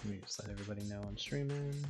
Let me just let everybody know I'm streaming.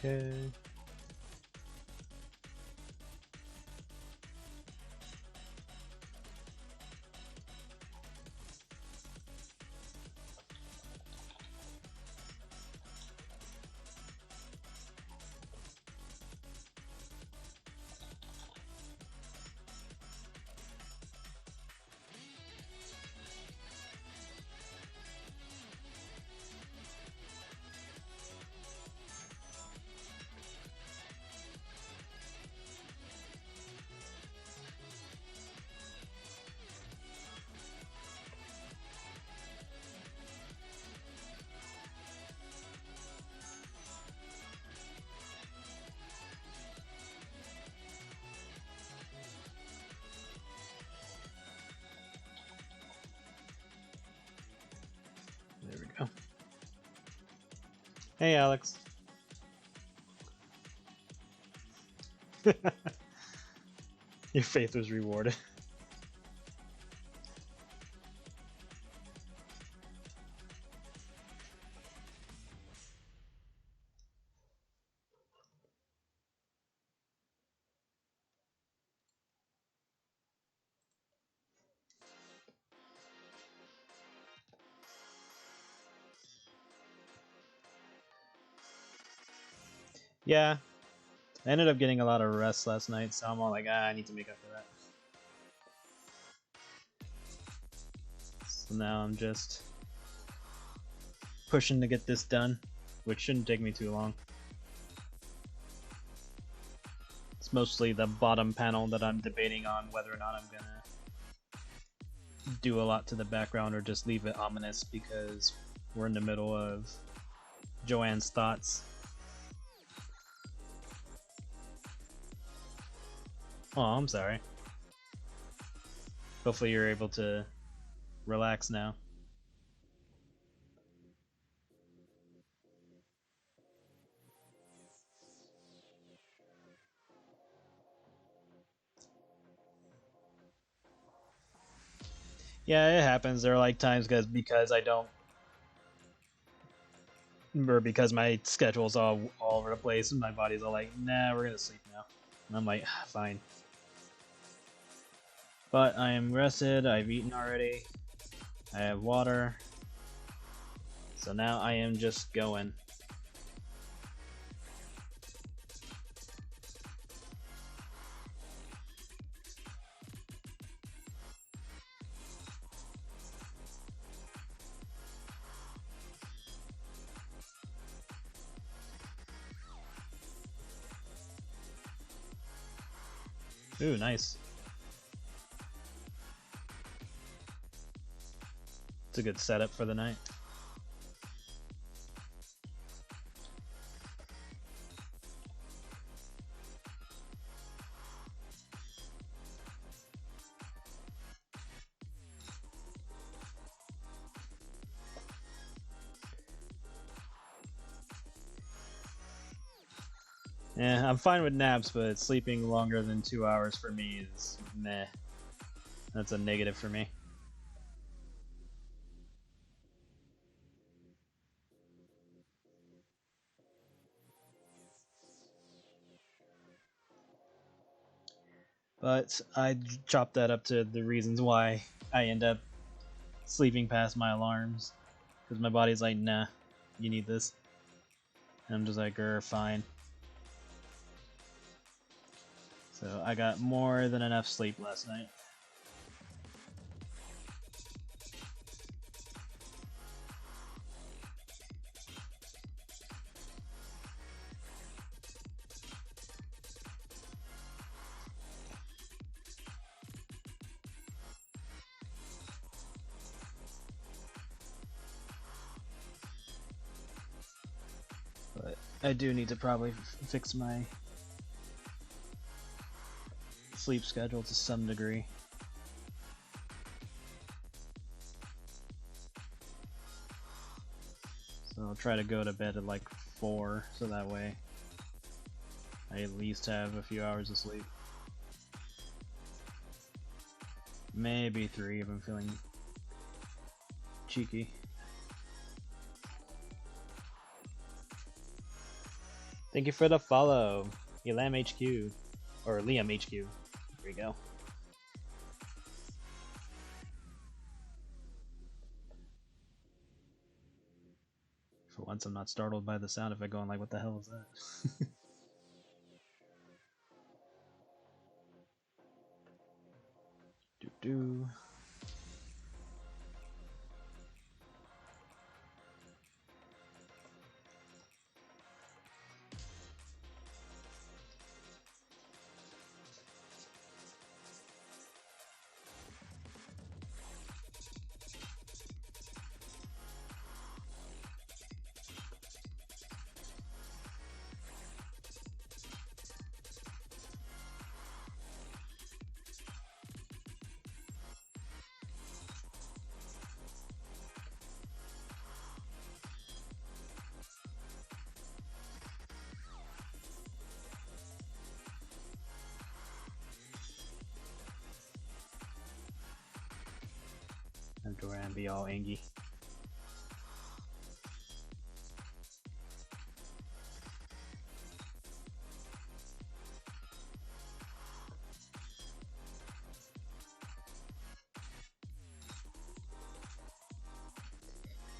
Okay. There we go. Hey, Alex. Your faith was rewarded. Yeah, I ended up getting a lot of rest last night, so I'm all like, I need to make up for that. So now I'm just pushing to get this done, which shouldn't take me too long. It's mostly the bottom panel that I'm debating on whether or not I'm gonna do a lot to the background or just leave it ominous because we're in the middle of Joanne's thoughts. Oh, I'm sorry. Hopefully you're able to relax now. Yeah, it happens. There are like times because I don't, or because my schedule's all over the place and my body's all like, nah, we're gonna sleep now. And I'm like, fine. But I am rested, I've eaten already, I have water, so now I am just going. Ooh, nice. It's a good setup for the night. Yeah, I'm fine with naps, but sleeping longer than 2 hours for me is meh. That's a negative for me. But I chopped that up to the reasons why I end up sleeping past my alarms. Because my body's like, nah, you need this. And I'm just like, fine. So I got more than enough sleep last night. But I do need to probably fix my sleep schedule to some degree. So I'll try to go to bed at like 4, so that way I at least have a few hours of sleep. Maybe 3 if I'm feeling cheeky. Thank you for the follow, Elam HQ, or Liam HQ. There we go. For once, I'm not startled by the sound if I go on like, what the hell is that? Do. And Doran be all angry.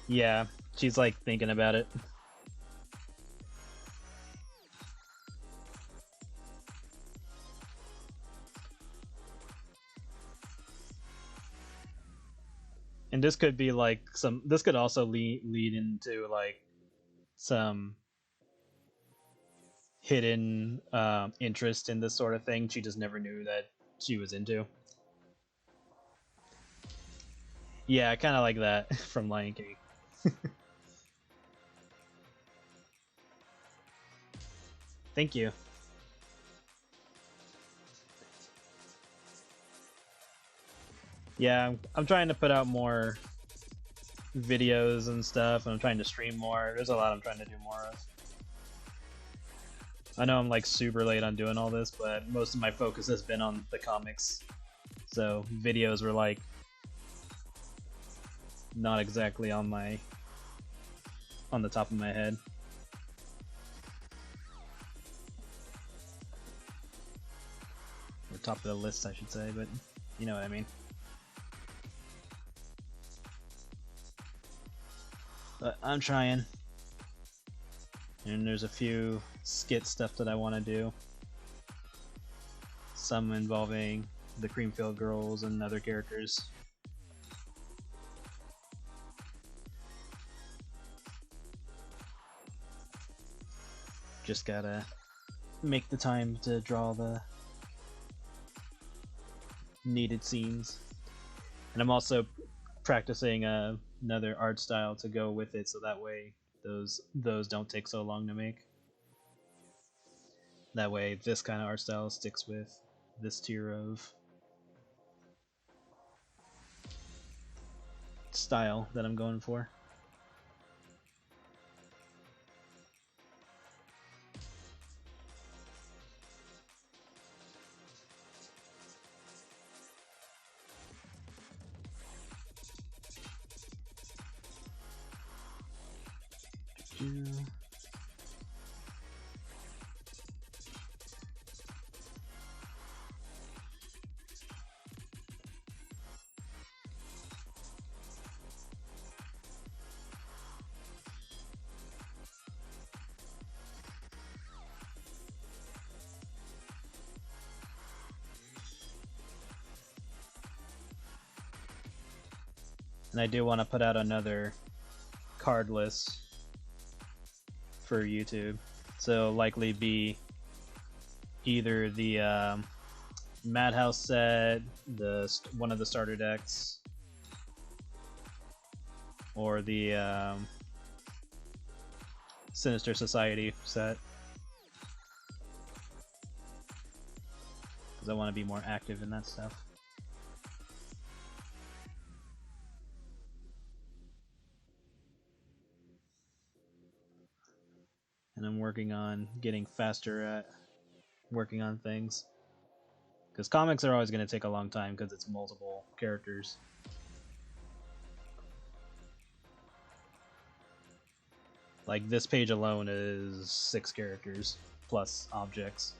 Yeah, she's like thinking about it. And this could be like this could also lead into like some hidden interest in this sort of thing she just never knew that she was into. Yeah, kind of like that from Lion King. Thank you. Yeah, I'm trying to put out more videos and stuff, and I'm trying to stream more. There's a lot I'm trying to do more of. I know I'm like super late on doing all this, but most of my focus has been on the comics. So videos were like not exactly on the top of my head. Or top of the list, I should say, but you know what I mean. But I'm trying. And there's a few skit stuff that I want to do. Some involving the Creamfield Girls and other characters. Just gotta make the time to draw the needed scenes. And I'm also practicing another art style to go with it, so that way those don't take so long to make. That way this kind of art style sticks with this tier of style that I'm going for. And I do want to put out another card list for YouTube. So likely be either the Madhouse set, one of the starter decks, or the Sinister Society set. Because I want to be more active in that stuff. And I'm working on getting faster at working on things. Because comics are always going to take a long time because it's multiple characters. Like this page alone is 6 characters plus objects.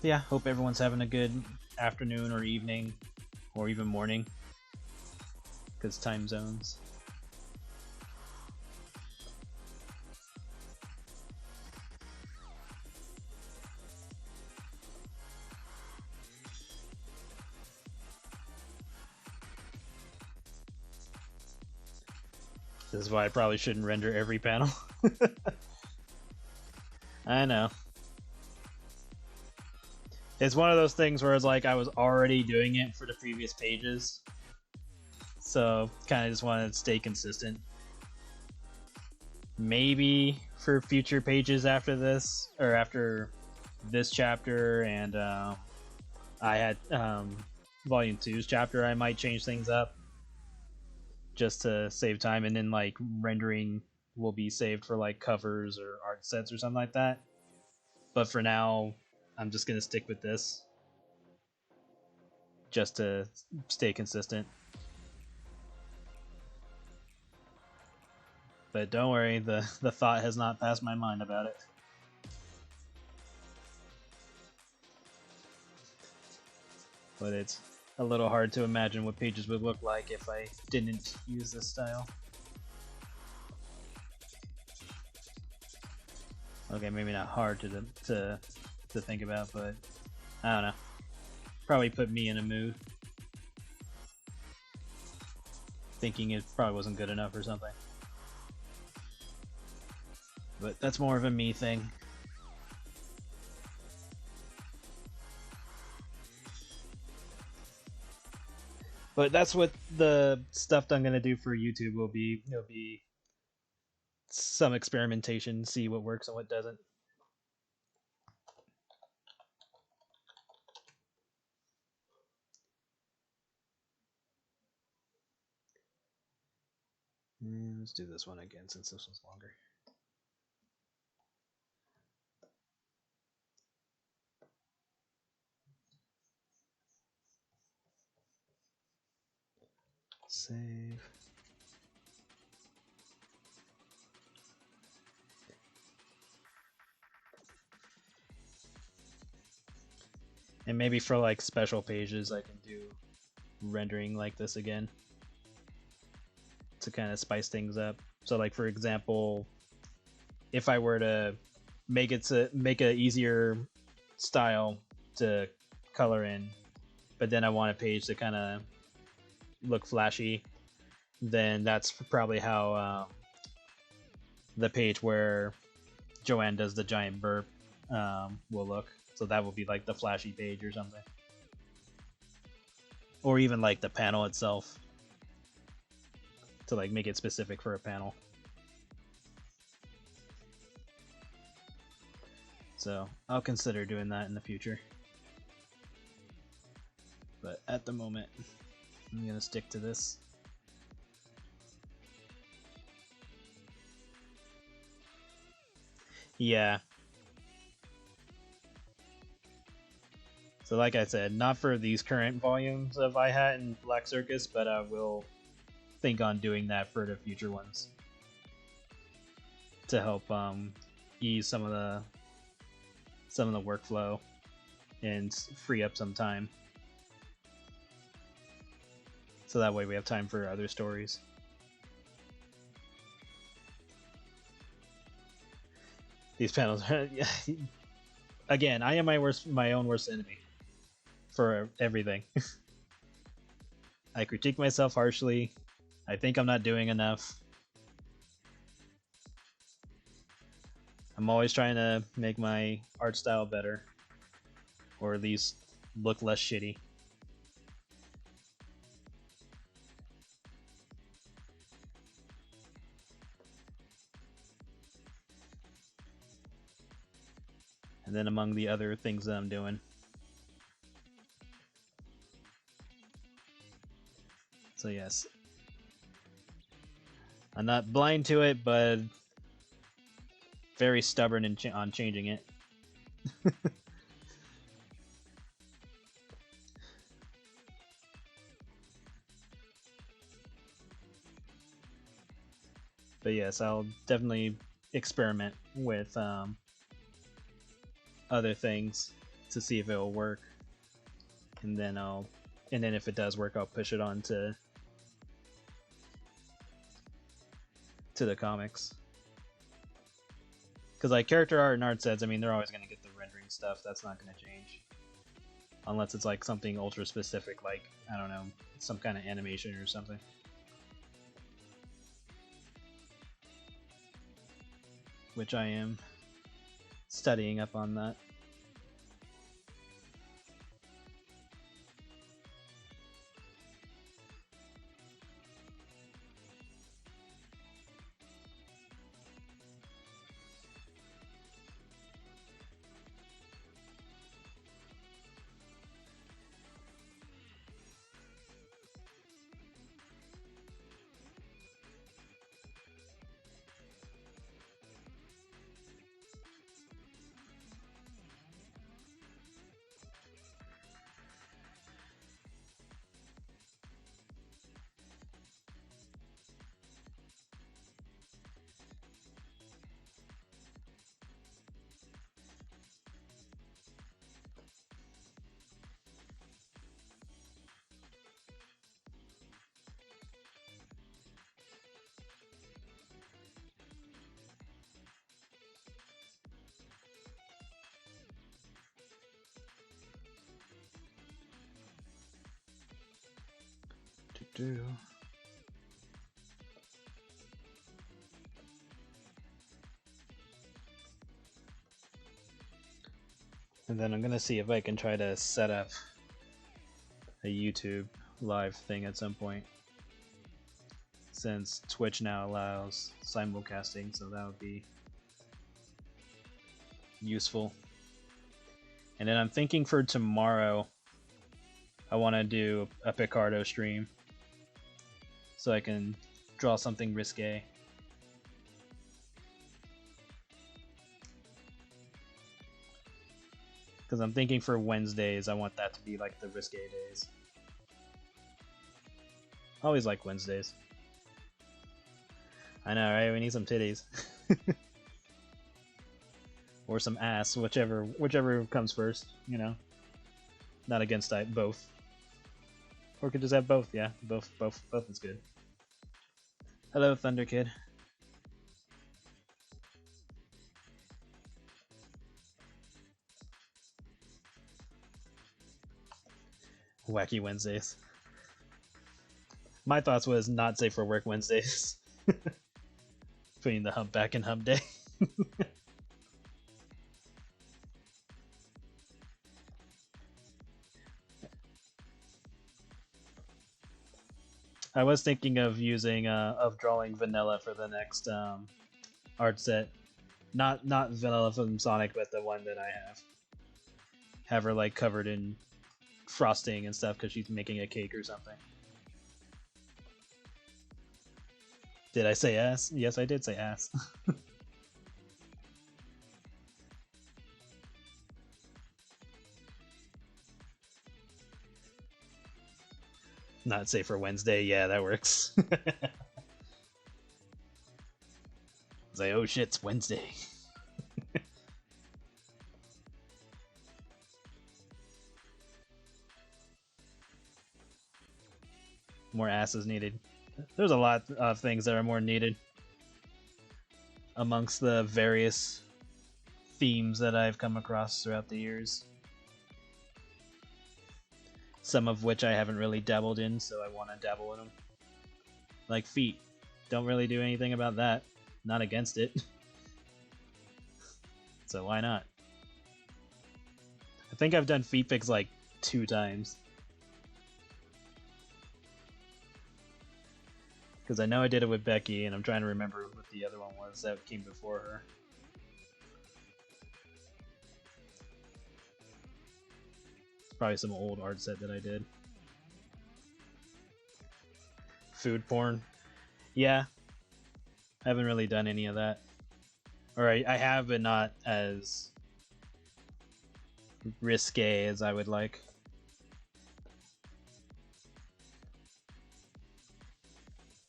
Yeah, hope everyone's having a good afternoon or evening or even morning, because time zones. This is why I probably shouldn't render every panel. I know. It's one of those things where it's like I was already doing it for the previous pages, so kind of just wanted to stay consistent. Maybe for future pages after this, or after this chapter, and I had Volume 2's chapter, I might change things up just to save time, and then like rendering will be saved for like covers or art sets or something like that. But for now, I'm just gonna stick with this just to stay consistent. But don't worry, the thought has not passed my mind about it. But it's a little hard to imagine what pages would look like if I didn't use this style. Okay, maybe not hard to think about, but I don't know. Probably put me in a mood. Thinking it probably wasn't good enough or something. But that's more of a me thing. But that's what the stuff I'm gonna do for YouTube will be. It'll be some experimentation, see what works and what doesn't. Let's do this one again since this one's longer. Save. And maybe for like special pages I can do rendering like this again to kind of spice things up. So like for example, if I were to make a easier style to color in, but then I want a page to kind of look flashy, then that's probably how the page where Joanne does the giant burp will look. So that will be like the flashy page or something. Or even like the panel itself, to like make it specific for a panel. So I'll consider doing that in the future. But at the moment, I'm gonna stick to this. Yeah. So like I said, not for these current volumes of iHat and Black Circus, but I will think on doing that for the future ones to help ease some of the workflow and free up some time. So that way we have time for other stories. These panels are... Again, I am my own worst enemy. For everything. I critique myself harshly. I think I'm not doing enough. I'm always trying to make my art style better. Or at least look less shitty. And then among the other things that I'm doing. So yes. I'm not blind to it, but very stubborn on changing it. But yes, I'll definitely experiment with other things to see if it'll work, and then if it does work, I'll push it on to the comics. Because like character art and art sets, I mean, they're always going to get the rendering stuff. That's not going to change, unless it's like something ultra specific, like I don't know, some kind of animation or something. Which I am studying up on that. And then I'm gonna see if I can try to set up a YouTube live thing at some point, since Twitch now allows simulcasting, so that would be useful. And then I'm thinking for tomorrow, I want to do a Picardo stream, so I can draw something risque. Because I'm thinking for Wednesdays, I want that to be like the risque days. I always like Wednesdays. I know, right? We need some titties. Or some ass, whichever comes first, you know? Not against both. Or we could just have both, yeah. Both is good. Hello, Thunder Kid. Wacky Wednesdays. My thoughts was not safe for work Wednesdays. Putting the hump back in hump day. I was thinking of using of drawing Vanilla for the next art set. Not Vanilla from Sonic, but the one that I have. Have her like covered in frosting and stuff because she's making a cake or something. Did I say ass? Yes, I did say ass. Not safe for Wednesday. Yeah, that works. It's like, oh shit, it's Wednesday. More asses needed. There's a lot of things that are more needed amongst the various themes that I've come across throughout the years. Some of which I haven't really dabbled in, so I want to dabble in them. Like feet. Don't really do anything about that. Not against it. So why not? I think I've done feet pics like 2 times. Because I know I did it with Becky, and I'm trying to remember what the other one was that came before her. It's probably some old art set that I did. Food porn. Yeah. I haven't really done any of that. Or I have, but not as risque as I would like.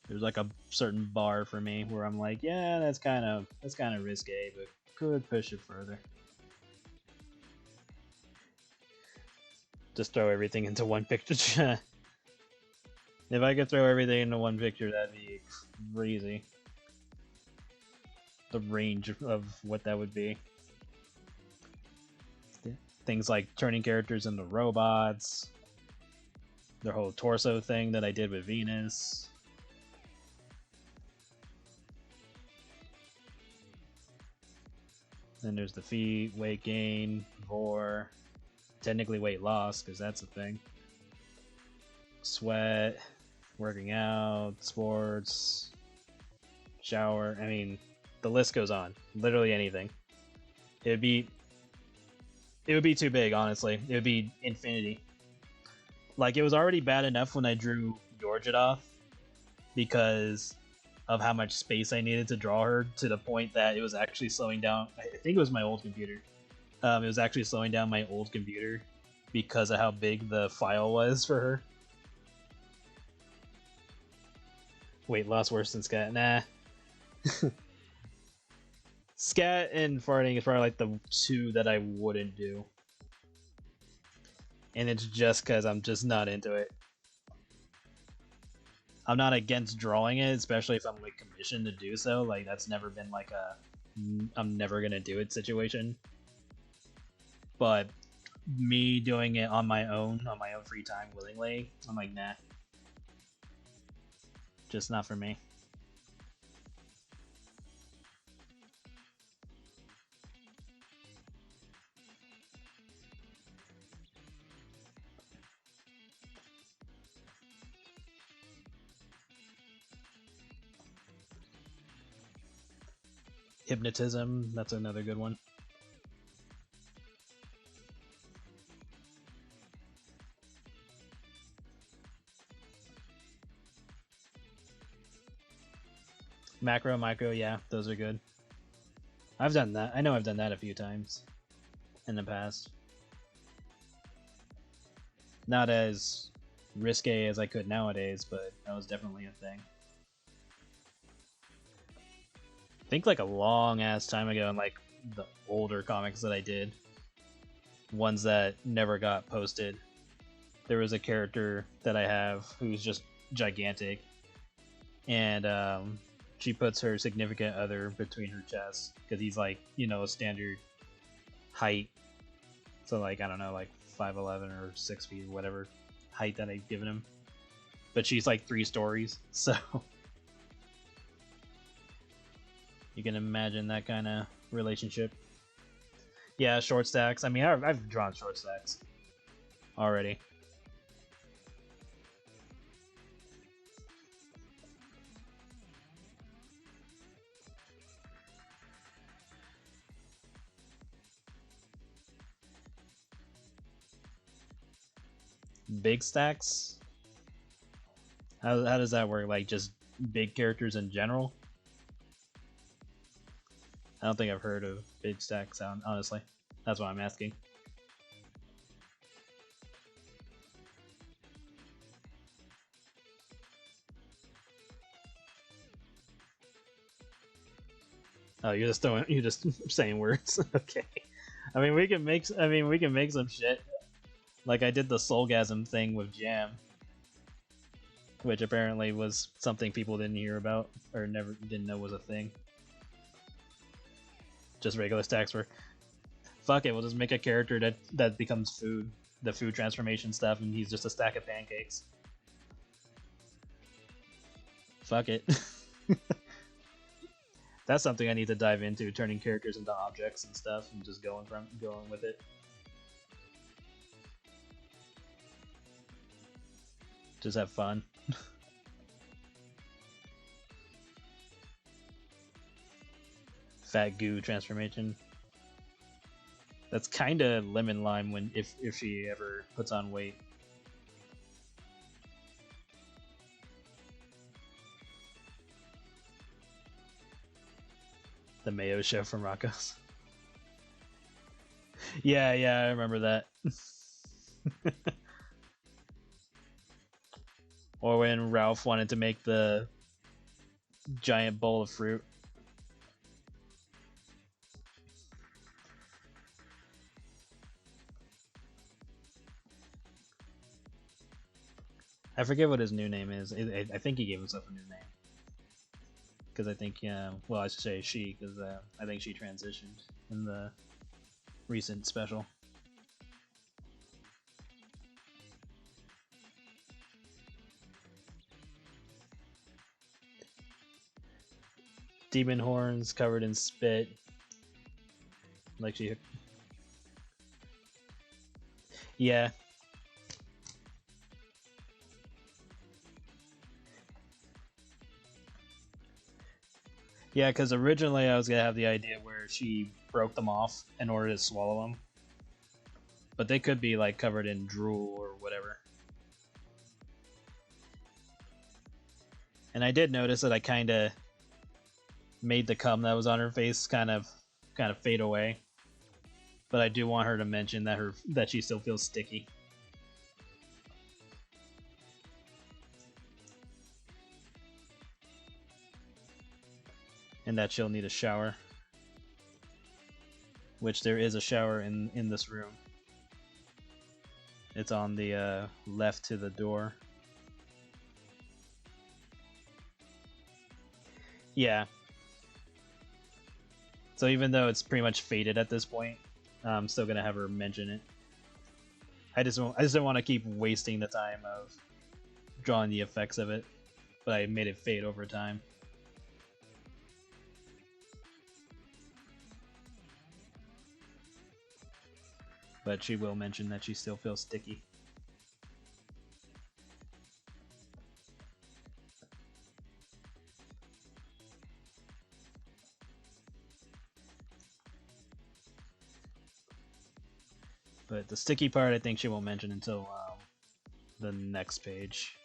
There's like a certain bar for me where I'm like, yeah, that's kind of risque, but could push it further. Just throw everything into one picture. If I could throw everything into one picture, that'd be crazy. The range of what that would be. Things like turning characters into robots. The whole torso thing that I did with Venus. Then there's the feet, weight gain, vor, technically weight loss, because that's a thing. Sweat, working out, sports, shower. I mean, the list goes on. Literally anything. It would be too big, honestly. It would be infinity. Like, it was already bad enough when I drew Yorjidov because of how much space I needed to draw her, to the point that it was actually slowing down. I think it was my old computer. It was actually slowing down my old computer because of how big the file was for her. Weight loss worse than scat? Nah. Scat and farting is probably like the 2 that I wouldn't do. And it's just because I'm just not into it. I'm not against drawing it, especially if I'm like commissioned to do so. Like, that's never been like a I'm never gonna do it situation. But me doing it on my own free time willingly, I'm like, nah. Just not for me. Hypnotism, that's another good one. Macro, micro, yeah, those are good. I've done that. I know I've done that a few times in the past. Not as risque as I could nowadays, but that was definitely a thing. I think like a long ass time ago in like the older comics that I did, ones that never got posted, there was a character that I have who's just gigantic, and she puts her significant other between her chests because he's like, you know, a standard height. So like, I don't know, like 5'11" or 6 feet or whatever height that I've given him. But she's like 3 stories, so you can imagine that kind of relationship. Yeah, short stacks. I mean, I've drawn short stacks already. Big stacks? How does that work? Like, just big characters in general? I don't think I've heard of big stacks, honestly. That's why I'm asking. Oh, you're just saying words. Okay. I mean, we can make some shit. Like I did the Soulgasm thing with Jam. which apparently was something people didn't hear about or never didn't know was a thing. Just regular stacks were, fuck it, we'll just make a character that becomes food, the food transformation stuff, and he's just a stack of pancakes. Fuck it. That's something I need to dive into, turning characters into objects and stuff, and just going with it. Just have fun. Fat goo transformation. That's kind of lemon lime when if she ever puts on weight. The mayo chef from Rocco's. Yeah, I remember that. Or when Ralph wanted to make the giant bowl of fruit. I forget what his new name is. I think he gave himself a new name. Because I think, well, I should say she, because I think she transitioned in the recent special. Demon horns covered in spit. Like she... Yeah. Yeah, because originally I was going to have the idea where she broke them off in order to swallow them. But they could be like covered in drool or whatever. And I did notice that I kind of made the cum that was on her face kind of fade away. But I do want her to mention that she still feels sticky. And that she'll need a shower. Which there is a shower in this room. It's on the left to the door. Yeah. So even though it's pretty much faded at this point, I'm still gonna have her mention it. I just don't want to keep wasting the time of drawing the effects of it, but I made it fade over time. But she will mention that she still feels sticky. But the sticky part, I think she won't mention until the next page.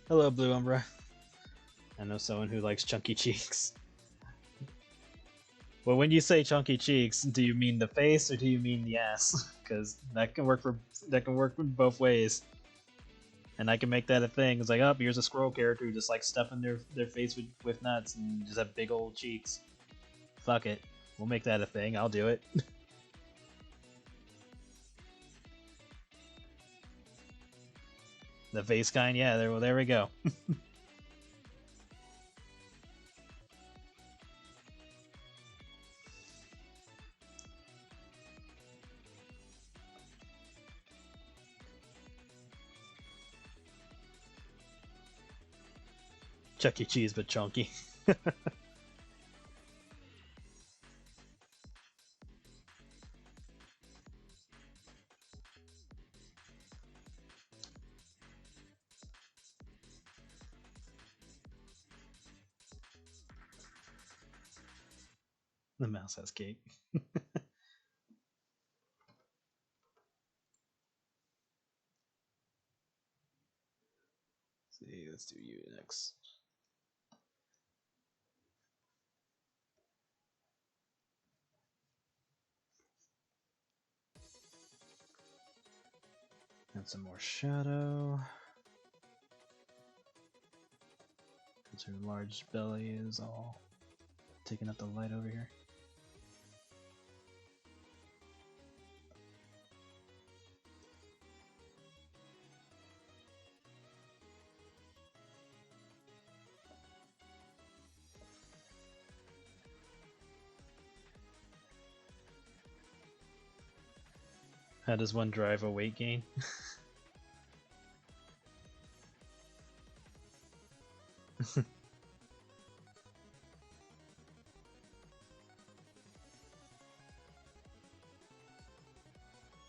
Hello, Blue Umbra. I know someone who likes chunky cheeks. Well, when you say chunky cheeks, do you mean the face or do you mean the ass? Because that can work both ways. And I can make that a thing. It's like, oh, here's a squirrel character who just like stuffing their face with nuts and just have big old cheeks. Fuck it, we'll make that a thing. I'll do it. The face kind, yeah. There we go. Chuck E. Cheese, but chunky. The mouse has cake. See, let's do you next. Add some more shadow. Because her large belly is all taking up the light over here. How does one drive a weight gain?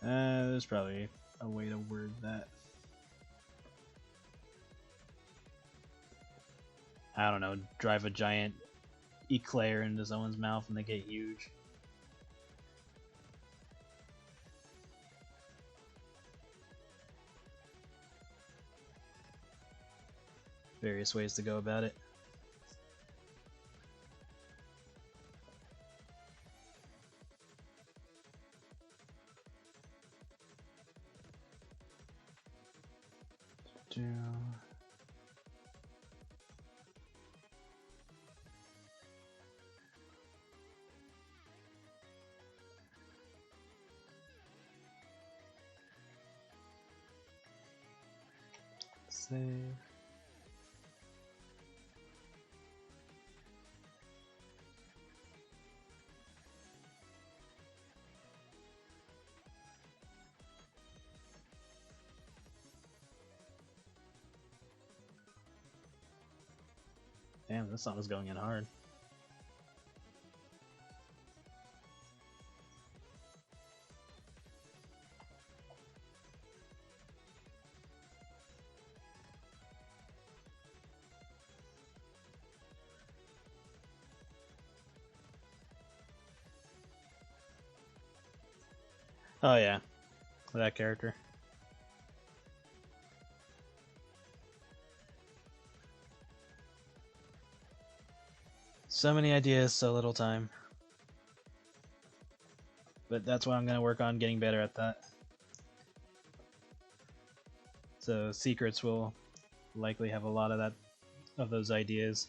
There's probably a way to word that. I don't know, drive a giant eclair into someone's mouth and they get huge. Various ways to go about it. Save. Damn, this song is going in hard. Oh yeah, that character. So many ideas, so little time. But that's why I'm going to work on getting better at that. So secrets will likely have a lot of those ideas.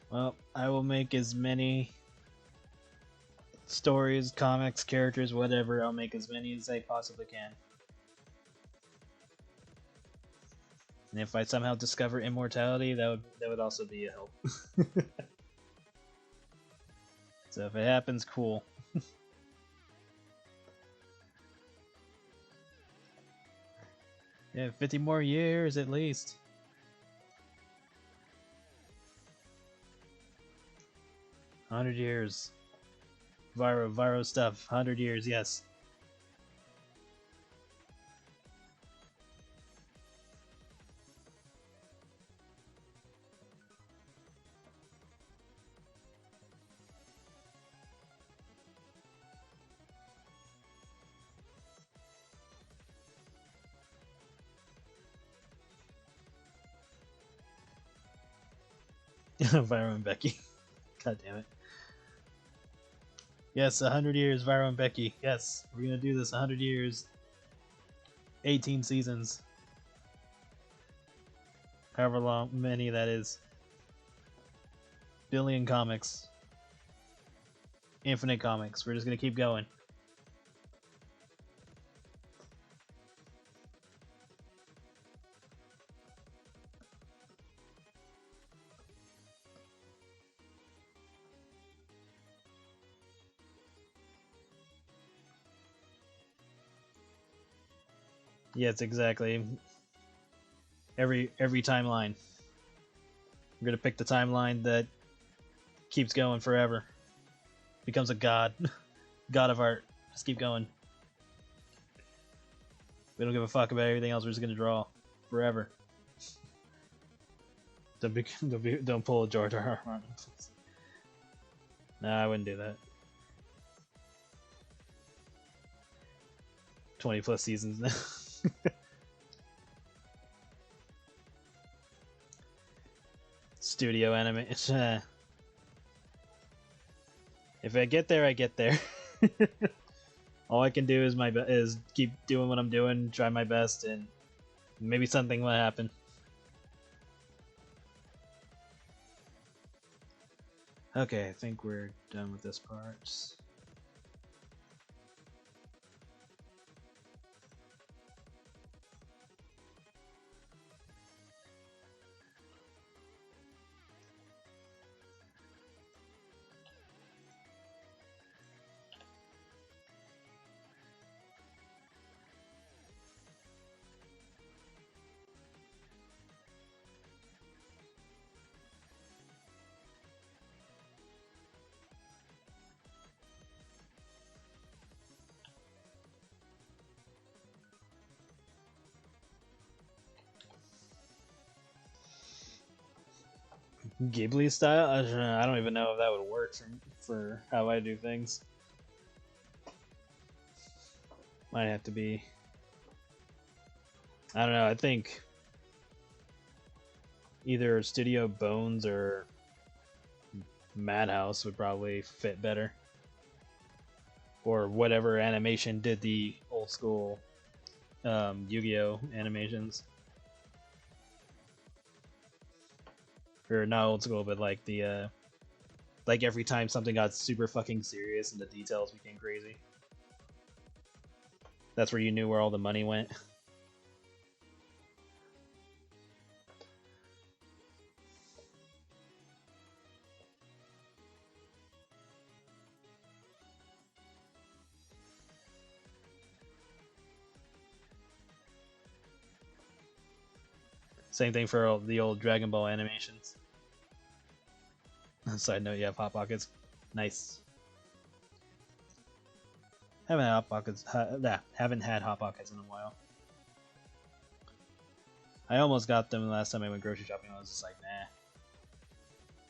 Well, I will make as many stories, comics, characters, whatever. I'll make as many as I possibly can. And if I somehow discover immortality, that would also be a help. So if it happens, cool. Yeah, 50 more years at least. $100 years. Viro stuff. 100 years, yes. Viro and Becky. God damn it. Yes, 100 years, Viro and Becky. Yes, we're gonna do this 100 years. 18 seasons. However long, many that is. Billion comics. Infinite comics. We're just gonna keep going. Yes, exactly. Every timeline. We're gonna pick the timeline that keeps going forever. Becomes a god. God of art. Just keep going. We don't give a fuck about everything else. We're just gonna draw forever. Don't pull a George R. R. Martin. Nah, I wouldn't do that. 20 plus seasons now. Studio animation. If I get there, I get there. All I can do is keep doing what I'm doing, try my best, and maybe something will happen. Okay, I think we're done with this part. Ghibli style? I don't even know if that would work for how I do things. Might have to be. I don't know. I think either Studio Bones or Madhouse would probably fit better. Or whatever animation did the old school Yu-Gi-Oh animations. Or not old school, but like the like every time something got super fucking serious and the details became crazy. That's where you knew where all the money went. Same thing for the old Dragon Ball animations. Side note, you have Hot Pockets. Nice. Haven't had Hot Pockets. Haven't had Hot Pockets in a while. I almost got them the last time I went grocery shopping. I was just like, nah.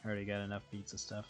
I already got enough pizza stuff.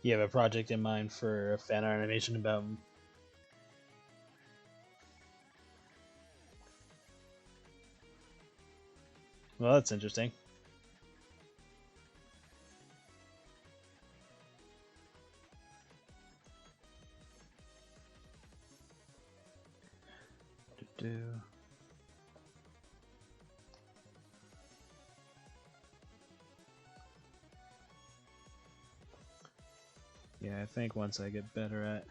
You have a project in mind for a fan art animation about him? Well, that's interesting. Yeah, I think once I get better at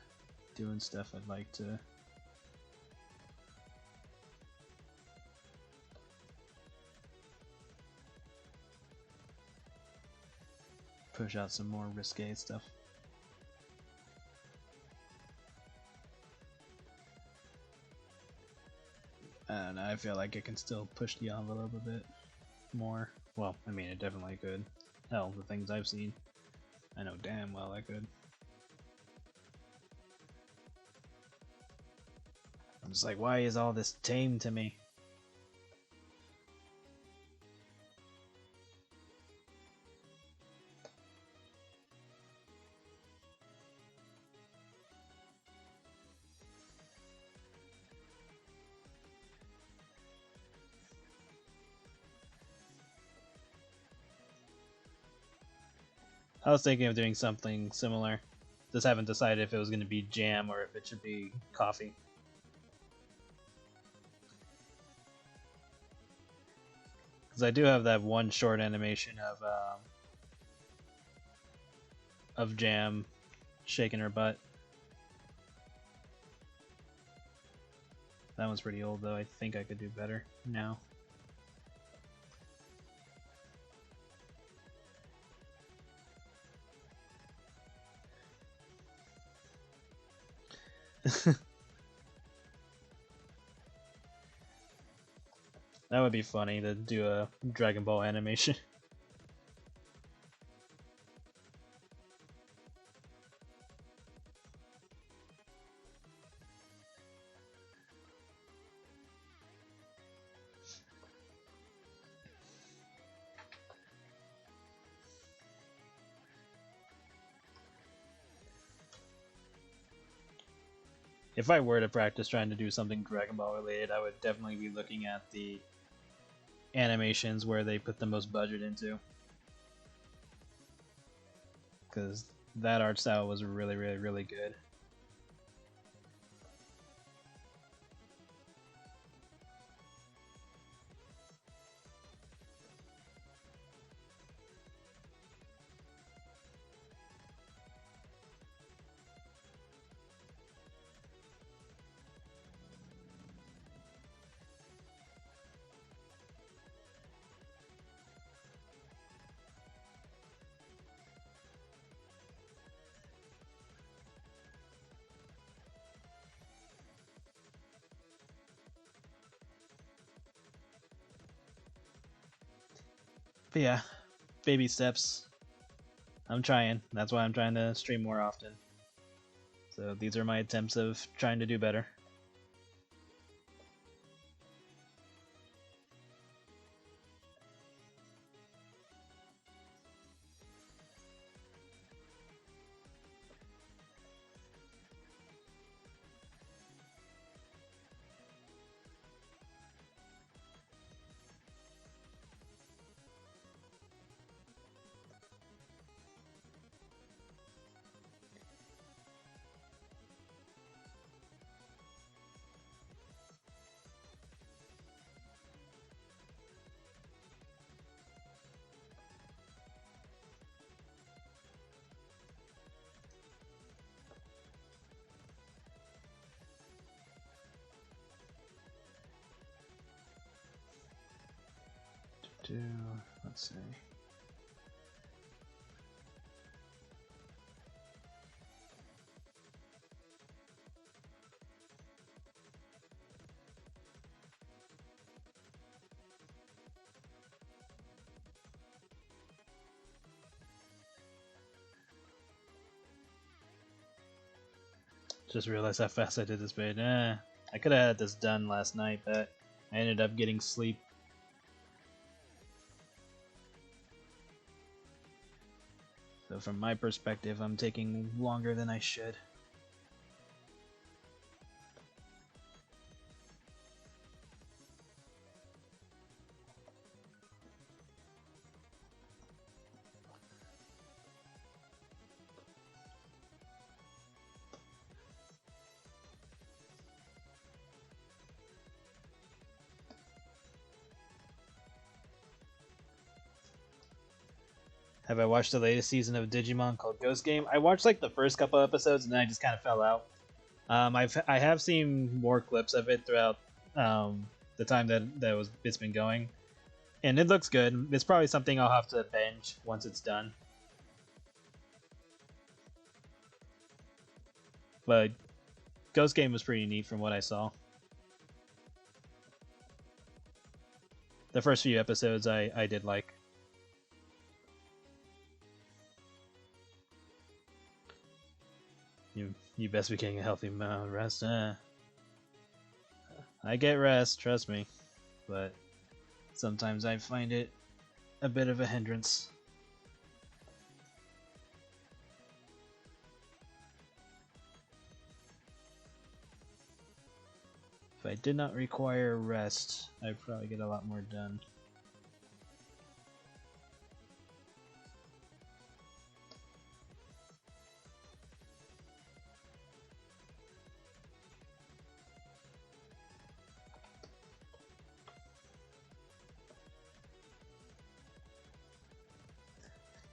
doing stuff, I'd like to push out some more risque stuff. I don't know, I feel like it can still push the envelope a bit more. Well, I mean, it definitely could. Hell, the things I've seen, I know damn well I could. I'm just like, why is all this tame to me? I was thinking of doing something similar. Just haven't decided if it was going to be jam or if it should be coffee. Because I do have that one short animation of Jam shaking her butt. That one's pretty old though. I think I could do better now. That would be funny to do a Dragon Ball animation. If I were to practice trying to do something Dragon Ball related, I would definitely be looking at the animations where they put the most budget into. Because that art style was really, really, really good. But yeah, baby steps. I'm trying. That's why I'm trying to stream more often. So these are my attempts of trying to do better. Let's see. Just realized how fast I did this bait. I could have had this done last night, but I ended up getting sleep. So from my perspective, I'm taking longer than I should. Have I watched the latest season of Digimon called Ghost Game? I watched like the first couple episodes and then I just kind of fell out. I have seen more clips of it throughout the time that it's been going, and it looks good. It's probably something I'll have to binge once it's done. But Ghost Game was pretty neat from what I saw. The first few episodes I did like. You best be getting a healthy amount of rest. I get rest, trust me, but sometimes I find it a bit of a hindrance. If I did not require rest, I'd probably get a lot more done.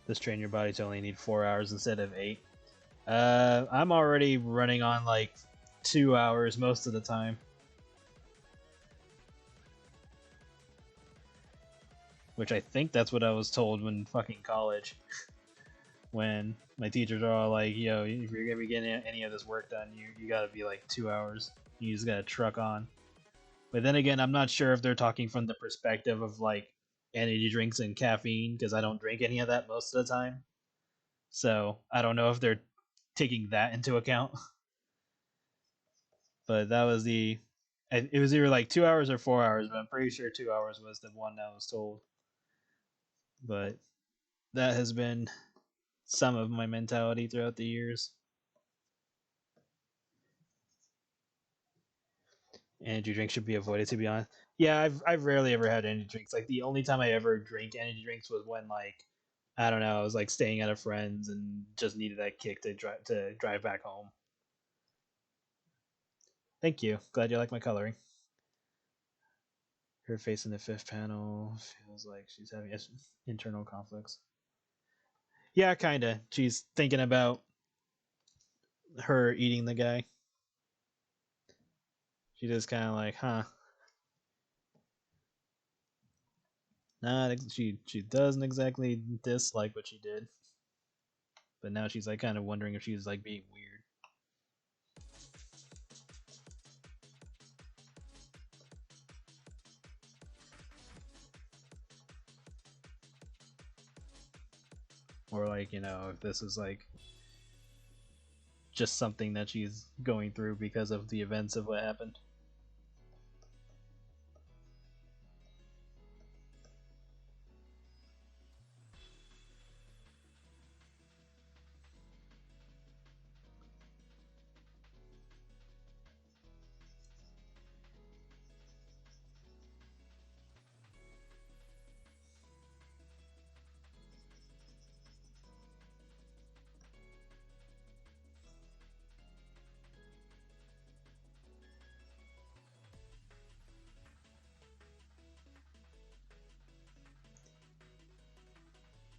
This train your body to only need 4 hours instead of 8. I'm already running on like 2 hours most of the time. Which I think that's what I was told when fucking college. When my teachers are all like, yo, if you're gonna be getting any of this work done, you gotta be like 2 hours. You just gotta truck on. But then again, I'm not sure if they're talking from the perspective of like energy drinks and caffeine, because I don't drink any of that most of the time. So I don't know if they're taking that into account. But that was it was either like 2 hours or 4 hours, but I'm pretty sure 2 hours was the one that was told. But that has been some of my mentality throughout the years. Energy drinks should be avoided, to be honest. Yeah, I've rarely ever had energy drinks. Like the only time I ever drank energy drinks was when like I don't know, I was like staying at a friend's and just needed that kick to drive back home. Thank you. Glad you like my coloring. Her face in the fifth panel feels like she's having internal conflicts. Yeah, kinda. She's thinking about her eating the guy. She just kind of like, huh? Nah, she doesn't exactly dislike what she did, but now she's like kind of wondering if she's like being weird. Or like, you know, if this is like just something that she's going through because of the events of what happened.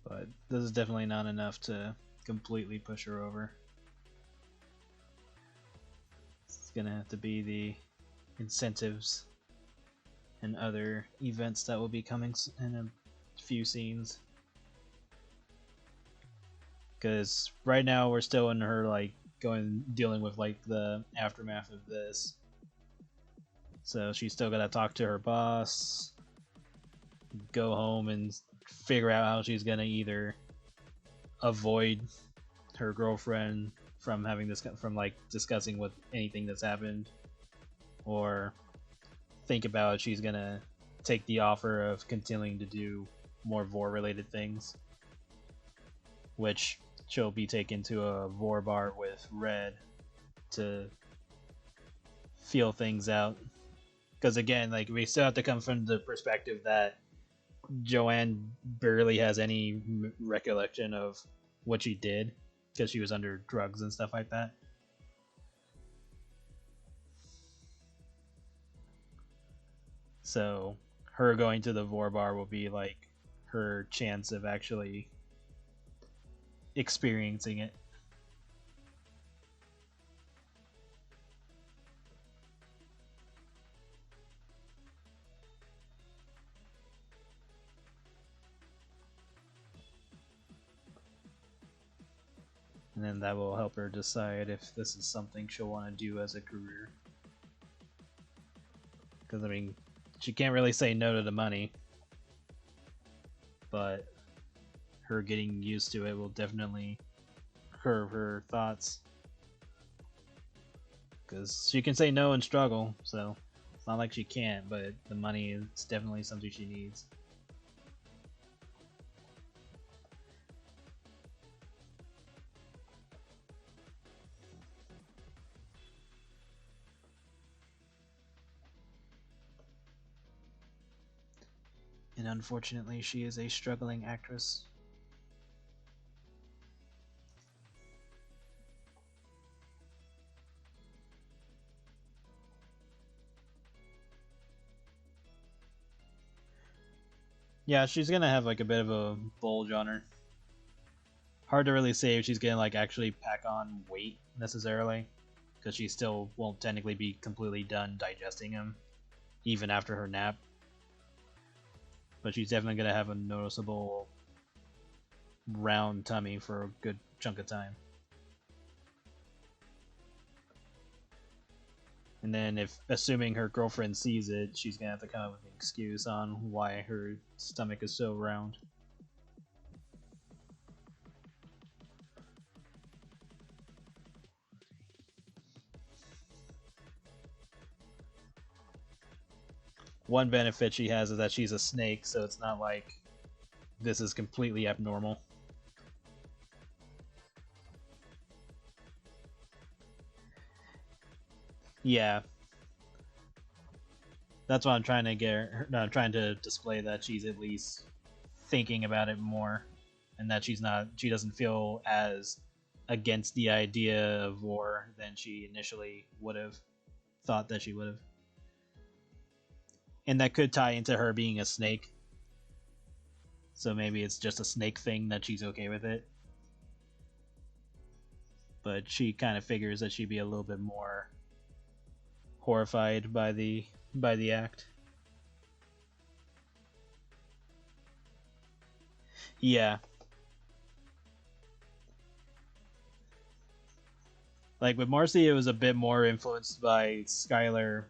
But this is definitely not enough to completely push her over. It's gonna have to be the incentives and other events that will be coming in a few scenes. Because right now we're still in her like dealing with like the aftermath of this. So she's still gotta talk to her boss, go home and figure out how she's gonna either avoid her girlfriend from having this from like discussing what anything that's happened, or think about she's gonna take the offer of continuing to do more vor related things, which she'll be taken to a vor bar with Red to feel things out. Because again, like we still have to come from the perspective that Joanne barely has any recollection of what she did because she was under drugs and stuff like that. So her going to the Vor bar will be like her chance of actually experiencing it. And then that will help her decide if this is something she'll want to do as a career. Because, I mean, she can't really say no to the money, but her getting used to it will definitely curb her thoughts. Because she can say no and struggle, so it's not like she can't, but the money is definitely something she needs. And unfortunately, she is a struggling actress. Yeah, she's gonna have like a bit of a bulge on her. hard to really say if she's gonna like actually pack on weight necessarily, because she still won't technically be completely done digesting him, even after her nap. But she's definitely gonna have a noticeable round tummy for a good chunk of time. And then if, assuming her girlfriend sees it, she's gonna have to come up with an excuse on why her stomach is so round. One benefit she has is that she's a snake, so it's not like this is completely abnormal. Yeah. That's what I'm trying to get her, no, I'm trying to display that she's at least thinking about it more, and that she doesn't feel as against the idea of war than she initially would have thought that she would have. And that could tie into her being a snake. So maybe it's just a snake thing that she's okay with it. But she kind of figures that she'd be a little bit more horrified by the act. Yeah. Like with Marcy, it was a bit more influenced by Skylar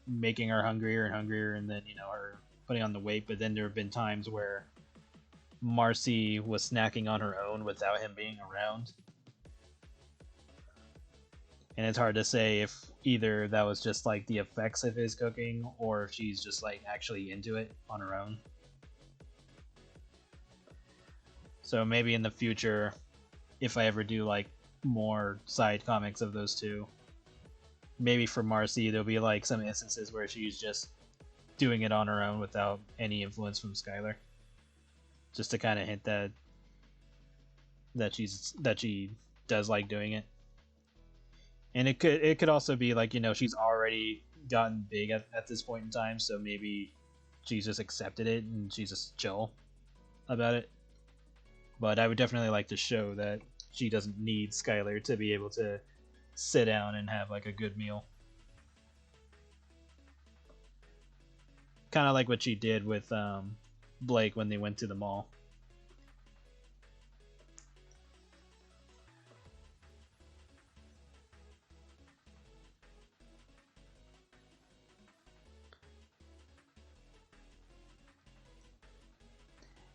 making her hungrier and hungrier, and then, you know, her putting on the weight. But then there have been times where Marcy was snacking on her own without him being around. And it's hard to say if either that was just like the effects of his cooking, or if she's just like actually into it on her own. So maybe in the future, if I ever do like more side comics of those two, maybe for Marcy there'll be like some instances where she's just doing it on her own without any influence from Skylar, just to kind of hint that she does like doing it. And it could also be like, you know, she's already gotten big at this point in time, so maybe she's just accepted it and she's just chill about it. But I would definitely like to show that she doesn't need Skylar to be able to sit down and have like a good meal. Kind of like what she did with Blake when they went to the mall.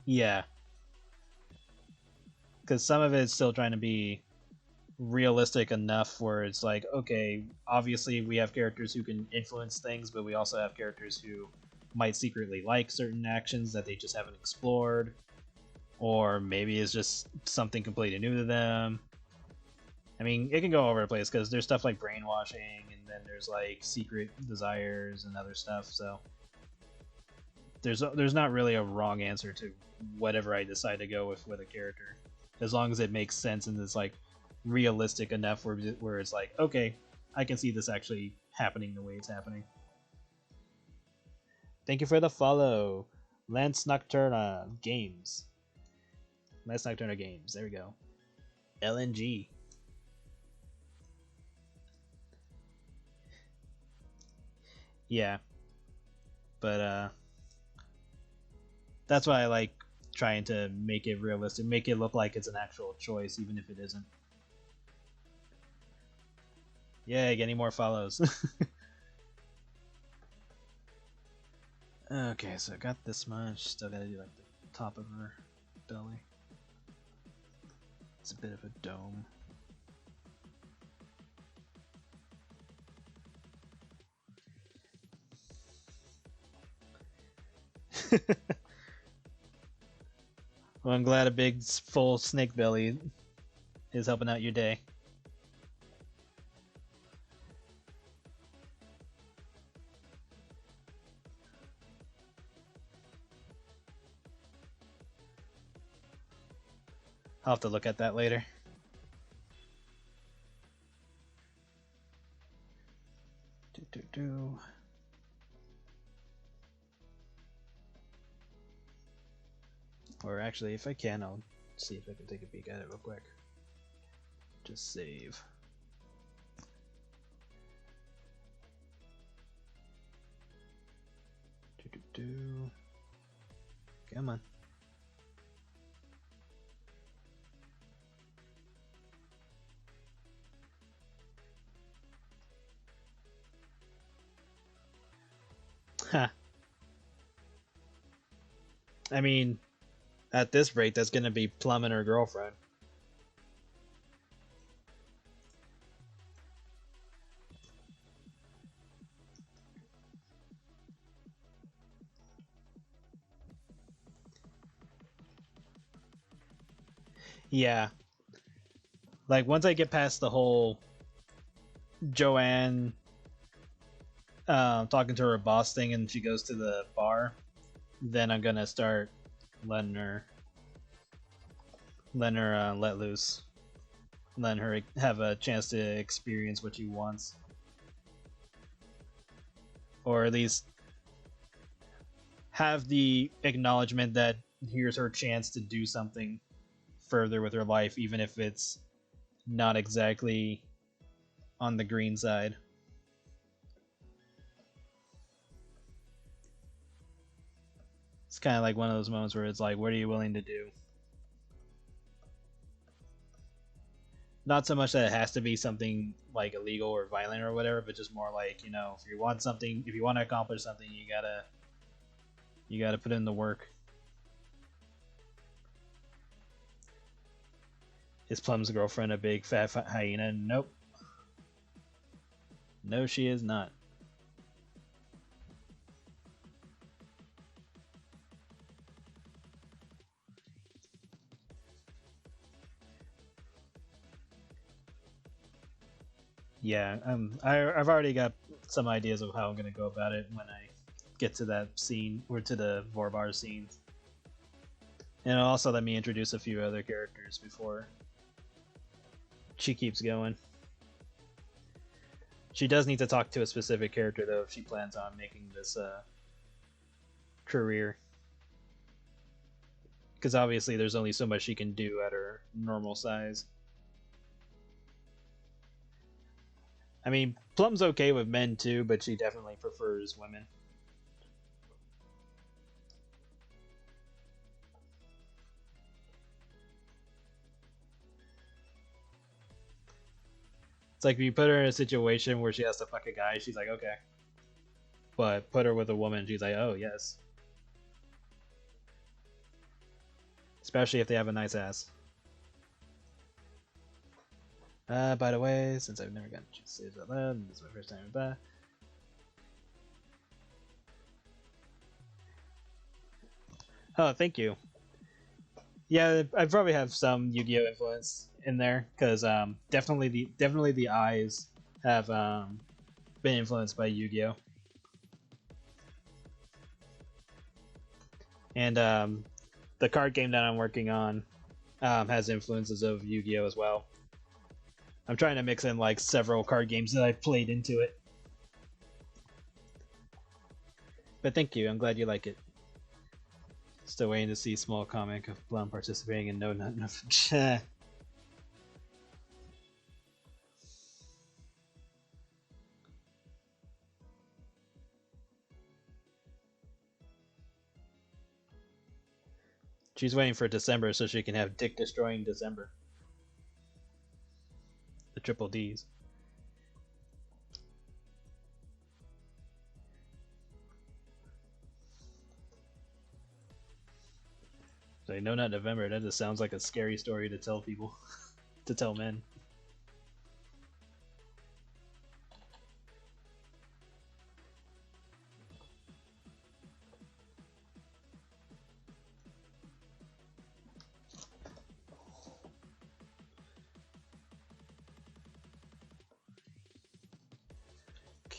Yeah, because some of it's still trying to be realistic enough where it's like, okay, obviously we have characters who can influence things, but we also have characters who might secretly like certain actions that they just haven't explored, or maybe it's just something completely new to them. I mean, it can go all over the place because there's stuff like brainwashing, and then there's like secret desires and other stuff. So there's not really a wrong answer to whatever I decide to go with a character, as long as it makes sense and it's like realistic enough where it's like, okay, I can see this actually happening the way it's happening. Thank you for the follow, Lance Nocturna Games. Lance Nocturna Games. There we go. LNG. Yeah, but that's why I like trying to make it realistic, make it look like it's an actual choice, even if it isn't. Yay, getting more follows. Okay, so I got this much. Still gotta do like the top of her belly. It's a bit of a dome. Well, I'm glad a big full snake belly is helping out your day. I'll have to look at that later. Or actually, if I can, I'll see if I can take a peek at it real quick. Just save. Come on. Huh. I mean, at this rate, that's gonna be Plum and her girlfriend. Yeah. Like, once I get past the whole Joanne talking to her boss thing and she goes to the bar, then I'm gonna start letting her let loose, letting her have a chance to experience what she wants, or at least have the acknowledgement that here's her chance to do something further with her life, even if it's not exactly on the green side. It's kind of like one of those moments where it's like, what are you willing to do? Not so much that it has to be something like illegal or violent or whatever, but just more like, you know, if you want something, if you want to accomplish something, you gotta put in the work. Is Plum's girlfriend a big fat hyena? Nope. No, she is not. Yeah, I've already got some ideas of how I'm gonna go about it when I get to that scene, or to the Vorbar scenes. And it'll also let me introduce a few other characters before she keeps going. She does need to talk to a specific character, though, if she plans on making this career. Because obviously there's only so much she can do at her normal size. I mean, Plum's okay with men too, but she definitely prefers women. It's like if you put her in a situation where she has to fuck a guy, she's like, okay. But put her with a woman, she's like, oh, yes. Especially if they have a nice ass. By the way, since I've never gotten a chance to say that loud, this is my first time with that. Oh, thank you. Yeah, I probably have some Yu-Gi-Oh influence in there, because definitely the eyes have been influenced by Yu-Gi-Oh. And the card game that I'm working on has influences of Yu-Gi-Oh as well. I'm trying to mix in like several card games that I've played into it. But thank you, I'm glad you like it. Still waiting to see small comic of Blum participating in No Nut Nothing. She's waiting for December so she can have Dick Destroying December. The triple D's. So No Nut November, that just sounds like a scary story to tell people. To tell men.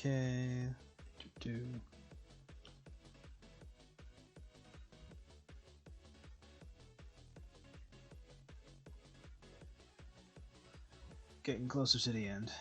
Okay. Getting closer to the end.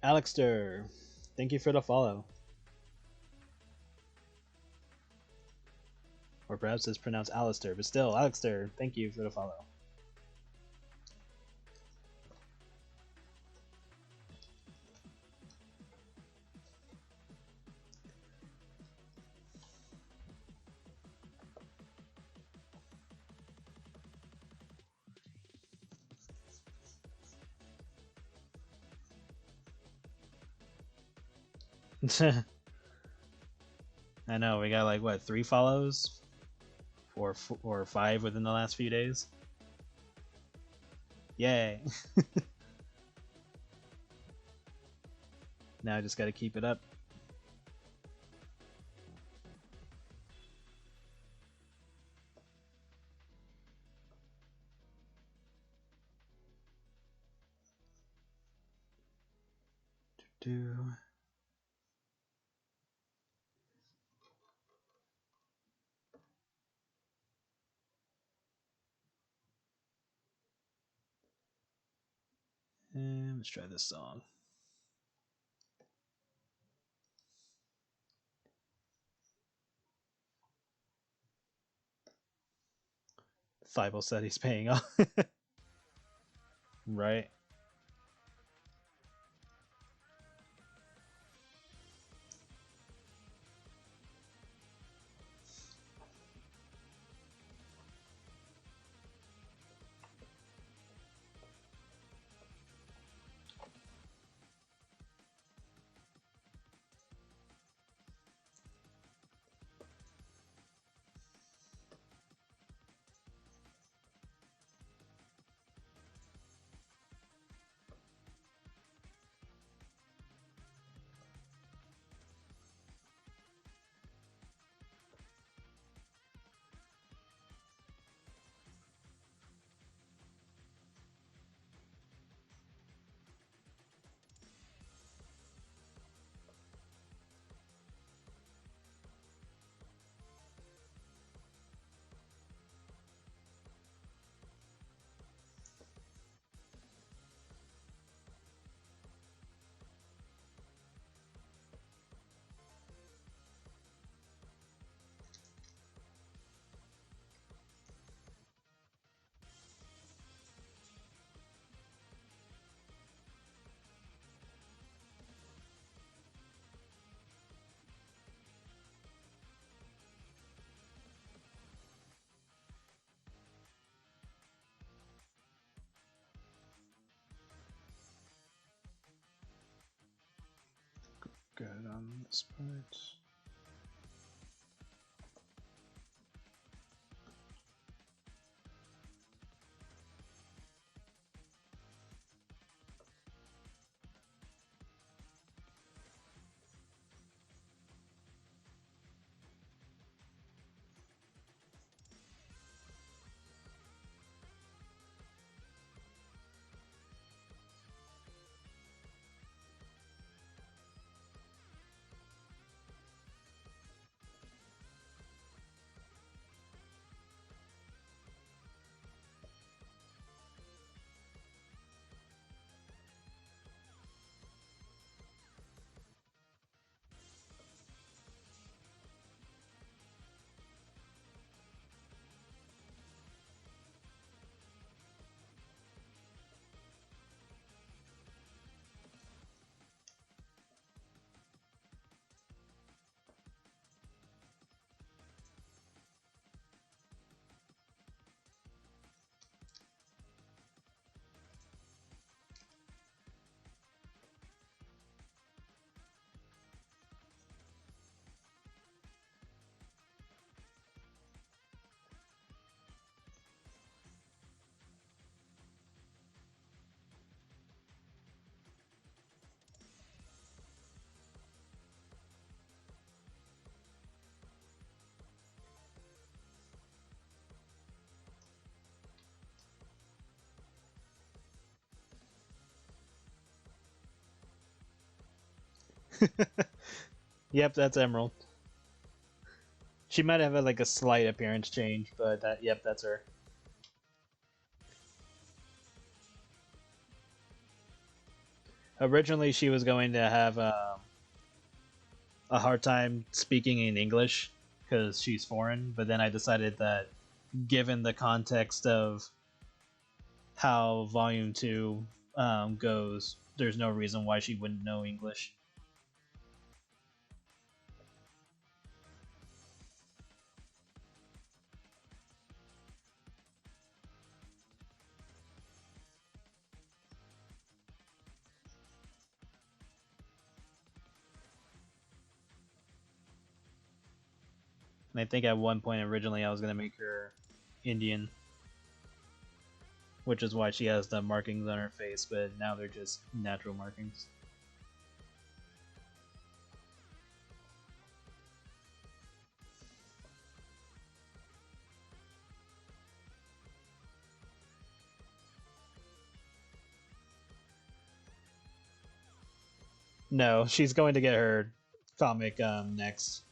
Alexter, thank you for the follow. Or perhaps it's pronounced Alistair, but still, Alexter, thank you for the follow. I know, we got like, what, 3 follows? Or 5 within the last few days? Yay! Now I just gotta keep it up. Do. And let's try this song. Thibault said he's paying off. Right. Good on this part. Yep, that's Emerald. She might have like a slight appearance change, but yep, that's her. Originally, she was going to have a hard time speaking in English because she's foreign, but then I decided that given the context of how Volume 2 goes, there's no reason why she wouldn't know English. And I think at one point originally I was going to make her Indian, which is why she has the markings on her face, but now they're just natural markings. No, she's going to get her comic next.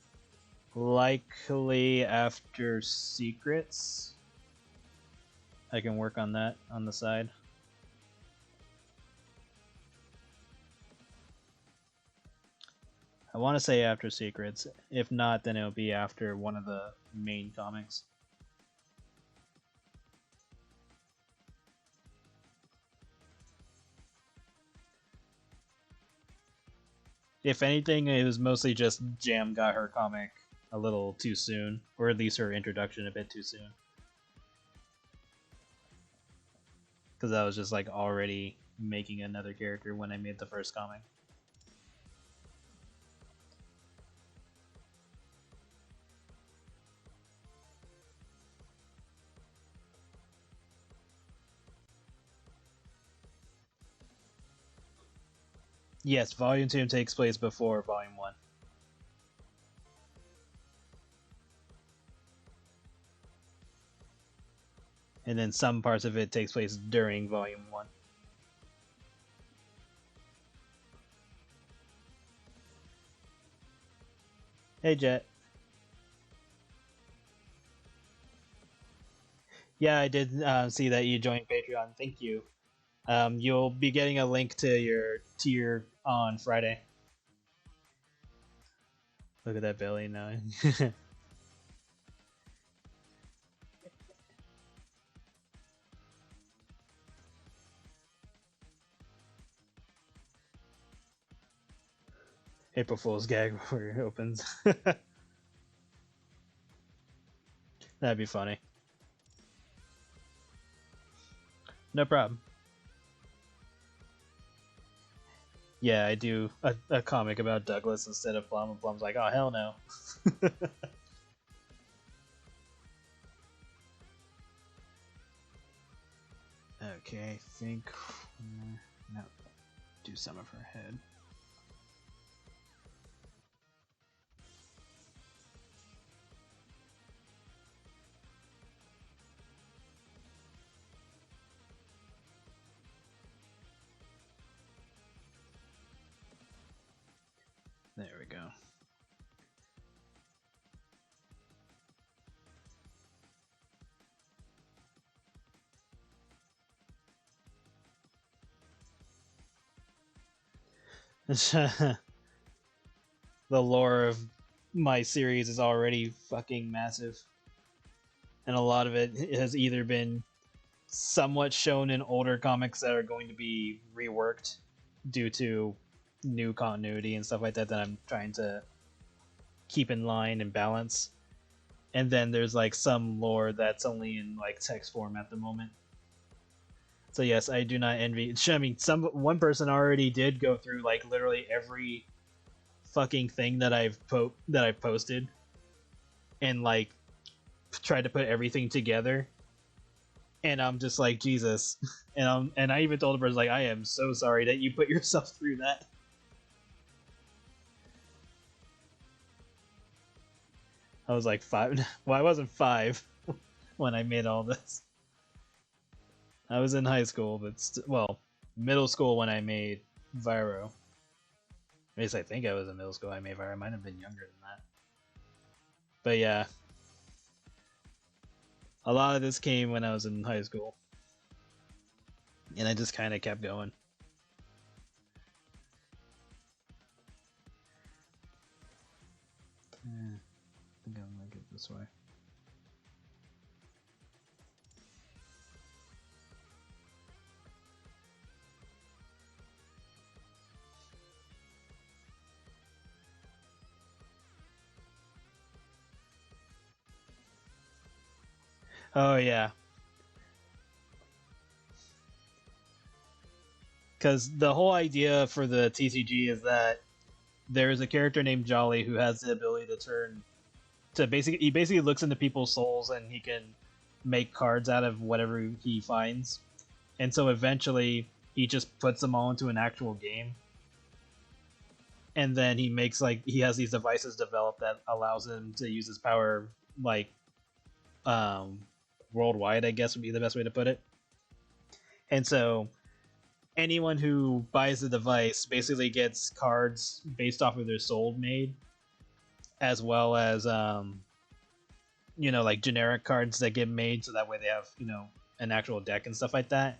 Likely after Secrets. I can work on that on the side. I want to say after Secrets. If not, then it'll be after one of the main comics. If anything, it was mostly just Jam got her comic a little too soon, or at least her introduction a bit too soon. Because I was just like already making another character when I made the first comic. Yes, Volume 2 takes place before Volume 1. And then some parts of it takes place during Volume 1. Hey, Jet. Yeah, I did see that you joined Patreon. Thank you. You'll be getting a link to your tier on Friday. Look at that belly now. April Fool's gag before it opens. That'd be funny. No problem. Yeah, I do a comic about Douglas instead of Plum, and Plum's like, oh, hell no. Okay, I think... no, do some of her head. There we go. The lore of my series is already fucking massive. And a lot of it has either been somewhat shown in older comics that are going to be reworked due to new continuity and stuff like that that I'm trying to keep in line and balance. And then there's like some lore that's only in like text form at the moment. So yes, I do not envy. I mean, one person already did go through like literally every fucking thing that I've posted, and like tried to put everything together. And I'm just like, Jesus. And I even told the person, like, I am so sorry that you put yourself through that. I was like 5. Well, I wasn't 5 when I made all this. I was in high school, but well, middle school when I made Viro. At least I think I was in middle school. I made Viro. I might have been younger than that. But yeah, a lot of this came when I was in high school, and I just kind of kept going. I think I'm gonna get this way. Oh yeah, because the whole idea for the TCG is that there is a character named Jolly who has the ability to turn to basically he basically looks into people's souls and he can make cards out of whatever he finds, and so eventually he just puts them all into an actual game, and then he makes like he has these devices developed that allows him to use his power like um worldwide, I guess would be the best way to put it. And so anyone who buys the device basically gets cards based off of their soul made, as well as like generic cards that get made, so that way they have an actual deck and stuff like that.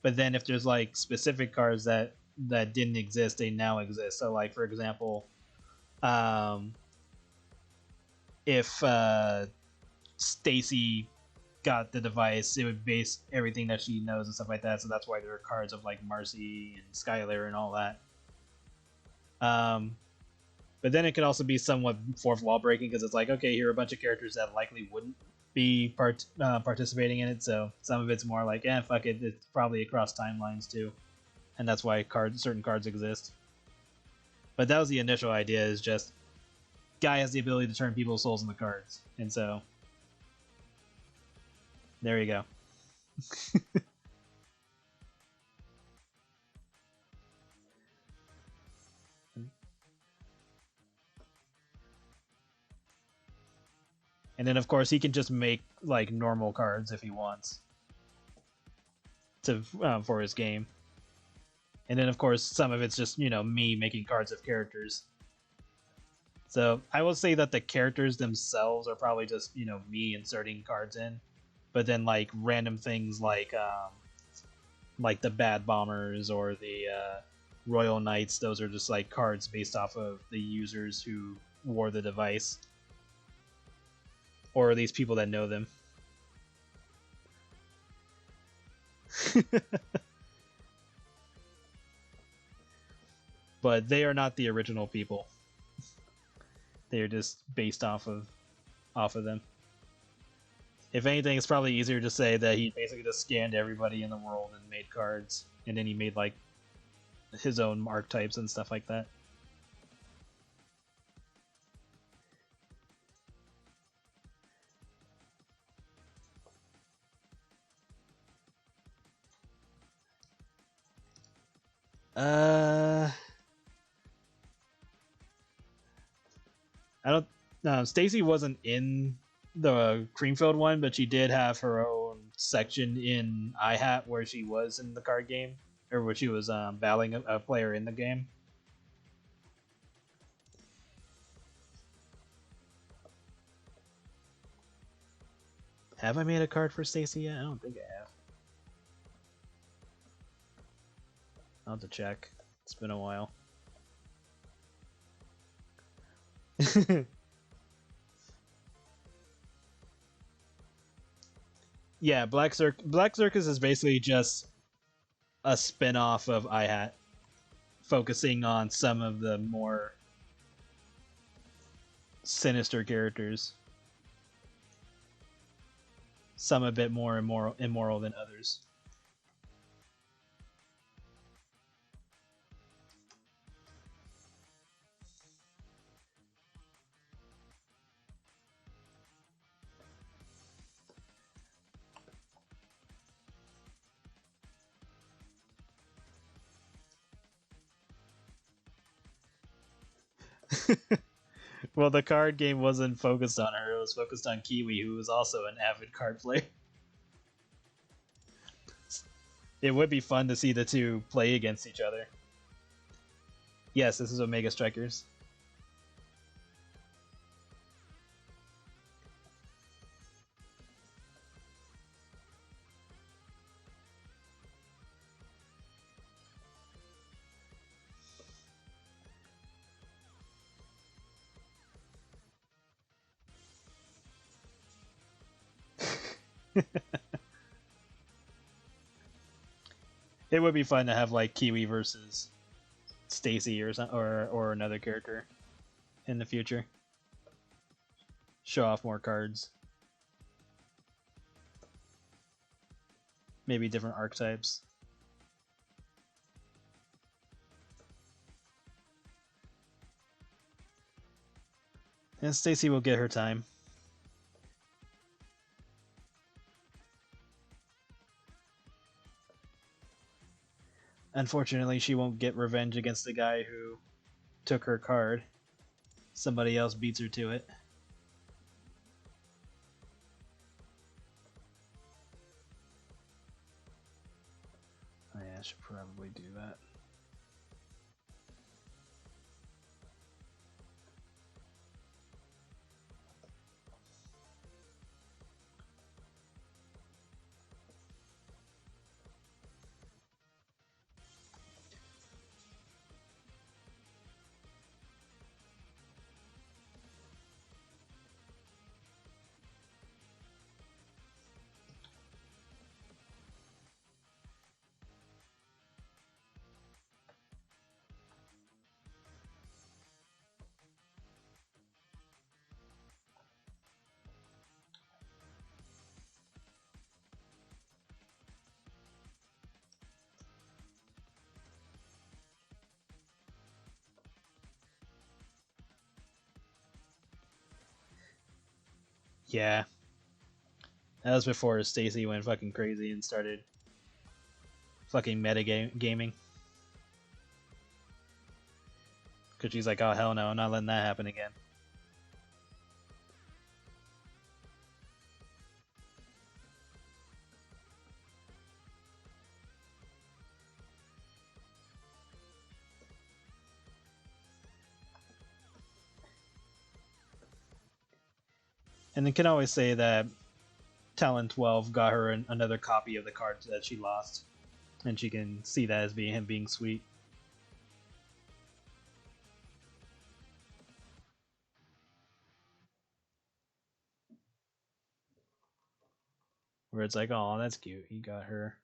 But then if there's like specific cards that didn't exist, they now exist. So like for example, um, if Stacy got the device, it would base everything that she knows and stuff like that. So that's why there are cards of like Marcy and Skylar and all that. But then it could also be somewhat fourth wall breaking because it's like, okay, here are a bunch of characters that likely wouldn't be participating in it. So some of it's more like, fuck it, it's probably across timelines too, and that's why certain cards exist. But that was the initial idea: is just guy has the ability to turn people's souls into cards, and so there you go. And then of course he can just make like normal cards if he wants to for his game. And then of course some of it's just me making cards of characters. So I will say that the characters themselves are probably just me inserting cards in, but then like random things like the Bad Bombers or the Royal Knights, those are just like cards based off of the users who wore the device, or at least people that know them. But they are not the original people. They are just based off of them. If anything, it's probably easier to say that he basically just scanned everybody in the world and made cards, and then he made like his own archetypes and stuff like that. I don't. No, Stacy wasn't in the Creamfield one, but she did have her own section in iHat where she was in the card game, or where she was battling a player in the game. Have I made a card for Stacy yet? I don't think I have. I'll have to check. It's been a while. Yeah, Black Circus is basically just a spin-off of iHat, focusing on some of the more sinister characters. Some a bit more immoral than others. Well, the card game wasn't focused on her, it was focused on Kiwi, who was also an avid card player. It would be fun to see the two play against each other. Yes, this is Omega Strikers. It would be fun to have like Kiwi versus Stacy or another character in the future. Show off more cards. Maybe different archetypes. And Stacy will get her time. Unfortunately, she won't get revenge against the guy who took her card. Somebody else beats her to it. Oh yeah, I should probably do that. Yeah. That was before Stacy went fucking crazy and started fucking metagaming. Because she's like, oh hell no, I'm not letting that happen again. And they can always say that Talon 12 got her another copy of the cards that she lost. And she can see that as him being sweet. Where it's like, oh, that's cute. He got her.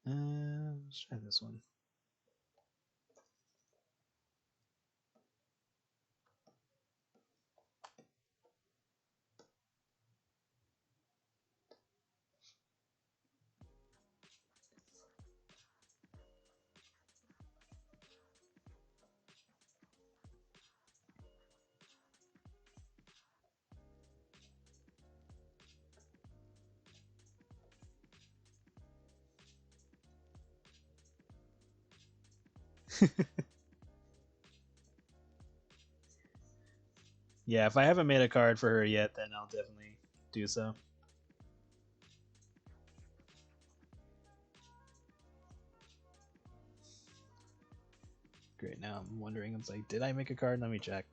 Let's try this one. Yeah, if I haven't made a card for her yet, then I'll definitely do so. Great, now I'm wondering, it's like, did I make a card? Let me check.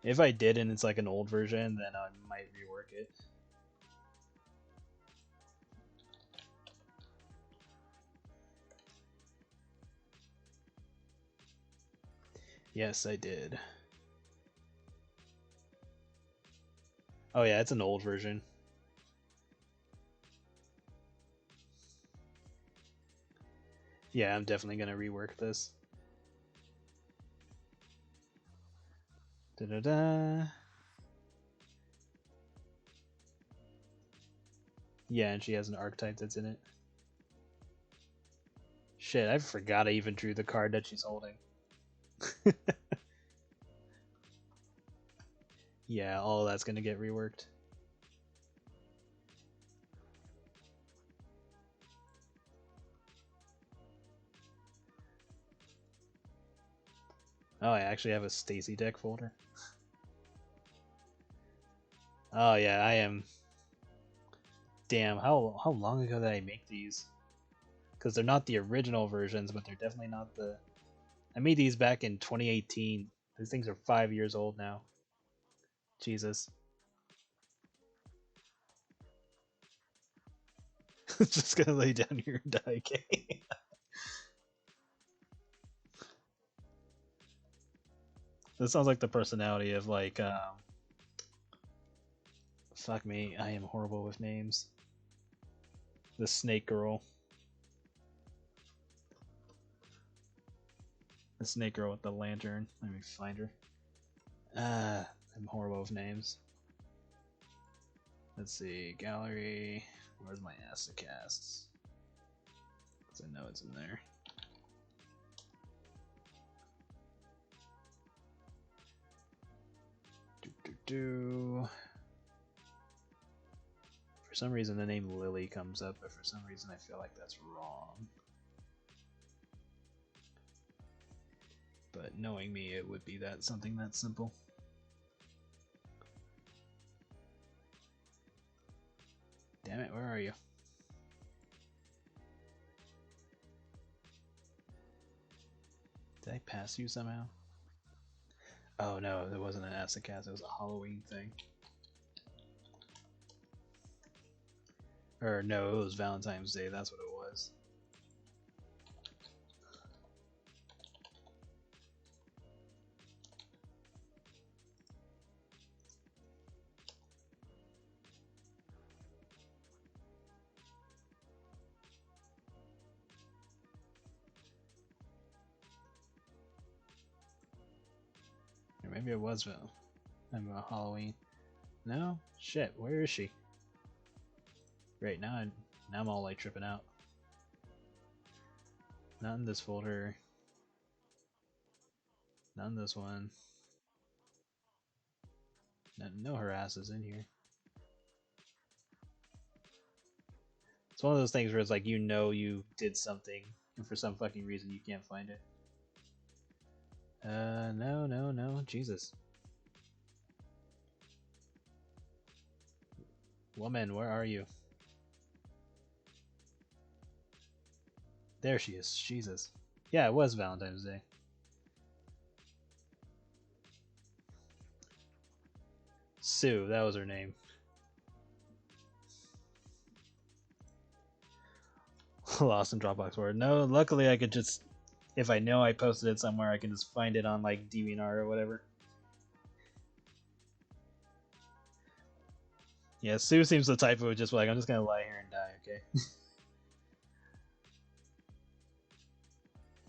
If I did and it's like an old version, then I might rework it. Yes, I did. Oh yeah, it's an old version. Yeah, I'm definitely gonna rework this. Da-da-da. Yeah, and she has an archetype that's in it. Shit, I forgot I even drew the card that she's holding. Yeah, all of that's gonna get reworked. Oh, I actually have a Stacy deck folder. Oh yeah, I am. Damn, how long ago did I make these? Because they're not the original versions, but they're definitely not the. I made these back in 2018. These things are 5 years old now. Jesus. Just gonna lay down here and die, okay? This sounds like the personality of like, fuck me, I am horrible with names. The snake girl. The snake girl with the lantern. Let me find her. I'm horrible with names. Let's see, gallery. Where's my Astacasts? Because I know it's in there. For some reason the name Lily comes up, but for some reason I feel like that's wrong. But knowing me, it would be that something that simple. Damn it, where are you? Did I pass you somehow? Oh no, it wasn't an Astacast, it was a Halloween thing. Or no, it was Valentine's Day, that's what it was. Or maybe it was Halloween. No? Shit, where is she? Great, now I'm all like tripping out. Not in this folder. Not in this one. No, her ass is in here. It's one of those things where it's like you know you did something, and for some fucking reason you can't find it. No, Jesus. Woman, where are you? There she is, Jesus. Yeah, it was Valentine's Day. Sue, that was her name. Lost in Dropbox word. No, luckily I could just, if I know I posted it somewhere, I can just find it on like DeviantArt or whatever. Yeah, Sue seems the type who would just be like, I'm just gonna lie here and die, okay?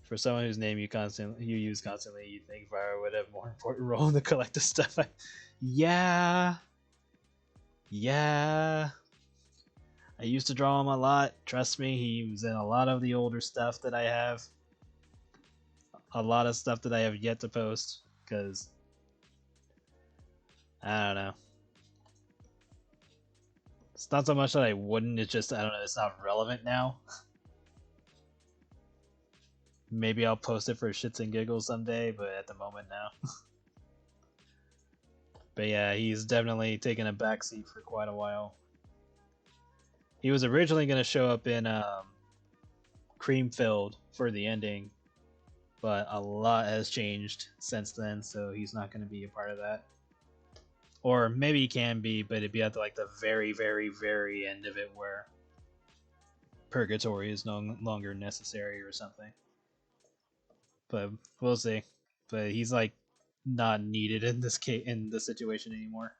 For someone whose name you use constantly, you think Viro would have a more important role in the collective stuff. Yeah. I used to draw him a lot. Trust me, he was in a lot of the older stuff that I have. A lot of stuff that I have yet to post, because I don't know. It's not so much that I wouldn't, it's just, I don't know, it's not relevant now. Maybe I'll post it for shits and giggles someday, but at the moment now. But yeah, he's definitely taken a backseat for quite a while. He was originally going to show up in Creamfield for the ending, but a lot has changed since then, so he's not going to be a part of that. Or maybe he can be, but it'd be at like the very, very, very end of it where Purgatory is no longer necessary or something. But we'll see. But he's like not needed in this case, in this situation anymore.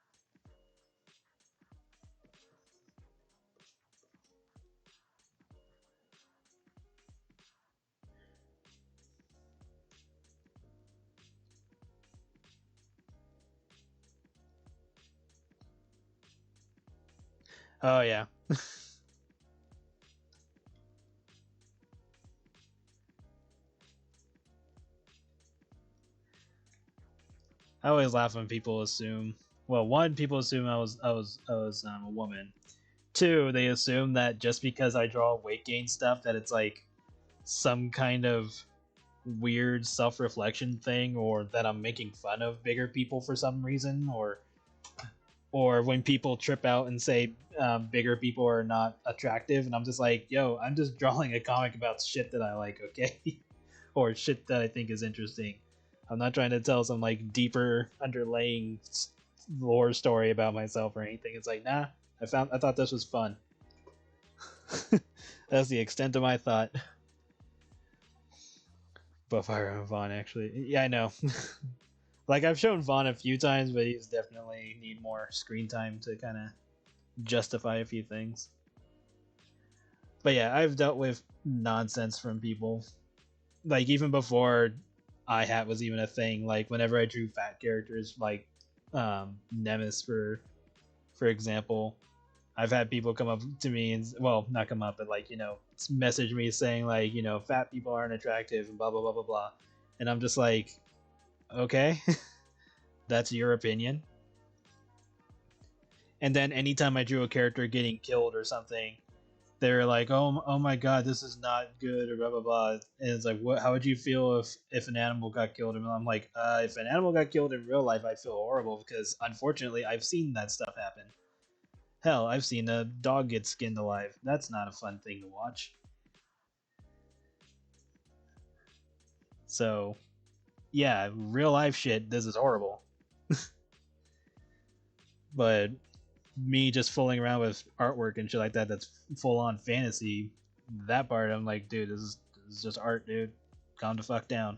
Oh yeah. I always laugh when people assume. Well, one, people assume I was a woman. Two, they assume that just because I draw weight gain stuff, that it's like some kind of weird self-reflection thing, or that I'm making fun of bigger people for some reason, or when people trip out and say bigger people are not attractive, and I'm just like, yo, I'm just drawing a comic about shit that I like, okay? Or shit that I think is interesting. I'm not trying to tell some like deeper underlaying lore story about myself or anything. It's like, nah, I thought this was fun. That's the extent of my thought. But Fire and Vaughn, actually, yeah, I know. Like I've shown Vaughn a few times, but he's definitely need more screen time to kind of justify a few things. But yeah, I've dealt with nonsense from people. Like even before iHat was even a thing. Like whenever I drew fat characters, like Nemesis for example, I've had people come up to me and well, not come up, but like message me saying like fat people aren't attractive and blah blah blah blah blah, and I'm just like, okay, that's your opinion. And then anytime I drew a character getting killed or something, they're like, oh my god, this is not good or blah blah blah. And it's like, what? How would you feel if an animal got killed? And I'm like, if an animal got killed in real life, I feel horrible because unfortunately I've seen that stuff happen. Hell, I've seen a dog get skinned alive. That's not a fun thing to watch. So, yeah, real life shit, this is horrible. But me just fooling around with artwork and shit like that that's full on fantasy, that part I'm like, dude, this is just art, dude. Calm the fuck down.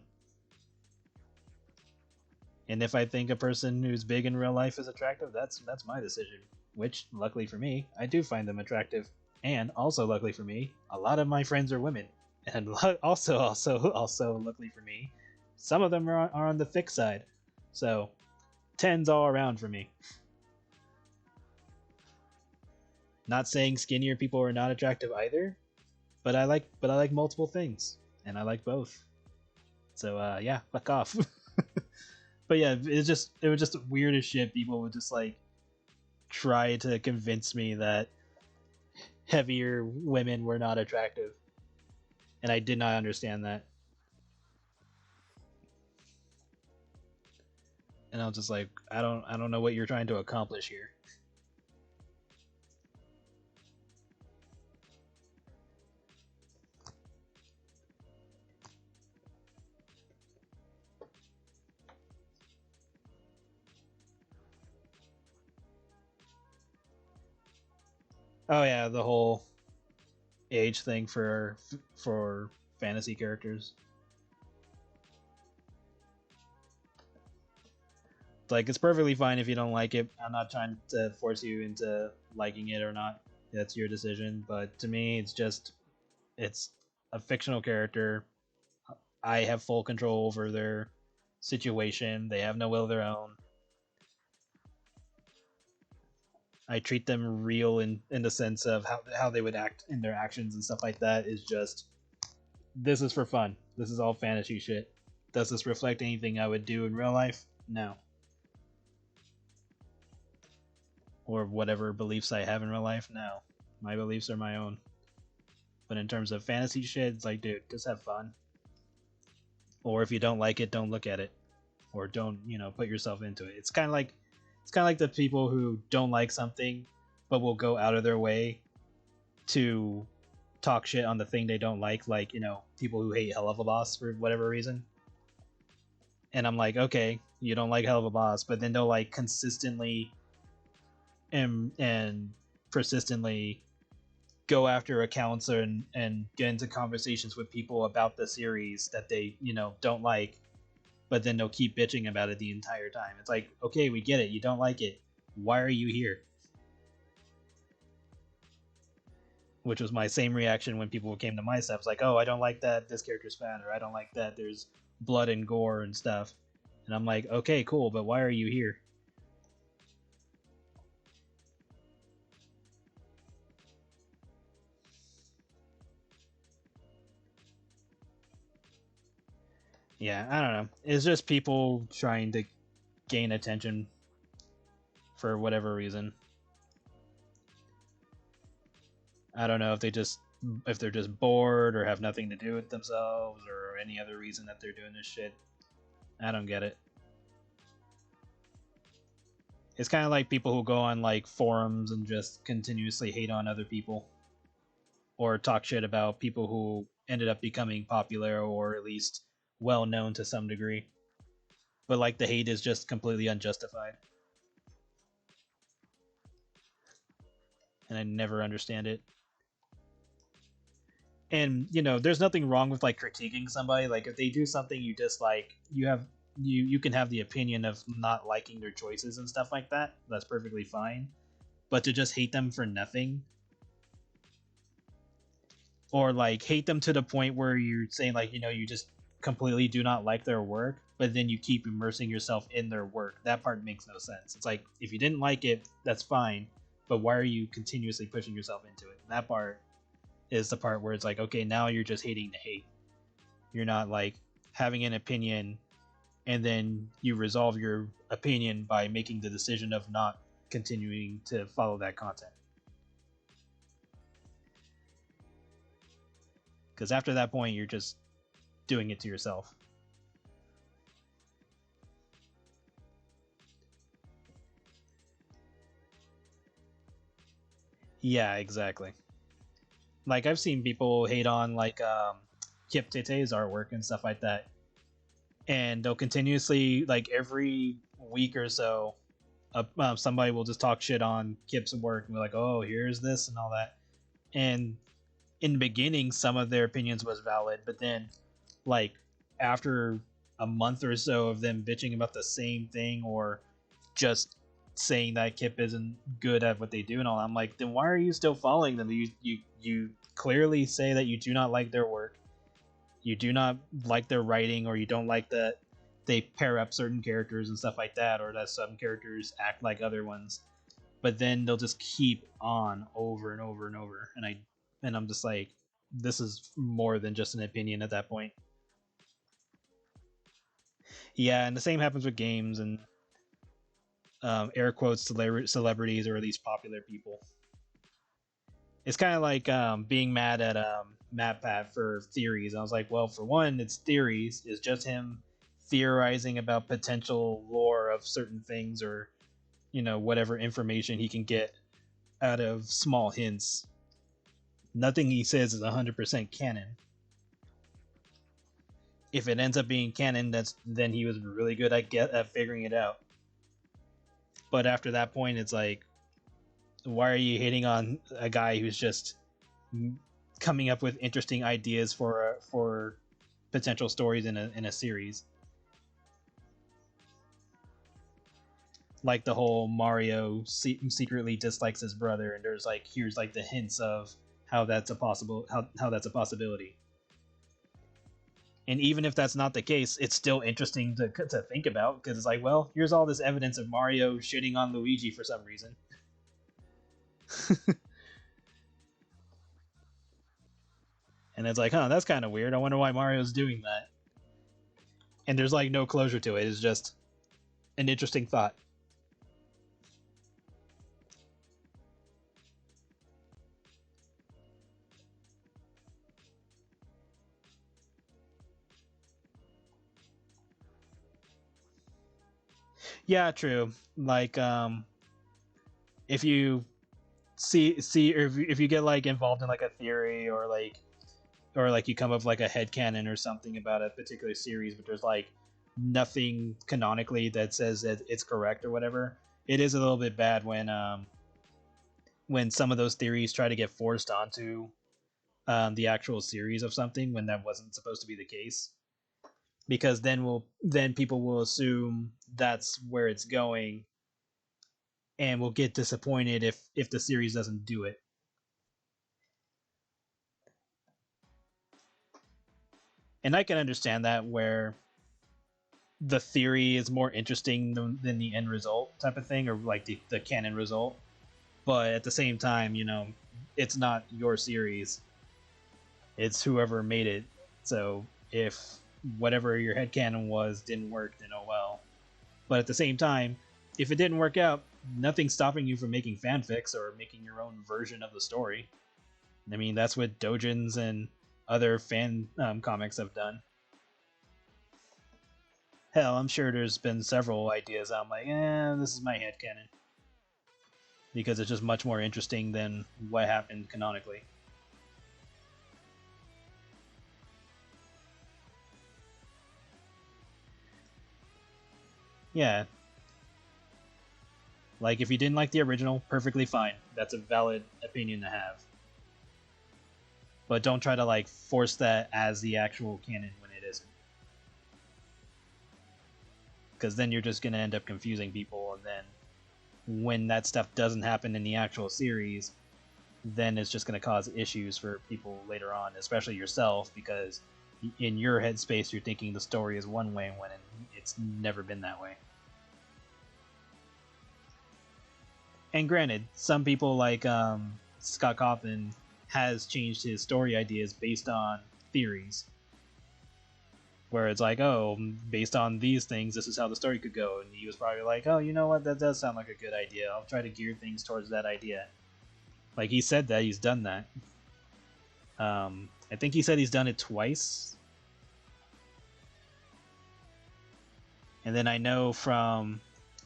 And if I think a person who's big in real life is attractive, that's my decision. Which, luckily for me, I do find them attractive. And also, luckily for me, a lot of my friends are women. And also, luckily for me, some of them are on the thick side. So, 10s all around for me. Not saying skinnier people are not attractive either, but I like multiple things, and I like both. So yeah, fuck off. But yeah, it was just weird as shit. People would just like try to convince me that heavier women were not attractive, and I did not understand that. And I was just like, I don't know what you're trying to accomplish here. Oh yeah, the whole age thing for fantasy characters. Like it's perfectly fine if you don't like it. I'm not trying to force you into liking it or not. That's your decision. But to me, it's a fictional character. I have full control over their situation. They have no will of their own. I treat them real in the sense of how they would act in their actions and stuff like that. Is just this is for fun. This is all fantasy shit. Does this reflect anything I would do in real life? No. Or whatever beliefs I have in real life? No. My beliefs are my own. But in terms of fantasy shit, it's like, dude, just have fun. Or if you don't like it, don't look at it. Or don't, put yourself into it. It's kind of like the people who don't like something but will go out of their way to talk shit on the thing they don't like people who hate Hell of a Boss for whatever reason. And I'm like, okay, you don't like Hell of a Boss, but then they'll like consistently and persistently go after accounts and get into conversations with people about the series that they don't like, but then they'll keep bitching about it the entire time. It's like, okay, we get it, you don't like it, why are you here? Which was my same reaction when people came to my stuff. It's like, oh, I don't like that this character's fat, or I don't like that there's blood and gore and stuff. And I'm like, okay, cool, but why are you here? Yeah, I don't know. It's just people trying to gain attention for whatever reason. I don't know if they're just bored or have nothing to do with themselves or any other reason that they're doing this shit. I don't get it. It's kind of like people who go on like forums and just continuously hate on other people or talk shit about people who ended up becoming popular or at least well known to some degree. But like the hate is just completely unjustified. And I never understand it. And there's nothing wrong with like critiquing somebody. Like if they do something you dislike, you have you can have the opinion of not liking their choices and stuff like that. That's perfectly fine. But to just hate them for nothing, or like hate them to the point where you're saying like, you know, you just completely do not like their work, but then you keep immersing yourself in their work. That part makes no sense. It's like, if you didn't like it, that's fine, but why are you continuously pushing yourself into it? And that part is the part where it's like, okay, now you're just hating to hate. You're not like having an opinion and then you resolve your opinion by making the decision of not continuing to follow that content. Because after that point, you're just doing it to yourself. Yeah, exactly. Like, I've seen people hate on like Kip Tete's artwork and stuff like that, and they'll continuously, like, every week or so, somebody will just talk shit on Kip's work and be like, "Oh, here's this" and all that. And in the beginning, some of their opinions was valid, but then, like, after a month or so of them bitching about the same thing, or just saying that Kip isn't good at what they do and all, I'm like, then why are you still following them? You clearly say that you do not like their work, you do not like their writing, or you don't like that they pair up certain characters and stuff like that, or that some characters act like other ones. But then they'll just keep on over and over and over, and I'm just like, this is more than just an opinion at that point. Yeah, and the same happens with games and air quotes celebrities, or at least popular people. It's kind of like being mad at MatPat for theories. I was like, well, for one, it's theories. It's just him theorizing about potential lore of certain things, or, you know, whatever information he can get out of small hints. Nothing he says is 100% canon. If it ends up being canon, then he was really good at figuring it out. But after that point, it's like, why are you hating on a guy who's just coming up with interesting ideas for potential stories in a series? Like the whole Mario secretly dislikes his brother, and there's like, here's like the hints of how that's a possibility. And even if that's not the case, it's still interesting to think about, because it's like, well, here's all this evidence of Mario shitting on Luigi for some reason. And it's like, huh, that's kind of weird. I wonder why Mario's doing that. And there's like no closure to it. It's just an interesting thought. Yeah, true. Like, if you see, or if you get like involved in like a theory, or like you come up with like a headcanon or something about a particular series, but there's like nothing canonically that says that it's correct or whatever. It is a little bit bad when some of those theories try to get forced onto the actual series of something when that wasn't supposed to be the case. Because then people will assume that's where it's going, and will get disappointed if the series doesn't do it. And I can understand that, where the theory is more interesting than the end result type of thing, or like the canon result. But at the same time, you know, it's not your series, it's whoever made it. So if whatever your headcanon was didn't work, then oh well. But at the same time, if it didn't work out, nothing's stopping you from making fanfics or making your own version of the story. I mean, that's what dojins and other fan comics have done. Hell, I'm sure there's been several ideas I'm like, this is my headcanon. Because it's just much more interesting than what happened canonically. Yeah. Like, if you didn't like the original, perfectly fine. That's a valid opinion to have. But don't try to, like, force that as the actual canon when it isn't. because then you're just going to end up confusing people, and then when that stuff doesn't happen in the actual series, then it's just going to cause issues for people later on, especially yourself, because in your headspace you're thinking the story is one way when it's never been that way. And granted, some people like Scott Cawthon has changed his story ideas based on theories, where it's like, oh, based on these things, this is how the story could go. And he was probably like, oh, you know what, that does sound like a good idea. I'll try to gear things towards that idea. Like, he said that, he's done that. I think he said he's done it twice. And then I know from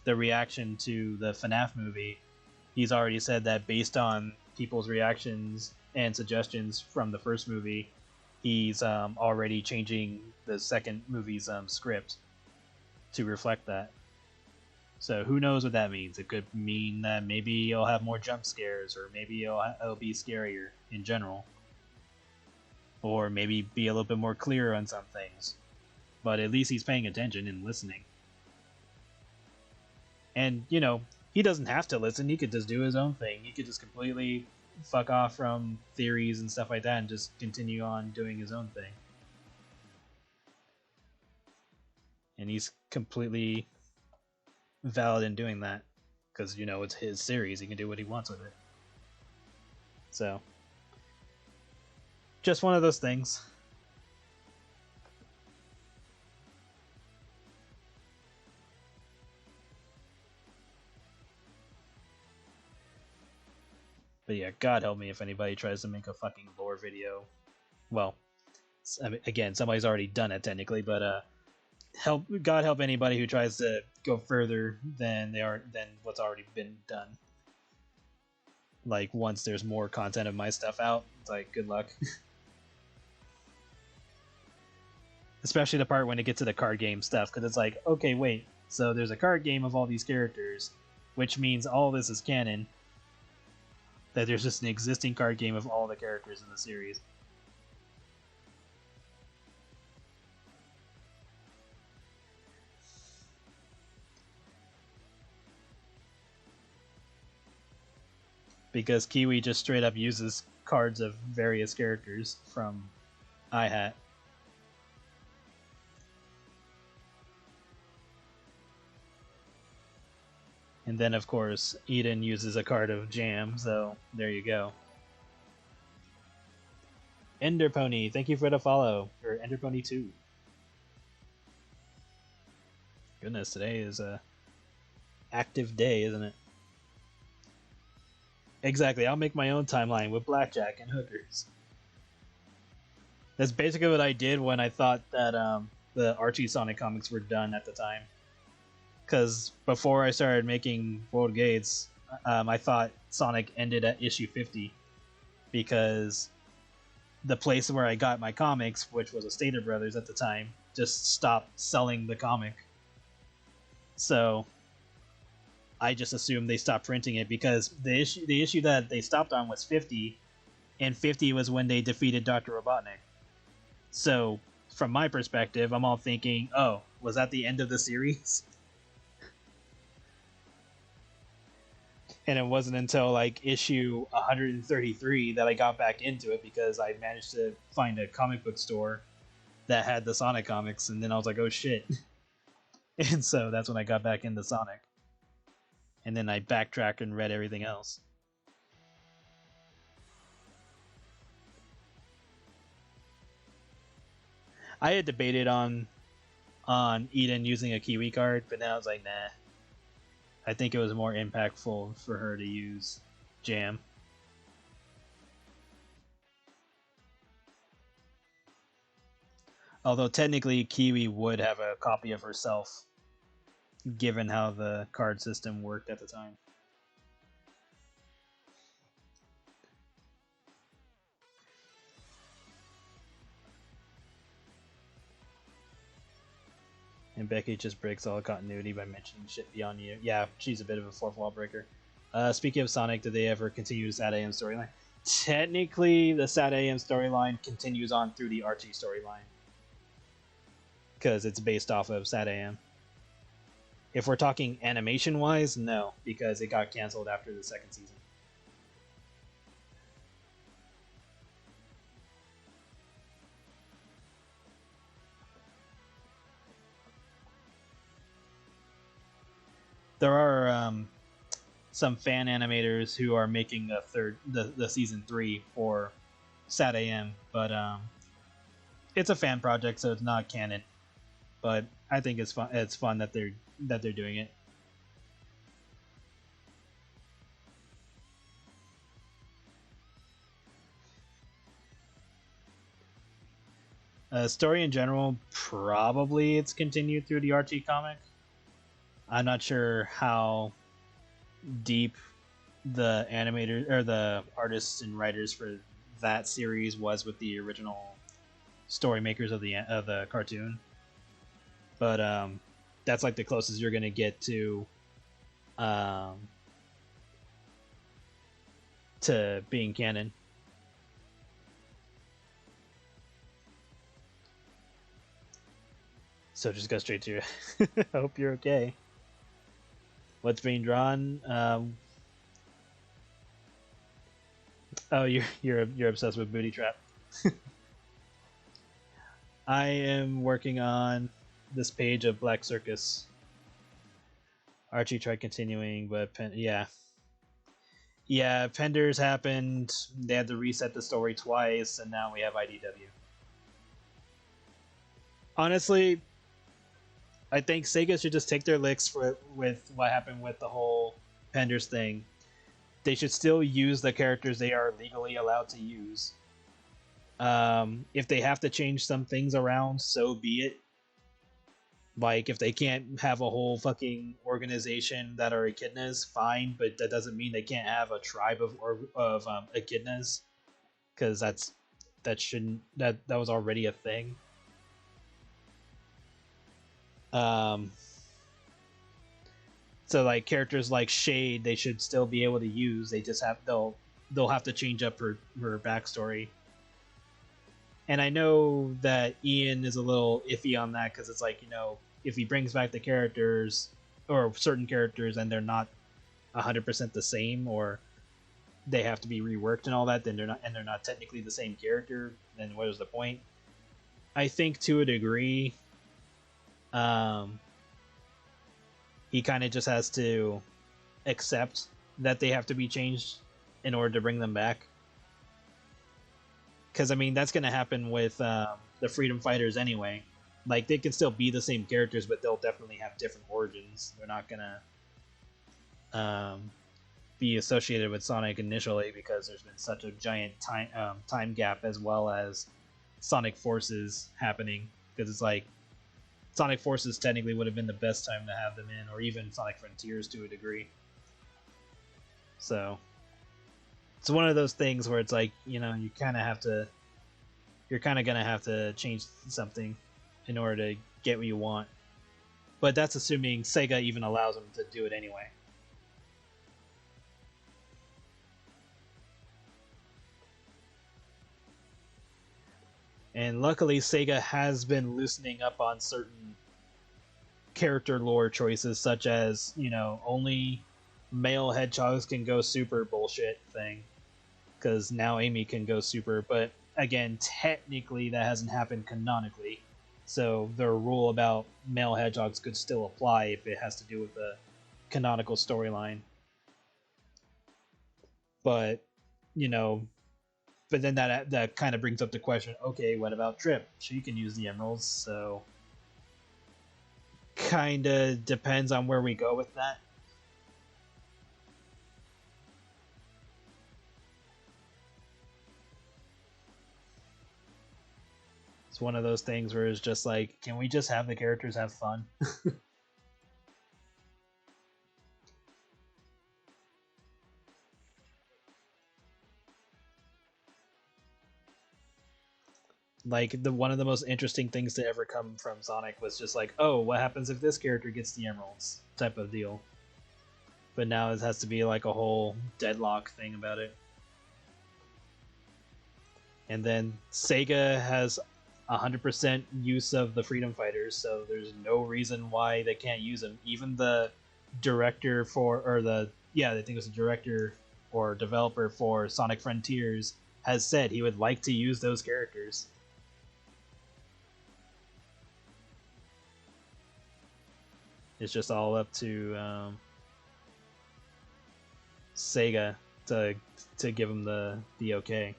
the reaction to the FNAF movie, he's already said that based on people's reactions and suggestions from the first movie, he's already changing the second movie's script to reflect that. So who knows what that means? It could mean that maybe it'll have more jump scares, or maybe it'll be scarier in general, or maybe be a little bit more clear on some things. But at least he's paying attention and listening. And, you know, he doesn't have to listen. He could just do his own thing. He could just completely fuck off from theories and stuff like that and just continue on doing his own thing. And he's completely valid in doing that, because, you know, it's his series. He can do what he wants with it. So, just one of those things. But yeah, God help me if anybody tries to make a fucking lore video. Well, I mean, again, somebody's already done it technically, but God help anybody who tries to go further than what's already been done. Like, once there's more content of my stuff out, it's like, good luck. Especially the part when it gets to the card game stuff, because it's like, okay, wait, so there's a card game of all these characters, which means all this is canon. That there's just an existing card game of all the characters in the series. Because Kiwi just straight up uses cards of various characters from iHat. And then, of course, Eden uses a card of Jam, so there you go. Enderpony, thank you for the follow. Or Enderpony 2. Goodness, today is a active day, isn't it? Exactly, I'll make my own timeline with blackjack and hookers. That's basically what I did when I thought that the Archie Sonic comics were done at the time. Because before I started making World Gates, I thought Sonic ended at issue 50. Because the place where I got my comics, which was a Stater Brothers at the time, just stopped selling the comic. So I just assumed they stopped printing it, because the issue that they stopped on was 50, and 50 was when they defeated Dr. Robotnik. So from my perspective, I'm all thinking, oh, was that the end of the series? And it wasn't until like issue 133 that I got back into it, because I managed to find a comic book store that had the Sonic comics, and then I was like, oh shit. And so that's when I got back into Sonic. And then I backtracked and read everything else. I had debated on Eden using a Kiwi card, but now I was like, nah. I think it was more impactful for her to use Jam. Although technically Kiwi would have a copy of herself, given how the card system worked at the time. And Becky just breaks all continuity by mentioning shit beyond you. Yeah, she's a bit of a fourth wall breaker. Speaking of Sonic, did they ever continue the Sad AM storyline? Technically, the Sad AM storyline continues on through the Archie storyline, because it's based off of Sad AM. If we're talking animation-wise, no, because it got canceled after the second season. There are some fan animators who are making the season 3 for Sat AM, but it's a fan project, so it's not canon. But I think it's fun. It's fun that they're doing it. Story in general, probably it's continued through the Archie comic. I'm not sure how deep the animator or the artists and writers for that series was with the original story makers of the cartoon, but that's like the closest you're gonna get to being canon. So just go straight to it. I hope you're okay. What's being drawn? Oh, you're obsessed with Booty Trap. I am working on this page of Black Circus. Archie tried continuing, but yeah, Penders happened. They had to reset the story twice, and now we have IDW. Honestly, I think Sega should just take their licks with what happened with the whole Penders thing. They should still use the characters they are legally allowed to use. If they have to change some things around, so be it. Like, if they can't have a whole fucking organization that are echidnas, fine, but that doesn't mean they can't have a tribe of echidnas, because that was already a thing. So like characters like Shade, they should still be able to use. They just they'll have to change up her backstory. And I know that Ian is a little iffy on that because it's like, you know, if he brings back the characters or certain characters and they're not 100% the same, or they have to be reworked and all that, then they're not technically the same character, then what is the point? I think to a degree, he kind of just has to accept that they have to be changed in order to bring them back. Because, I mean, that's going to happen with the Freedom Fighters anyway. Like, they can still be the same characters, but they'll definitely have different origins. They're not going to be associated with Sonic initially because there's been such a giant time gap, as well as Sonic Forces happening. Because it's like, Sonic Forces technically would have been the best time to have them in, or even Sonic Frontiers to a degree. So it's one of those things where it's like, you know, you're kind of gonna have to change something in order to get what you want. But that's assuming Sega even allows them to do it anyway. And luckily, Sega has been loosening up on certain character lore choices, such as, you know, only male hedgehogs can go super bullshit thing. Because now Amy can go super, but again, technically that hasn't happened canonically. So the rule about male hedgehogs could still apply if it has to do with the canonical storyline. But, you know, but then that kind of brings up the question, okay, what about Trip? She can use the emeralds, so kind of depends on where we go with that. It's one of those things where it's just like, can we just have the characters have fun? Like, one of the most interesting things to ever come from Sonic was just like, oh, what happens if this character gets the emeralds type of deal. But now it has to be like a whole deadlock thing about it. And then Sega has 100% use of the freedom fighters, so there's no reason why they can't use them. Even the director for, or the, yeah, I think it was the director or developer for Sonic Frontiers has said he would like to use those characters. It's just all up to Sega to give him the okay.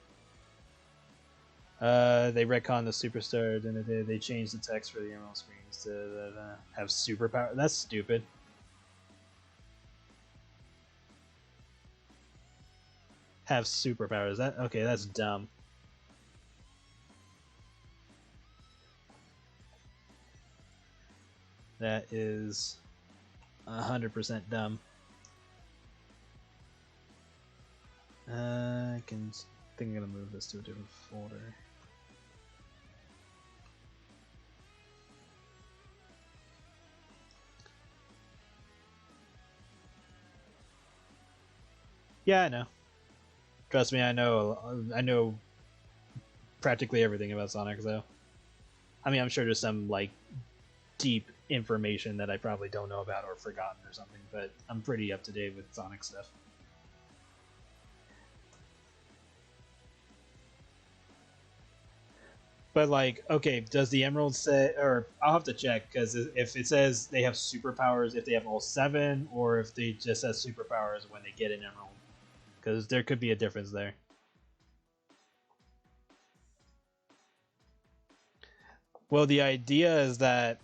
They retconned the superstar, then they changed the text for the emerald screens to have superpower. That's stupid. Have superpowers. That okay? That's dumb. That is 100% dumb. I think I'm gonna move this to a different folder. Yeah, I know. Trust me, I know practically everything about Sonic, though. I mean, I'm sure there's some like deep information that I probably don't know about or forgotten or something, but I'm pretty up to date with Sonic stuff. But like, okay, does the Emerald say, or I'll have to check, because if it says they have superpowers, if they have all 7, or if they just have superpowers when they get an Emerald, because there could be a difference there. Well, the idea is that,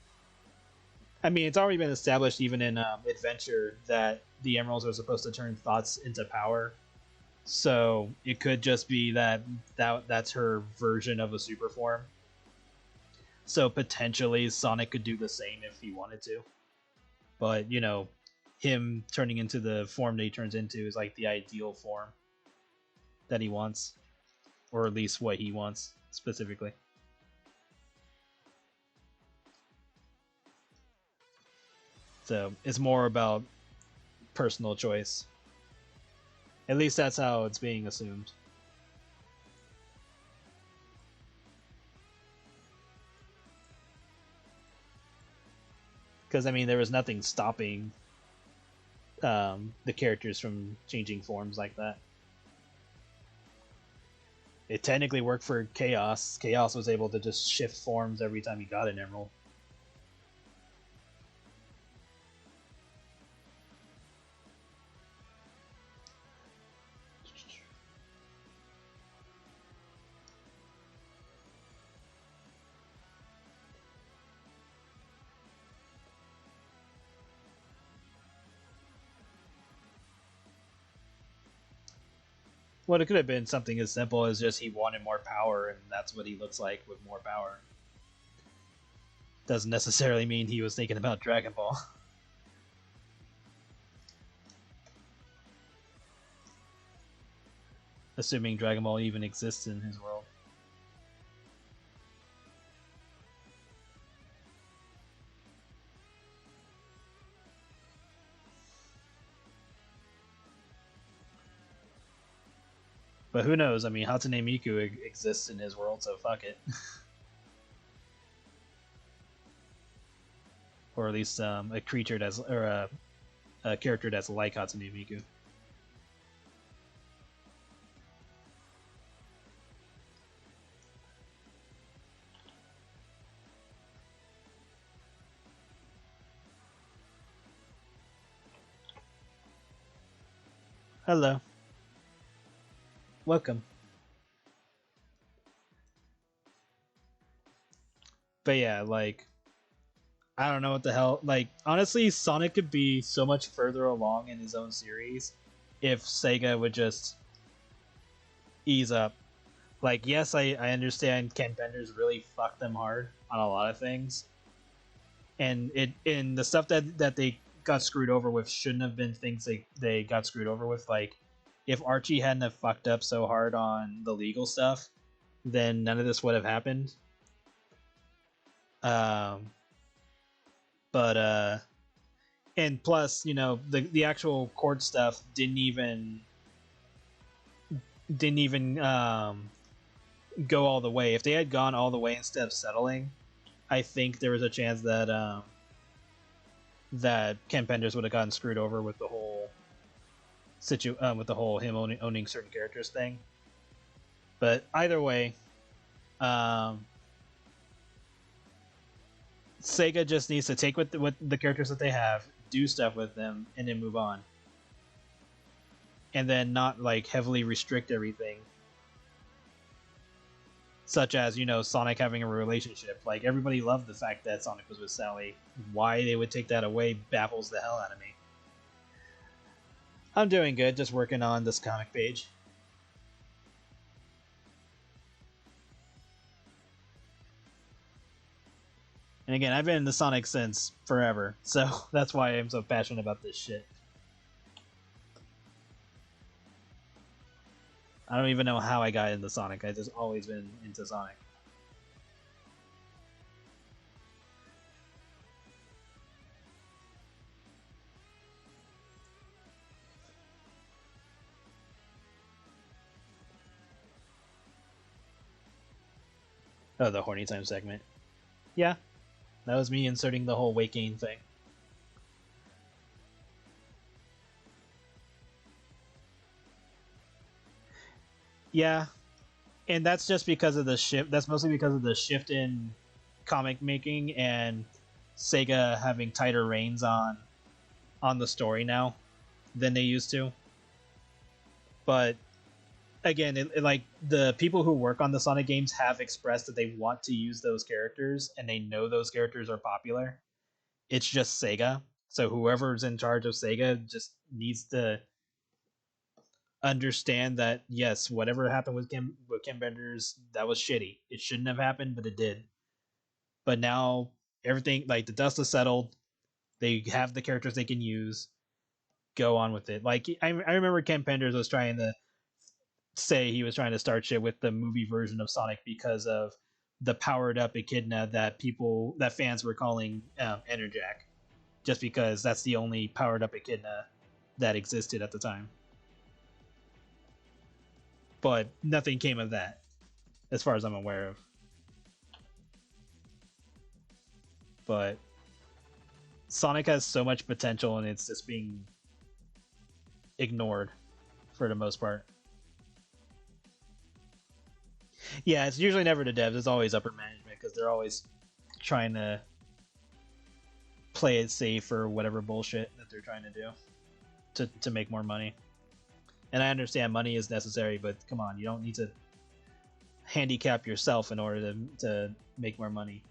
I mean, it's already been established even in Adventure that the Emeralds are supposed to turn thoughts into power. So it could just be that's her version of a super form. So potentially Sonic could do the same if he wanted to. But, you know, him turning into the form that he turns into is like the ideal form that he wants. Or at least what he wants specifically. So it's more about personal choice. At least that's how it's being assumed. Because, I mean, there was nothing stopping the characters from changing forms like that. It technically worked for Chaos. Chaos was able to just shift forms every time he got an emerald. Well, it could have been something as simple as just he wanted more power, and that's what he looks like with more power. Doesn't necessarily mean he was thinking about Dragon Ball. Assuming Dragon Ball even exists in his world. But who knows? I mean, Hatsune Miku exists in his world, so fuck it. Or at least a creature that's, or a character that's like Hatsune Miku. Hello. Welcome. But yeah, like, I don't know what the hell. Like, honestly, Sonic could be so much further along in his own series if Sega would just ease up. Like, yes, I understand Ken Penders really fucked them hard on a lot of things, and the stuff that they got screwed over with shouldn't have been things they got screwed over with. Like, if Archie hadn't have fucked up so hard on the legal stuff, then none of this would have happened. But and plus, you know, the actual court stuff didn't even go all the way. If they had gone all the way instead of settling, I think there was a chance that that Ken Penders would have gotten screwed over with the whole with the whole him owning certain characters thing. But either way, Sega just needs to take what the characters that they have, do stuff with them, and then move on. And then not like heavily restrict everything. Such as, you know, Sonic having a relationship. Like, everybody loved the fact that Sonic was with Sally. Why they would take that away baffles the hell out of me. I'm doing good, just working on this comic page. And again, I've been into Sonic since forever, so that's why I'm so passionate about this shit. I don't even know how I got into Sonic. I've just always been into Sonic. Oh, the horny time segment. Yeah, that was me inserting the whole waking thing. Yeah, and that's just because of the shift. That's mostly because of the shift in comic making and Sega having tighter reins on the story now than they used to. But again, like the people who work on the Sonic games have expressed that they want to use those characters and they know those characters are popular. It's just Sega. So whoever's in charge of Sega just needs to understand that yes, whatever happened with Kim Benders, that was shitty. It shouldn't have happened, but it did. But now everything, like, the dust is settled. They have the characters they can use. Go on with it. Like, I remember Ken Penders was trying to say he was trying to start shit with the movie version of Sonic because of the powered up echidna that fans were calling Enerjack, just because that's the only powered up echidna that existed at the time. But nothing came of that, as far as I'm aware of. But Sonic has so much potential, and it's just being ignored for the most part. Yeah, it's usually never the devs. It's always upper management because they're always trying to play it safe or whatever bullshit that they're trying to do to make more money. And I understand money is necessary, but come on, you don't need to handicap yourself in order to make more money.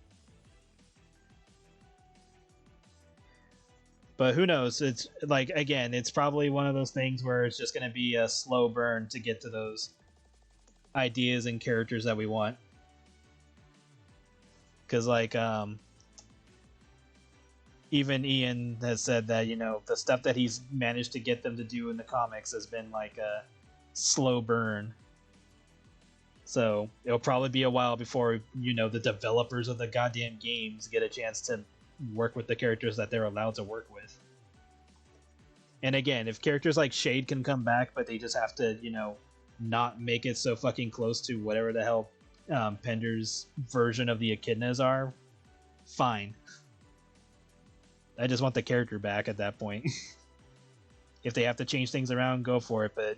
But who knows? It's like, again, it's probably one of those things where it's just going to be a slow burn to get to those ideas and characters that we want. Because, like, even Ian has said that, you know, the stuff that he's managed to get them to do in the comics has been like a slow burn. So it'll probably be a while before, you know, the developers of the goddamn games get a chance to work with the characters that they're allowed to work with. And again, if characters like Shade can come back, but they just have to, you know, not make it so fucking close to whatever the hell Pender's version of the echidnas are, fine. I just want the character back at that point. If they have to change things around, go for it, but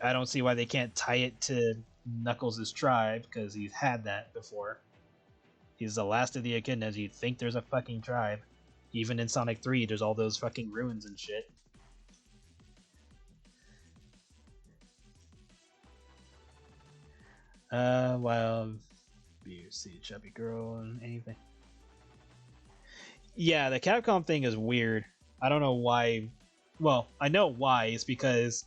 I don't see why they can't tie it to Knuckles' tribe, because he's had that before. He's the last of the echidnas. You'd think there's a fucking tribe. Even in Sonic 3, there's all those fucking ruins and shit. Well, you see chubby girl and anything. Yeah, the Capcom thing is weird. I don't know why. Well, I know why. It's because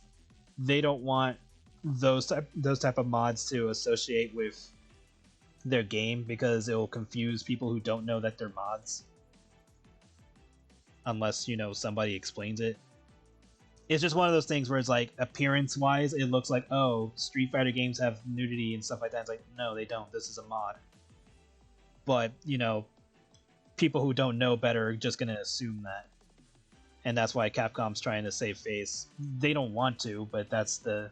they don't want those type of mods to associate with their game, because it will confuse people who don't know that they're mods. Unless, you know, somebody explains it. It's just one of those things where it's like, appearance-wise, it looks like, oh, Street Fighter games have nudity and stuff like that. It's like, no, they don't. This is a mod. But, you know, people who don't know better are just going to assume that. And that's why Capcom's trying to save face. They don't want to, but that's the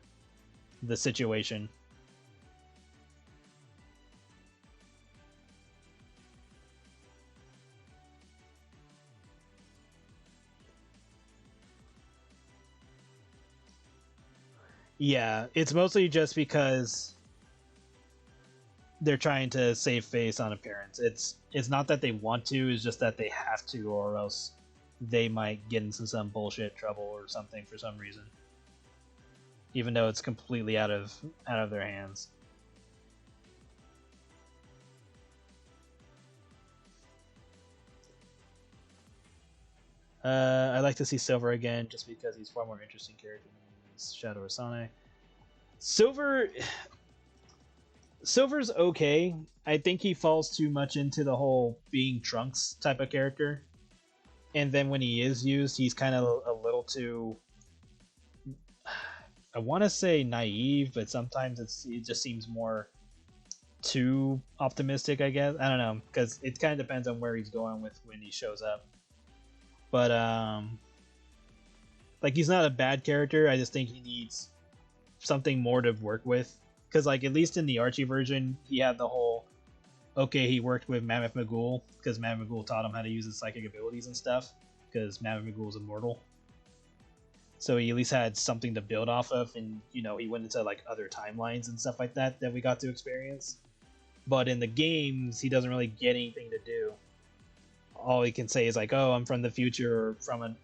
situation. Yeah, it's mostly just because they're trying to save face on appearance. It's not that they want to, it's just that they have to, or else they might get into some bullshit trouble or something for some reason. Even though it's completely out of their hands. I'd like to see Silver again, just because he's far more interesting character than Shadow or Sonic. Silver's okay. I think he falls too much into the whole being Trunks type of character, and then when he is used, he's kind of a little too. I want to say naive, but sometimes it just seems more too optimistic. I guess I don't know, because it kind of depends on where he's going with when he shows up. But like he's not a bad character. I just think he needs something more to work with. Because like at least in the Archie version, he had the whole okay. He worked with Mammoth Magoo because Mammoth Magoo taught him how to use his psychic abilities and stuff. Because Mammoth Magoo is immortal, so he at least had something to build off of, and you know he went into like other timelines and stuff like that that we got to experience. But in the games, he doesn't really get anything to do. All he can say is like, "Oh, I'm from the future," or from a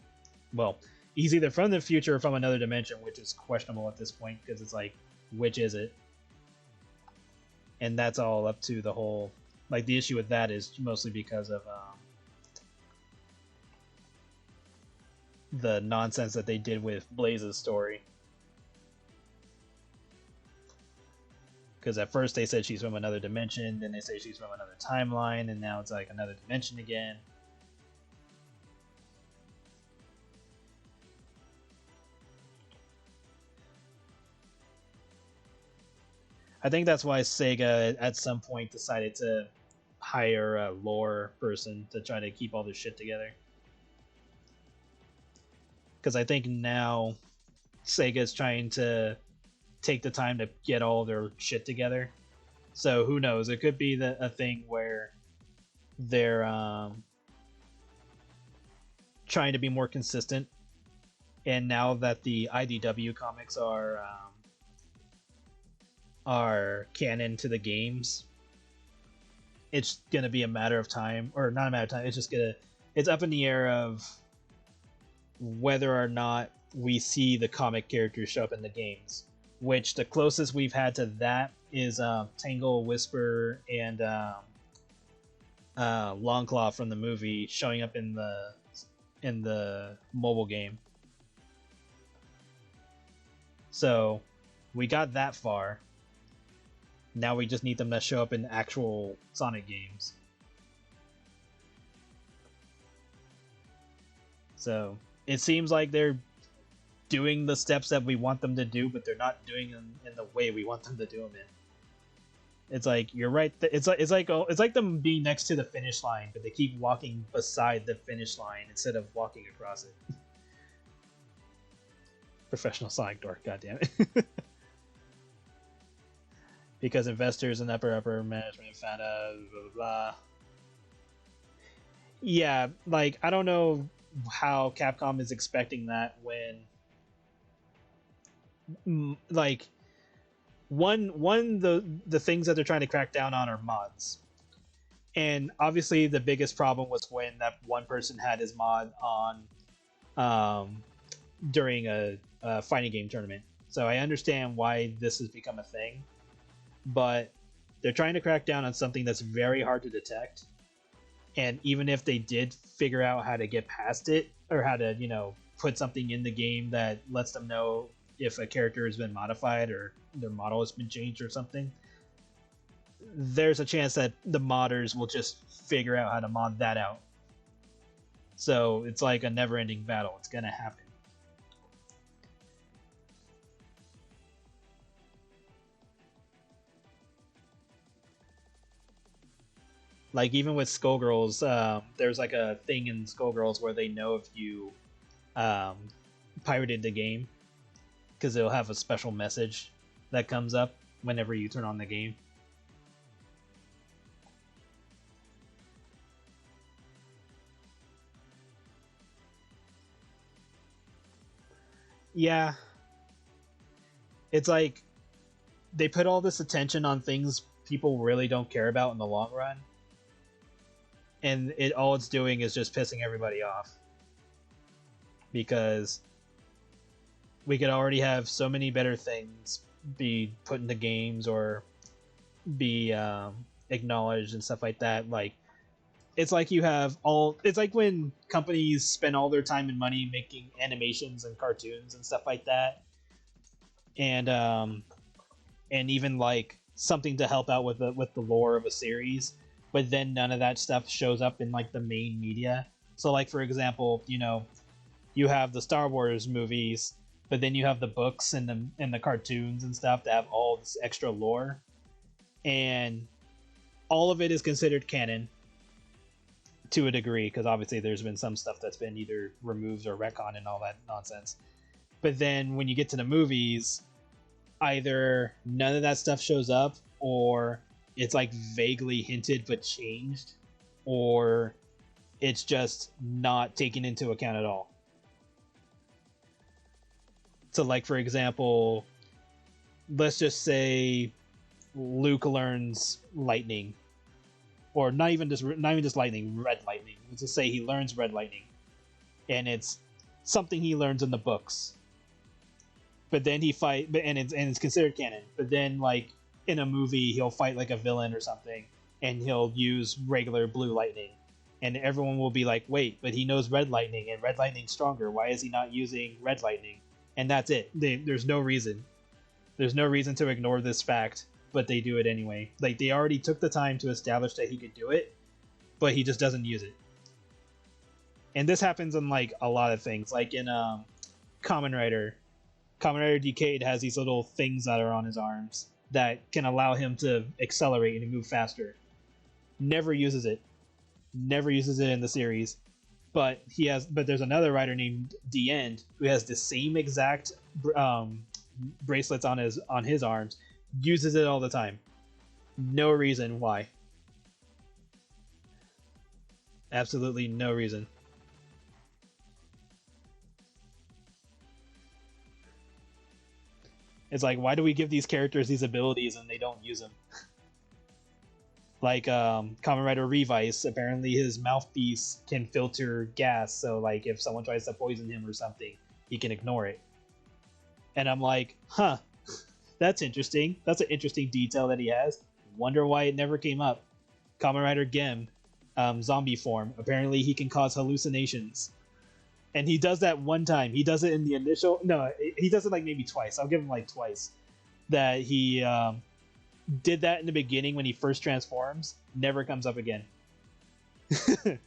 well, he's either from the future or from another dimension, which is questionable at this point because it's like, which is it? And that's all up to the whole. Like the issue with that is mostly because of the nonsense that they did with Blaze's story. Because at first they said she's from another dimension, then they say she's from another timeline, and now it's like another dimension again. I think that's why Sega at some point decided to hire a lore person to try to keep all this shit together. Because I think now Sega's trying to take the time to get all their shit together. So who knows? It could be a thing where they're trying to be more consistent. And now that the IDW comics are canon to the games, it's gonna be a matter of time, or not a matter of time. It's up in the air of whether or not we see the comic characters show up in the games. Which the closest we've had to that is Tangle, Whisper, and Longclaw from the movie showing up in the mobile game. So we got that far. Now we just need them to show up in actual Sonic games. So it seems like they're doing the steps that we want them to do, but they're not doing them in the way we want them to do them in. It's like you're right. It's like them being next to the finish line, but they keep walking beside the finish line instead of walking across it. Professional Sonic dork, goddammit. Because investors and upper management found out blah blah blah. Yeah, like I don't know how Capcom is expecting that when like one the things that they're trying to crack down on are mods. And obviously the biggest problem was when that one person had his mod on during a fighting game tournament. So I understand why this has become a thing, but they're trying to crack down on something that's very hard to detect. And even if they did figure out how to get past it, or how to, put something in the game that lets them know if a character has been modified or their model has been changed or something, there's a chance that the modders will just figure out how to mod that out. So it's like a never-ending battle. It's gonna happen. Like even with Skullgirls, there's like a thing in Skullgirls where they know if you um, pirated the game, because it'll have a special message that comes up whenever you turn on the game. Yeah, It's like they put all this attention on things people really don't care about in the long run, and all it's doing is just pissing everybody off, because we could already have so many better things be put into games or be acknowledged and stuff like that. Like, it's like it's like when companies spend all their time and money making animations and cartoons and stuff like that, and even like something to help out with the lore of a series, but then none of that stuff shows up in like the main media. So like, for example, you have the Star Wars movies, but then you have the books and the cartoons and stuff that have all this extra lore, and all of it is considered canon to a degree, because obviously there's been some stuff that's been either removed or retconned and all that nonsense. But then when you get to the movies, either none of that stuff shows up, or it's like vaguely hinted but changed, or it's just not taken into account at all. So like, for example, let's just say Luke learns lightning, or not even just lightning, red lightning. Let's just say he learns red lightning, and it's something he learns in the books. But then it's considered canon. But then, like, in a movie, he'll fight like a villain or something, and he'll use regular blue lightning, and everyone will be like, "Wait, but he knows red lightning, and red lightning's stronger. Why is he not using red lightning?" And that's it. There's no reason. There's no reason to ignore this fact, but they do it anyway. Like, they already took the time to establish that he could do it, but he just doesn't use it. And this happens in like a lot of things. Like in Kamen Rider Decade has these little things that are on his arms that can allow him to accelerate and move faster. Never uses it in the series. But there's another writer named The End who has the same exact bracelets on his arms, uses it all the time. No reason why. Absolutely no reason. It's like, why do we give these characters these abilities and they don't use them? Like, Kamen Rider Revice, apparently his mouthpiece can filter gas, so like if someone tries to poison him or something, he can ignore it. And I'm like, huh, that's interesting. That's an interesting detail that he has. Wonder why it never came up. Kamen Rider Gem, zombie form. Apparently he can cause hallucinations. And he does that one time. He does it in the initial... No, he does it like maybe twice. I'll give him like twice. That he did that in the beginning when he first transforms. Never comes up again. Because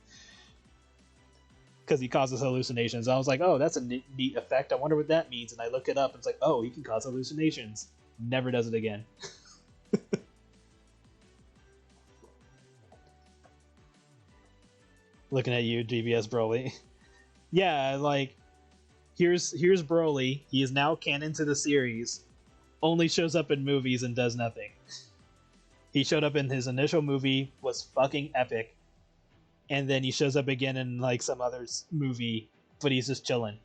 he causes hallucinations. I was like, oh, that's a neat effect. I wonder what that means. And I look it up and it's like, oh, he can cause hallucinations. Never does it again. Looking at you, GBS Broly. Yeah, like, here's Broly. He is now canon to the series. Only shows up in movies and does nothing. He showed up in his initial movie, was fucking epic. And then he shows up again in like some other movie, but he's just chilling.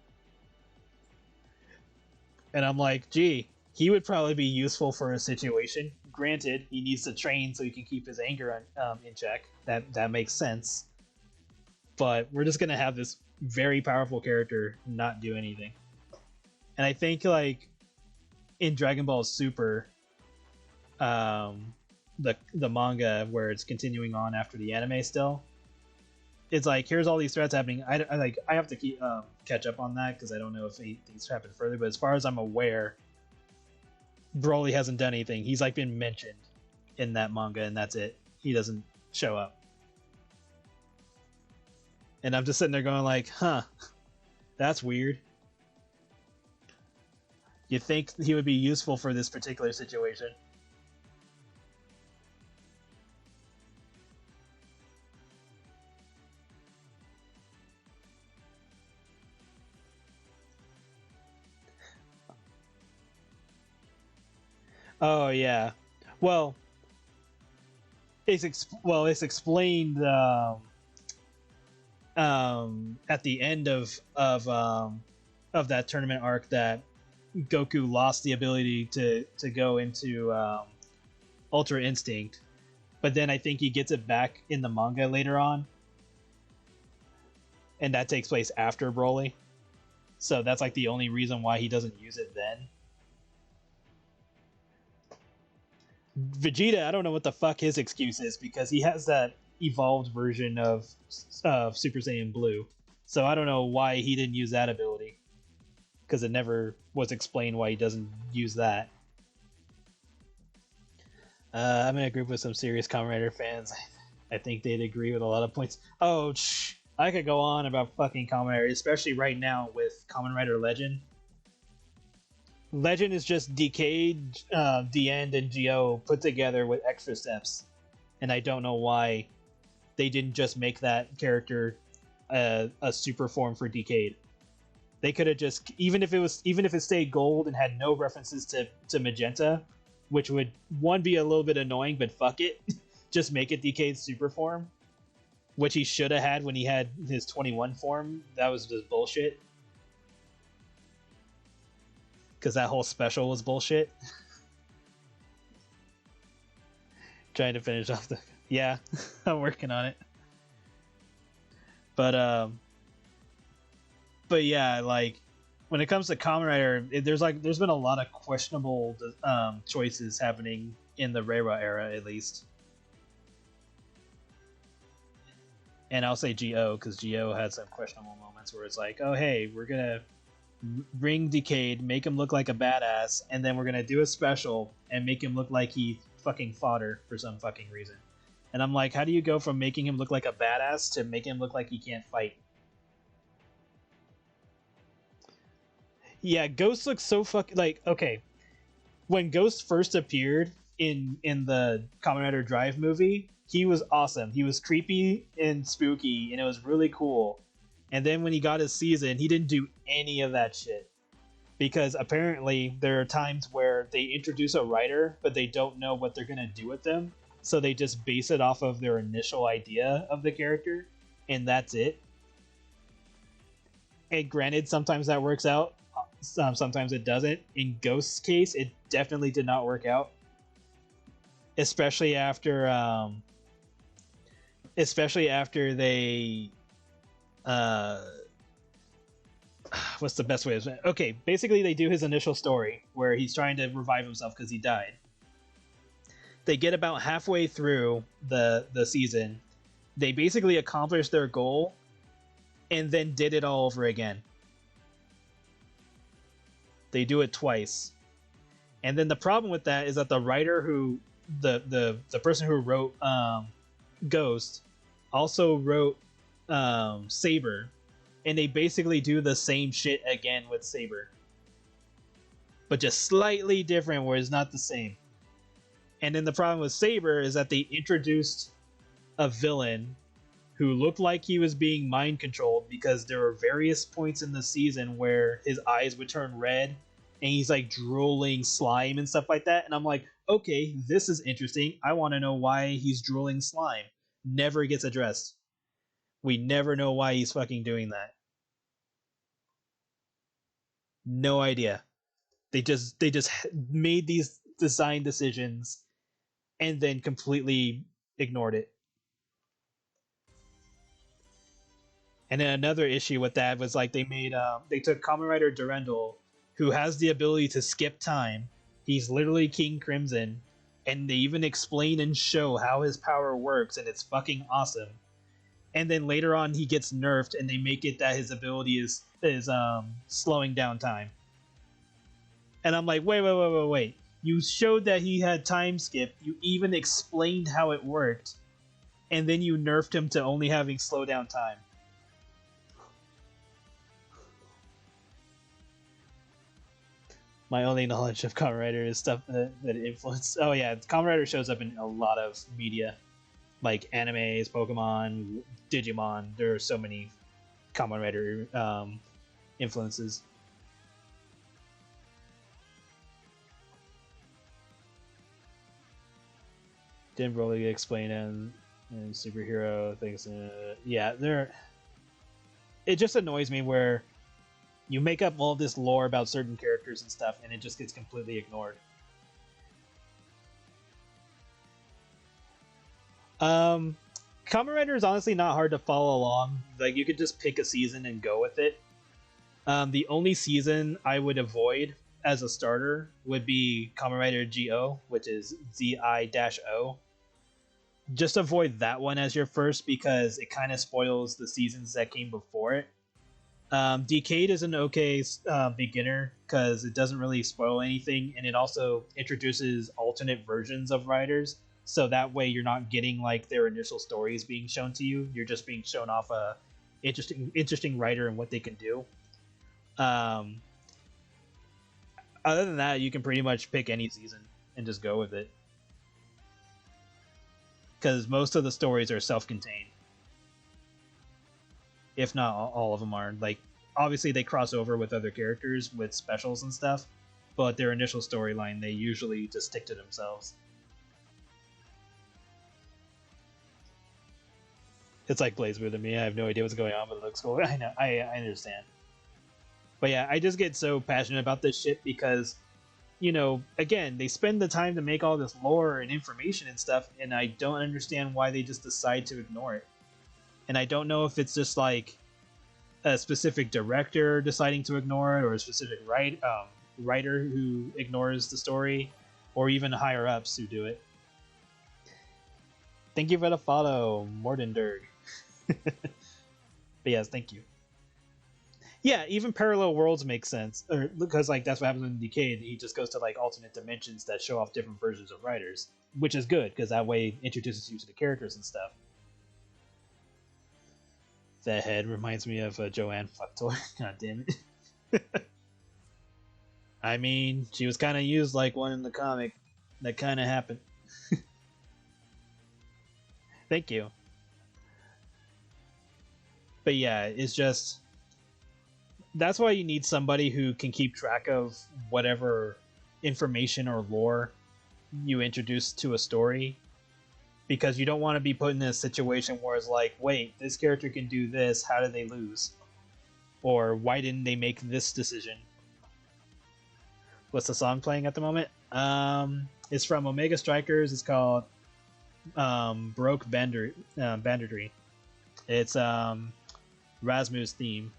And I'm like, gee, he would probably be useful for a situation. Granted, he needs to train so he can keep his anger in check. That makes sense. But we're just gonna have this very powerful character not do anything. And I think, like, in Dragon Ball Super, the manga where it's continuing on after the anime still, it's like, here's all these threats happening. I have to keep catch up on that because I don't know if things happen further. But as far as I'm aware, Broly hasn't done anything. He's like been mentioned in that manga, and that's it. He doesn't show up. And I'm just sitting there going like, huh, that's weird. You'd think he would be useful for this particular situation. Oh yeah, well, it's explained at the end of that tournament arc that Goku lost the ability to go into Ultra Instinct, but then I think he gets it back in the manga later on, and that takes place after Broly. So that's like the only reason why he doesn't use it then. Vegeta, I don't know what the fuck his excuse is, because he has that evolved version of Super Saiyan Blue. So I don't know why he didn't use that ability, because it never was explained why he doesn't use that. I'm in a group with some serious Kamen Rider fans. I think they'd agree with a lot of points. Oh, I could go on about fucking Kamen Rider, especially right now with Kamen Rider Legend. Legend is just Decade, The End, and Geo put together with extra steps, and I don't know why they didn't just make that character a super form for Decade. They could have just, even if it stayed gold and had no references to Magenta, which would one be a little bit annoying, but fuck it, just make it Decade's super form, which he should have had when he had his 21 form. That was just bullshit. Because that whole special was bullshit. Trying to finish off the... Yeah, I'm working on it. But yeah, like, when it comes to Kamen Rider, there's been a lot of questionable choices happening in the Reiwa era, at least. And I'll say Geo, because Geo had some questionable moments where it's like, oh hey, we're gonna bring Decade, make him look like a badass, and then we're gonna do a special and make him look like he fucking fodder for some fucking reason. And I'm like, how do you go from making him look like a badass to making him look like he can't fight? Yeah, Ghost looks so fucking like, okay. When Ghost first appeared in the Kamen Rider Drive movie, he was awesome. He was creepy and spooky, and it was really cool. And then when he got his season, he didn't do any of that shit. Because apparently there are times where they introduce a writer, but they don't know what they're going to do with them. So they just base it off of their initial idea of the character, and that's it. And granted, sometimes that works out, sometimes it doesn't. In Ghost's case, it definitely did not work out. Especially after they what's the best way to say it? Okay, basically they do his initial story where he's trying to revive himself because he died. They get about halfway through the season. They basically accomplished their goal and then did it all over again. They do it twice. And then the problem with that is that the writer who the person who wrote Ghost also wrote Saber, and they basically do the same shit again with Saber, but just slightly different, where it's not the same. And then the problem with Saber is that they introduced a villain who looked like he was being mind controlled, because there were various points in the season where his eyes would turn red and he's like drooling slime and stuff like that. And I'm like, okay, this is interesting. I want to know why he's drooling slime. Never gets addressed. We never know why he's fucking doing that. No idea. They just made these design decisions and then completely ignored it. And then another issue with that was like they took Kamen Rider Durandal, who has the ability to skip time. He's literally King Crimson, and they even explain and show how his power works, and it's fucking awesome. And then later on he gets nerfed, and they make it that his ability is slowing down time. And I'm like, wait. You showed that he had time skip. You even explained how it worked, and then you nerfed him to only having slow down time. My only knowledge of Kamen Rider is stuff that influenced. Oh yeah, Kamen Rider shows up in a lot of media, like animes, Pokemon, Digimon. There are so many Kamen Rider influences. Didn't really explain in superhero things. Yeah, there. It just annoys me where You make up all this lore about certain characters and stuff, and it just gets completely ignored. Kamen Rider is honestly not hard to follow along. Like, you could just pick a season and go with it. The only season I would avoid as a starter would be Kamen Rider GO, which is ZI-O. Just avoid that one as your first because it kind of spoils the seasons that came before it. Decade is an okay beginner because it doesn't really spoil anything, and it also introduces alternate versions of riders. So that way you're not getting like their initial stories being shown to you. You're just being shown off a interesting writer and what they can do. Other than that, you can pretty much pick any season and just go with it. Because most of the stories are self-contained. If not all of them are. Like, obviously they cross over with other characters with specials and stuff, but their initial storyline, they usually just stick to themselves. It's like BlazBlue to me. I have no idea what's going on, but it looks cool. I know. I understand. But yeah, I just get so passionate about this shit because, you know, again, they spend the time to make all this lore and information and stuff, and I don't understand why they just decide to ignore it. And I don't know if it's just like a specific director deciding to ignore it, or a specific writer who ignores the story, or even higher ups who do it. Thank you for the follow, Mordenberg. But yes, thank you. Yeah, even parallel worlds make sense, or because like that's what happens in Decade. He just goes to like alternate dimensions that show off different versions of writers, which is good because that way it introduces you to the characters and stuff. That head reminds me of Joanne Fucktoy. God damn it. I mean, she was kind of used like one in the comic. That kind of happened. Thank you. But yeah, it's just... That's why you need somebody who can keep track of whatever information or lore you introduce to a story. Because you don't want to be put in a situation where it's like, wait, this character can do this, how did they lose? Or why didn't they make this decision? What's the song playing at the moment? It's from Omega Strikers. It's called Broke Banditry. It's Rasmu's theme.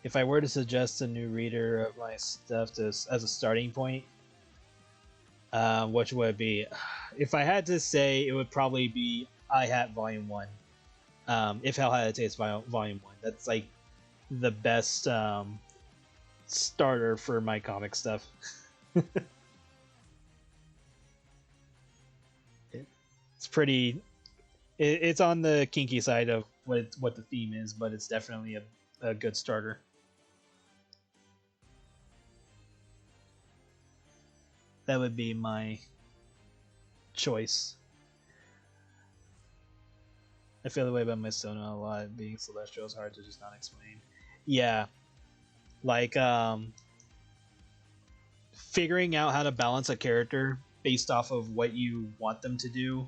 If I were to suggest a new reader of my stuff as a starting point, what would it be? If I had to say, it would probably be I Hat Volume 1. If Hell Had a Taste Volume 1. That's like the best starter for my comic stuff. It's pretty... It's on the kinky side of what the theme is, but it's definitely a good starter. That would be my choice. I feel the way about my Sona a lot. Being celestial is hard to just not explain. Yeah. Like, figuring out how to balance a character based off of what you want them to do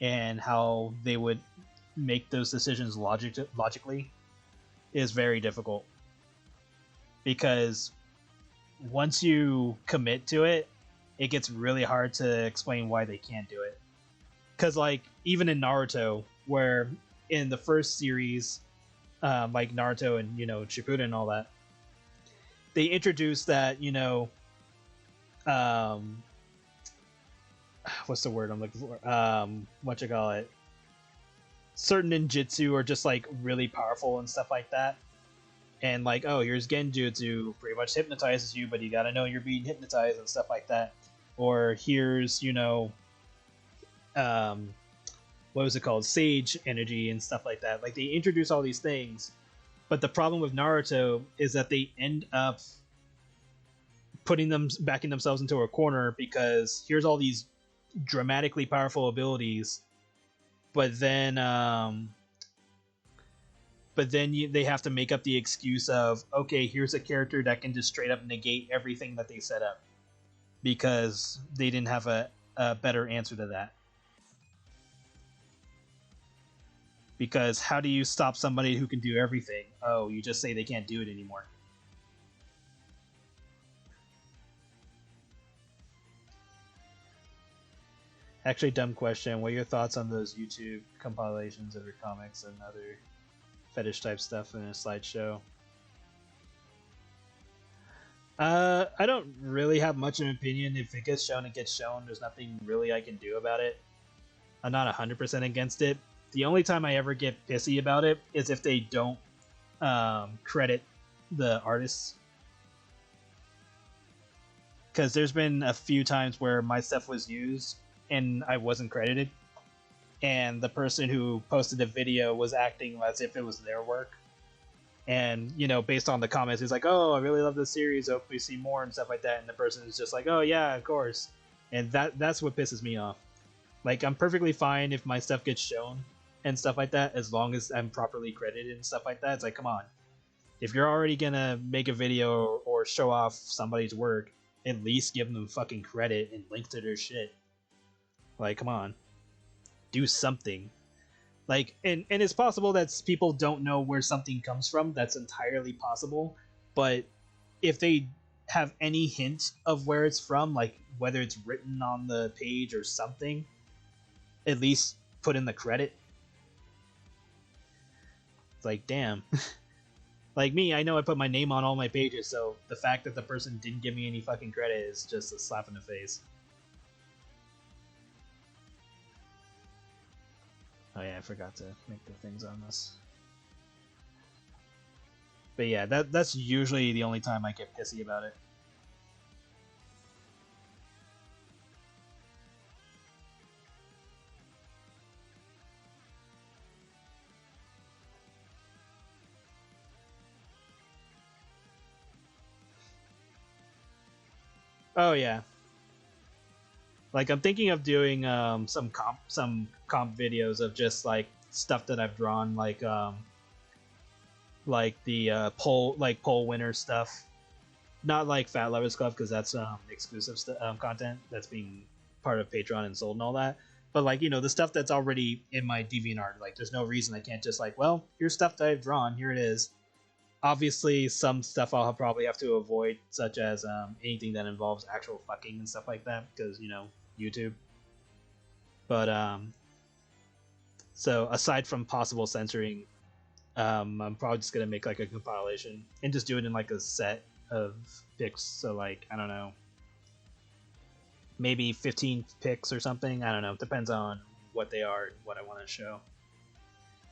and how they would make those decisions logically is very difficult. Because once you commit to it, it gets really hard to explain why they can't do it. Because, like, even in Naruto, where in the first series, like Naruto and, you know, Shippuden and all that, they introduced that, you know, what's the word I'm looking for? Whatchamacallit? Certain ninjutsu are just, like, really powerful and stuff like that. And, like, oh, here's Genjutsu, pretty much hypnotizes you, but you gotta know you're being hypnotized and stuff like that. Or here's, you know, what was it called? Sage energy and stuff like that. Like, they introduce all these things, but the problem with Naruto is that they end up backing themselves into a corner because here's all these dramatically powerful abilities, but then they have to make up the excuse of, okay, here's a character that can just straight up negate everything that they set up because they didn't have a better answer to that. Because how do you stop somebody who can do everything? Oh, you just say they can't do it anymore. Actually, dumb question. What are your thoughts on those YouTube compilations of your comics and other fetish type stuff in a slideshow? I don't really have much of an opinion. If it gets shown, it gets shown. There's nothing really I can do about it. I'm not 100% against it. The only time I ever get pissy about it is if they don't credit the artists. Because there's been a few times where my stuff was used and I wasn't credited. And the person who posted the video was acting as if it was their work. And, you know, based on the comments, he's like, oh, I really love this series. Hope we see more and stuff like that. And the person is just like, oh, yeah, of course. And that's what pisses me off. Like, I'm perfectly fine if my stuff gets shown and stuff like that, as long as I'm properly credited and stuff like that. It's like, come on. If you're already gonna make a video or show off somebody's work, at least give them fucking credit and link to their shit. Like, come on. Do something. Like, and it's possible that people don't know where something comes from. That's entirely possible. But if they have any hint of where it's from, like whether it's written on the page or something, at least put in the credit. It's like, damn. Like me, I know I put my name on all my pages, so the fact that the person didn't give me any fucking credit is just a slap in the face. Oh yeah, I forgot to make the things on this. But yeah, that's usually the only time I get pissy about it. Oh yeah. Like I'm thinking of doing some comp videos of just like stuff that I've drawn, like the poll winner stuff. Not like Fat Lovers Club because that's exclusive content that's being part of Patreon and sold and all that. But like, you know, the stuff that's already in my DeviantArt, like there's no reason I can't just like, well, here's stuff that I've drawn, here it is. Obviously, some stuff I'll probably have to avoid, such as anything that involves actual fucking and stuff like that, because, you know, YouTube. But so aside from possible censoring, I'm probably just gonna make like a compilation and just do it in like a set of pics. So like, I don't know, maybe 15 pics or something. I don't know. It depends on what they are and what I want to show.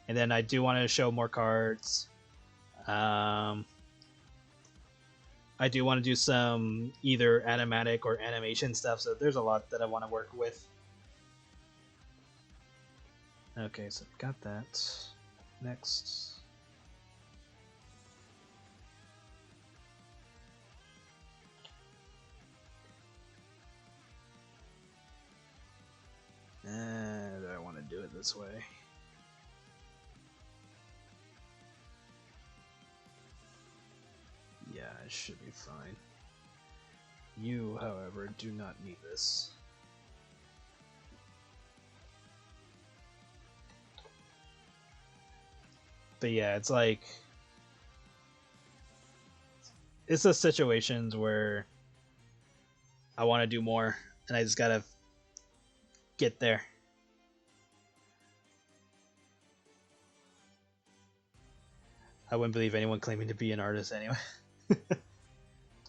And then I do want to show more cards. I do want to do some either animatic or animation stuff, so there's a lot that I want to work with. Okay, so got that. Next. Do I want to do it this way? Yeah, it should be fine. You, however, do not need this. But yeah, it's like... it's the situations where I want to do more, and I just gotta get there. I wouldn't believe anyone claiming to be an artist anyway.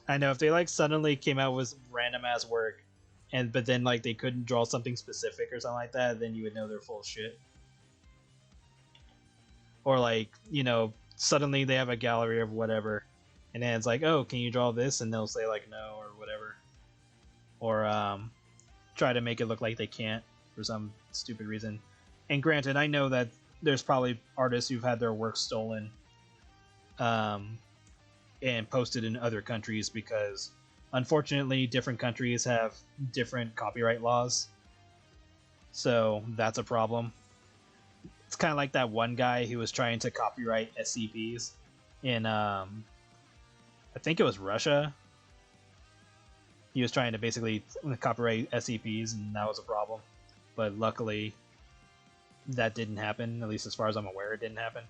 I know if they like suddenly came out with random ass work, but then like they couldn't draw something specific or something like that, then you would know they're full of shit. Or like, you know, suddenly they have a gallery of whatever, and then it's like, oh, can you draw this? And they'll say like no or whatever. Or try to make it look like they can't for some stupid reason. And granted, I know that there's probably artists who've had their work stolen and posted in other countries because unfortunately different countries have different copyright laws. So that's a problem. It's kind of like that one guy who was trying to copyright SCPs in I think it was Russia. He was trying to basically copyright SCPs, and that was a problem. But luckily, that didn't happen. At least as far as I'm aware, it didn't happen.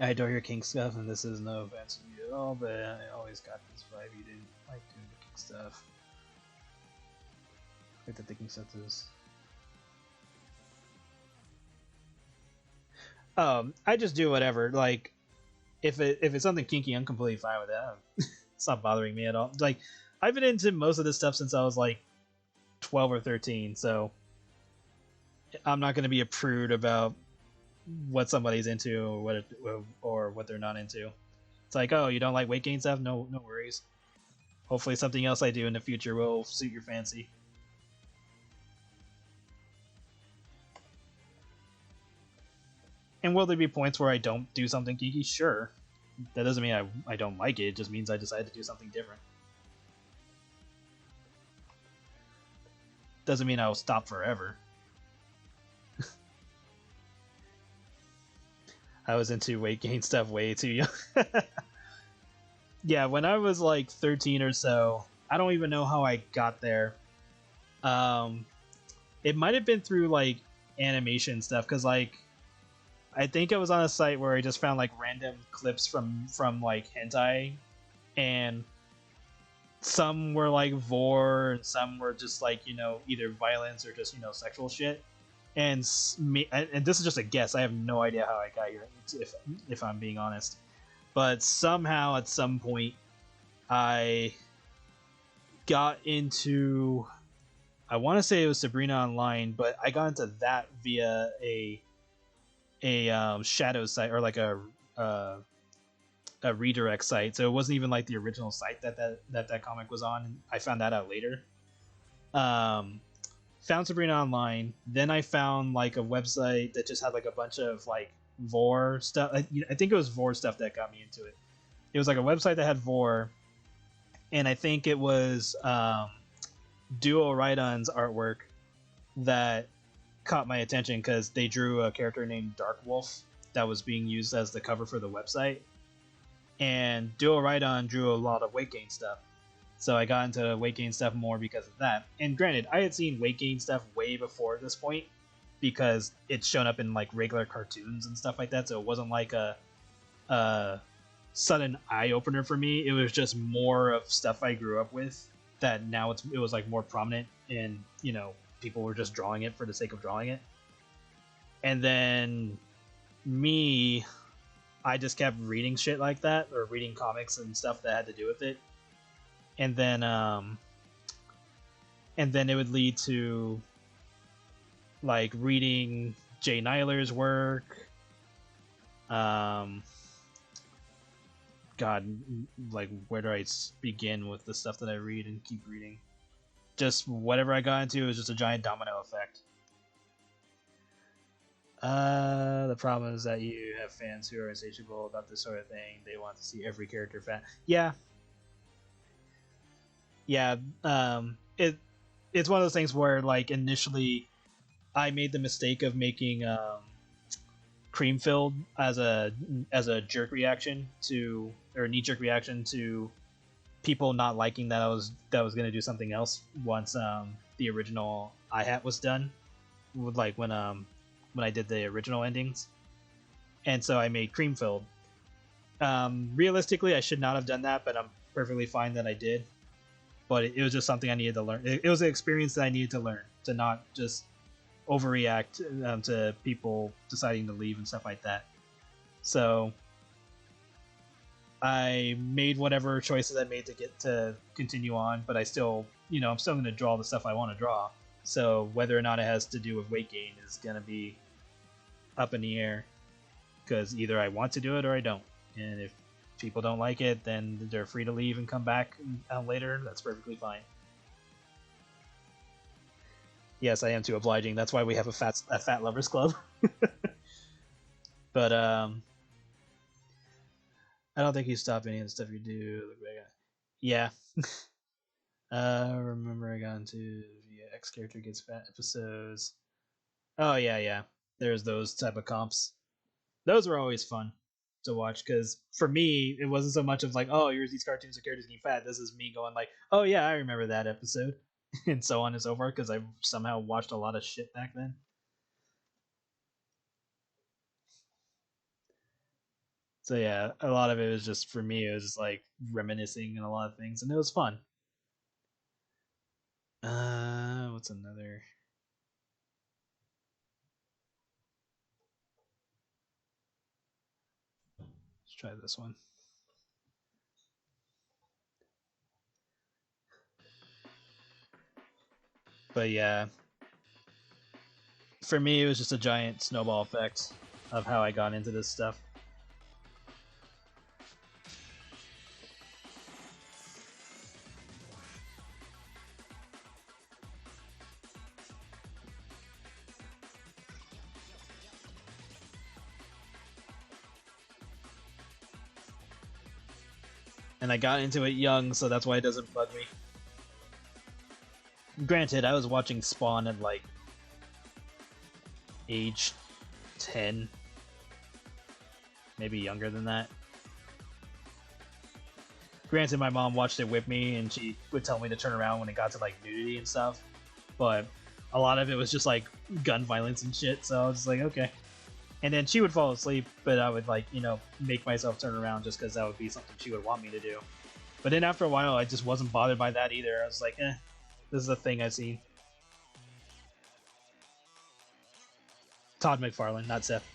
I adore your kink stuff, and this is no offense to you at all, but I always got this vibe you didn't like doing the kink stuff. Like the kink stuff is. I just do whatever. Like, if it's something kinky, I'm completely fine with that. It's not bothering me at all. Like, I've been into most of this stuff since I was like 12 or 13, so I'm not going to be a prude about what somebody's into or what they're not into. It's like, oh, you don't like weight gain stuff? No worries. Hopefully something else I do in the future will suit your fancy. And will there be points where I don't do something geeky? Sure. That doesn't mean I don't like it. It just means I decided to do something different. Doesn't mean I'll stop forever. I was into weight gain stuff way too young. Yeah, when I was like 13 or so, I don't even know how I got there. It might have been through like animation stuff, because like I think I was on a site where I just found like random clips from like hentai, and some were like vor, and some were just like, you know, either violence or just, you know, sexual shit. And this is just a guess. I have no idea how I got here, if I'm being honest. But somehow at some point I got into, I want to say it was Sabrina Online, but I got into that via a shadow site, or like a redirect site. So it wasn't even like the original site that comic was on. I found that out later. Found Sabrina Online, then I found like a website that just had like a bunch of like vor stuff. I think it was vor stuff that got me into it. It was like a website that had vor, and I think it was Duo Rydon's artwork that caught my attention, because they drew a character named Dark Wolf that was being used as the cover for the website. And Duo Rydon drew a lot of weight gain stuff. So I got into weight gain stuff more because of that. And granted, I had seen weight gain stuff way before this point, because it's shown up in like regular cartoons and stuff like that. So it wasn't like a sudden eye opener for me. It was just more of stuff I grew up with that now it was like more prominent, and you know, people were just drawing it for the sake of drawing it. And then me, I just kept reading shit like that, or reading comics and stuff that had to do with it. And then it would lead to like reading Jay Nyler's work. God, like, where do I begin with the stuff that I read and keep reading? Just whatever I got into was just a giant domino effect. The problem is that you have fans who are insatiable about this sort of thing. They want to see every character fat. Yeah. It's one of those things where, like, initially I made the mistake of making cream filled as a jerk reaction to, or knee jerk reaction to, people not liking that I was gonna do something else once the original hat was done, like when I did the original endings. And so I made cream filled. Realistically, I should not have done that, but I'm perfectly fine that I did. But it was just something I needed to learn. It was an experience that I needed to learn, to not just overreact to people deciding to leave and stuff like that. So I made whatever choices I made to get to continue on, but I still, you know, I'm still going to draw the stuff I want to draw. So whether or not it has to do with weight gain is going to be up in the air, because either I want to do it or I don't. And if people don't like it, then they're free to leave and come back later. That's perfectly fine. Yes, I am too obliging. That's why we have a fat lovers club. But I don't think you stop any of the stuff you do. Yeah. Remember I got into X character gets fat episodes. Oh yeah. There's those type of comps. Those were always fun to watch, because for me it wasn't so much of like, oh, here's these cartoons of characters getting fat. This is me going like, oh yeah, I remember that episode. and so on and so forth because I somehow watched a lot of shit back then. So yeah, a lot of it was just for me. It was just like reminiscing and a lot of things, and it was fun. What's another? Let's try this one. But yeah, for me, it was just a giant snowball effect of how I got into this stuff. And I got into it young, so that's why it doesn't bug me. Granted, I was watching Spawn at like age 10, maybe younger than that. Granted, my mom watched it with me, and she would tell me to turn around when it got to like nudity and stuff, but a lot of it was just like gun violence and shit, so I was like, okay. And then she would fall asleep, but I would like, make myself turn around just because that would be something she would want me to do. But then after a while, I just wasn't bothered by that either. I was like, this is a thing I see. Todd McFarlane, not Seth.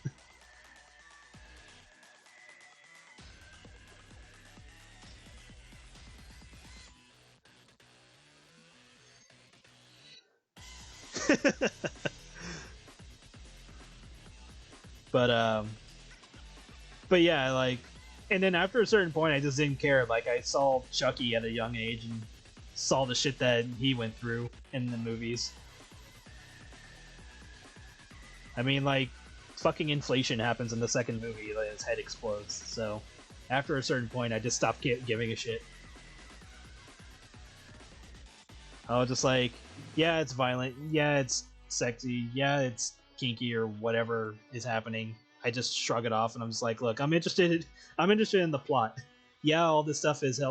but but yeah, like, and then after a certain point, I just didn't care. Like, I saw Chucky at a young age and saw the shit that he went through in the movies. I mean, like, fucking inflation happens in the second movie, like his head explodes. So, after a certain point, I just stopped giving a shit. I was just like, yeah, it's violent, yeah, it's sexy, yeah, it's kinky or whatever is happening. I just shrug it off, and I'm just like, look, I'm interested. I'm interested in the plot. Yeah, all this stuff is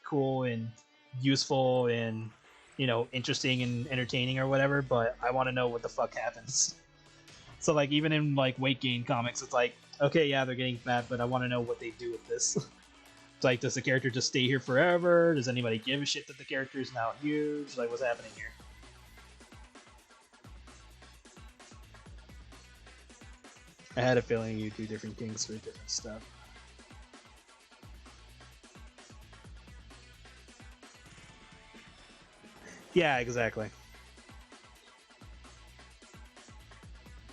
cool and useful and interesting and entertaining or whatever, but I want to know what the fuck happens. So like even in like weight gain comics, it's like, okay, yeah, they're getting fat, but I want to know what they do with this. It's like, does the character just stay here forever? Does anybody give a shit that the character is now huge? Like, what's happening here? I had a feeling you do different things for different stuff. Yeah, exactly.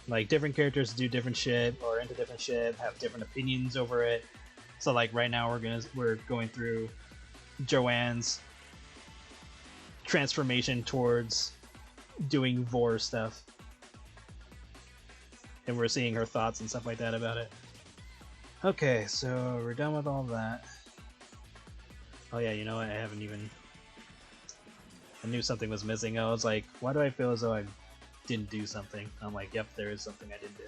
Like different characters do different shit or into different shit, have different opinions over it. So like right now we're going through Joanne's transformation towards doing vor stuff, and we're seeing her thoughts and stuff like that about it. Okay, so we're done with all that. Oh yeah, you know what? I haven't even. I knew something was missing. I was like, why do I feel as though I didn't do something? I'm like, yep, there is something I didn't do.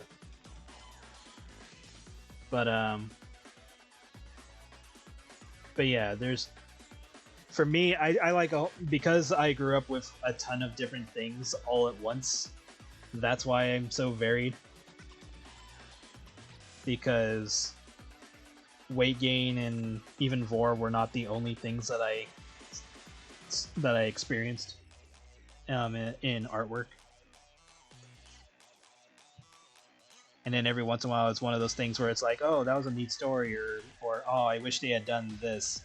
But yeah, there's. For me, I like because I grew up with a ton of different things all at once. That's why I'm so varied. Because weight gain and even vor were not the only things that I experienced in artwork. And then every once in a while, it's one of those things where it's like, oh, that was a neat story, or oh, I wish they had done this.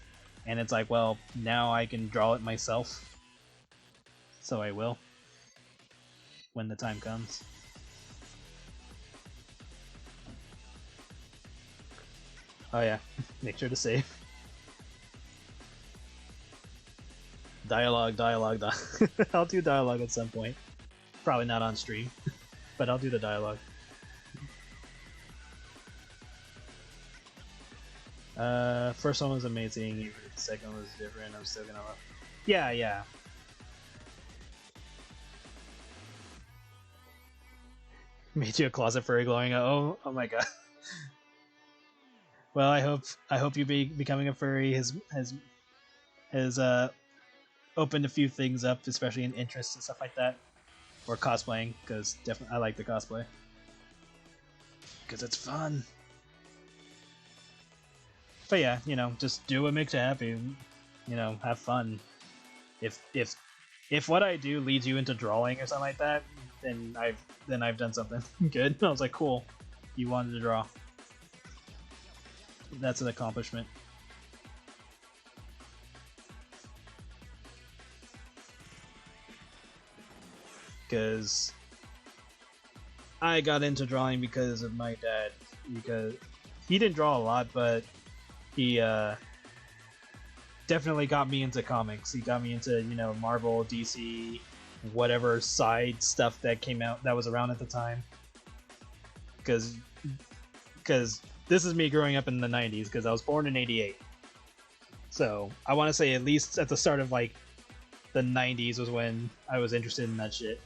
And it's like, well, now I can draw it myself. So I will. When the time comes. Oh yeah, make sure to save. Dialogue. I'll do dialogue at some point. Probably not on stream, but I'll do the dialogue. First one was amazing, even if the second was different, I'm still gonna love. Yeah. Made you a closet furry glowing. Oh my god. Well, I hope you be becoming a furry has opened a few things up, especially in interests and stuff like that, or cosplaying, because definitely I like the cosplay because it's fun. But yeah, just do what makes you happy. Have fun. If what I do leads you into drawing or something like that, then I've done something good. I was like, cool, you wanted to draw. That's an accomplishment. Because I got into drawing because of my dad. Because he didn't draw a lot, but he definitely got me into comics. He got me into Marvel, DC, whatever side stuff that came out that was around at the time. Because this is me growing up in the 90s, because I was born in 88. So I want to say at least at the start of like the 90s was when I was interested in that shit.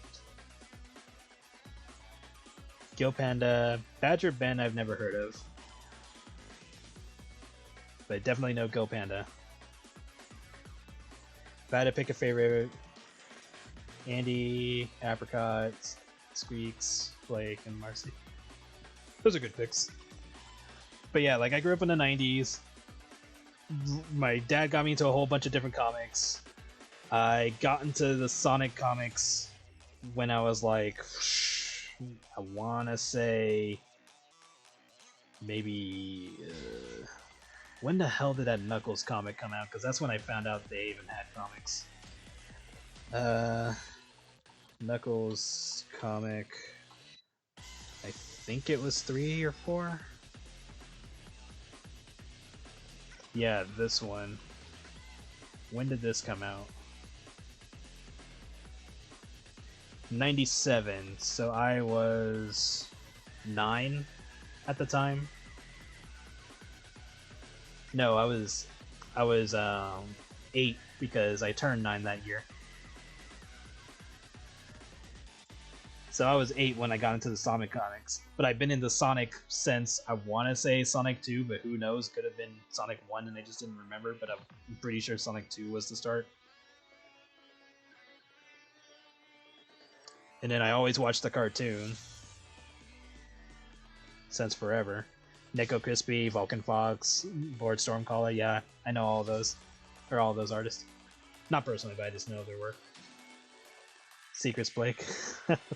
Gil Panda, Badger Ben I've never heard of. But I definitely know Gil Panda. If I had to pick a favorite, Andy, Apricot, Squeaks, Blake, and Marcy. Those are good picks. But yeah, like I grew up in the 90s. My dad got me into a whole bunch of different comics. I got into the Sonic comics when I was like, I want to say maybe when the hell did that Knuckles comic come out? Because that's when I found out they even had comics. Knuckles comic, I think it was 3 or 4. Yeah, this one. When did this come out? 97, so I was 9 at the time. No, I was 8 because I turned 9 that year. So I was 8 when I got into the Sonic comics, but I've been into Sonic since, I want to say Sonic 2, but who knows, could have been Sonic 1 and I just didn't remember, but I'm pretty sure Sonic 2 was the start. And then I always watched the cartoon. Since forever. Nico Crispy, Vulcan Fox, Lord Stormcaller, yeah, I know all those. Or all those artists. Not personally, but I just know their work. Secrets Blake.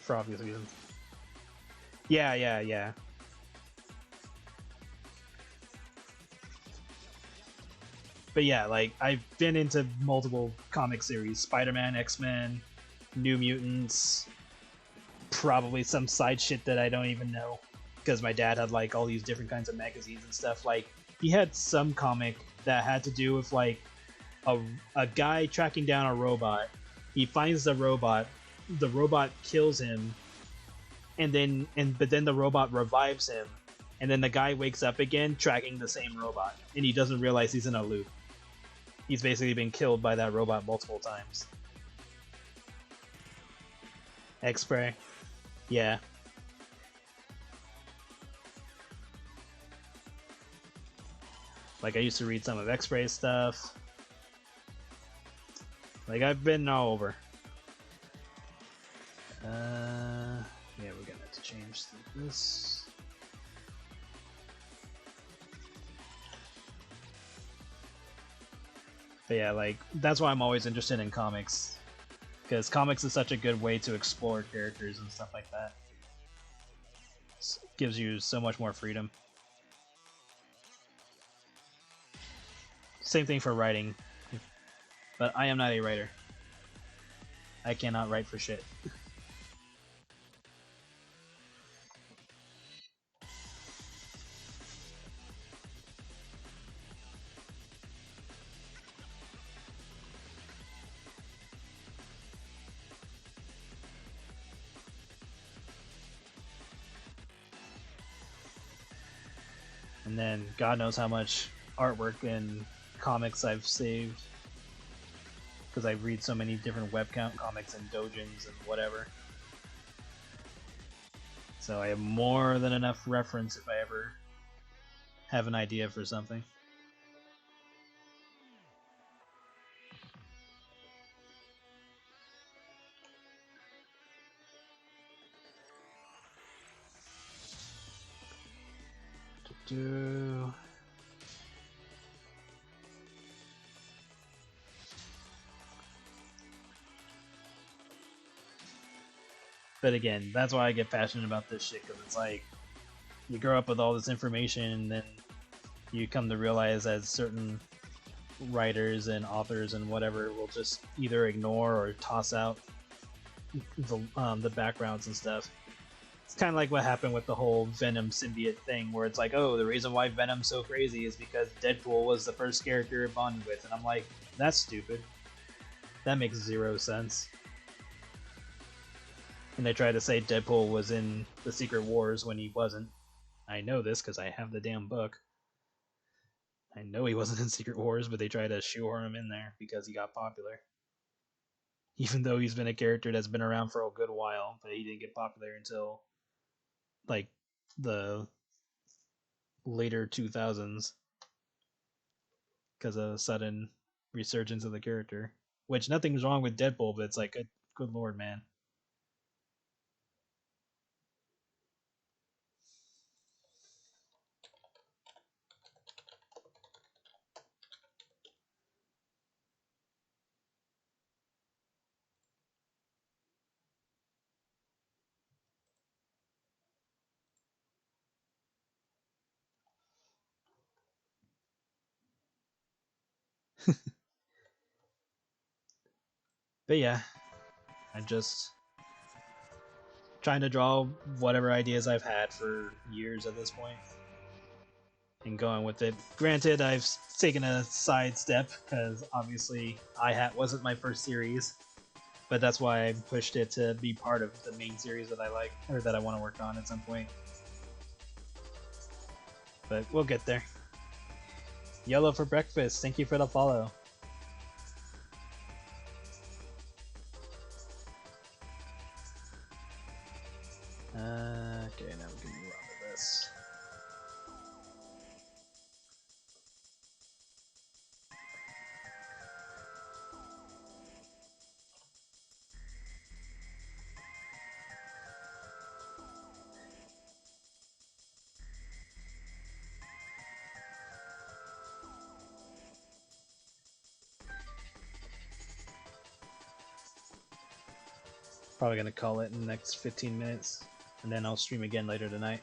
For obvious reasons. Yeah. But yeah, like, I've been into multiple comic series. Spider-Man, X-Men, New Mutants, probably some side shit that I don't even know. Because my dad had, like, all these different kinds of magazines and stuff. Like, he had some comic that had to do with, like, a guy tracking down a robot. He finds the robot kills him, but then the robot revives him, and then the guy wakes up again tracking the same robot, and he doesn't realize he's in a loop. He's basically been killed by that robot multiple times. X-Spray. Yeah. Like, I used to read some of X-Spray's stuff. Like, I've been all over. Yeah, we're gonna have to change this. But yeah, like, that's why I'm always interested in comics. Because comics is such a good way to explore characters and stuff like that. It gives you so much more freedom. Same thing for writing. But I am not a writer. I cannot write for shit. And then God knows how much artwork and comics I've saved. Because I read so many different webcount comics and dojins and whatever. So I have more than enough reference if I ever have an idea for something. do. But again, that's why I get passionate about this shit, because it's like, you grow up with all this information, and then you come to realize that certain writers and authors and whatever will just either ignore or toss out the backgrounds and stuff. It's kind of like what happened with the whole Venom symbiote thing, where it's like, oh, the reason why Venom's so crazy is because Deadpool was the first character it bonded with, and I'm like, that's stupid. That makes zero sense. And they try to say Deadpool was in the Secret Wars when he wasn't. I know this because I have the damn book. I know he wasn't in Secret Wars, but they try to shoehorn him in there because he got popular. Even though he's been a character that's been around for a good while, but he didn't get popular until like the later 2000s because of a sudden resurgence of the character. Which nothing's wrong with Deadpool, but it's like, good lord, man. But yeah, I'm just trying to draw whatever ideas I've had for years at this point and going with it. Granted, I've taken a sidestep because obviously iHat wasn't my first series, but that's why I pushed it to be part of the main series that I like, or that I want to work on at some point. But we'll get there. Yellow for breakfast, thank you for the follow. Okay, now we can move on to this. Probably gonna call it in the next 15 minutes, and then I'll stream again later tonight.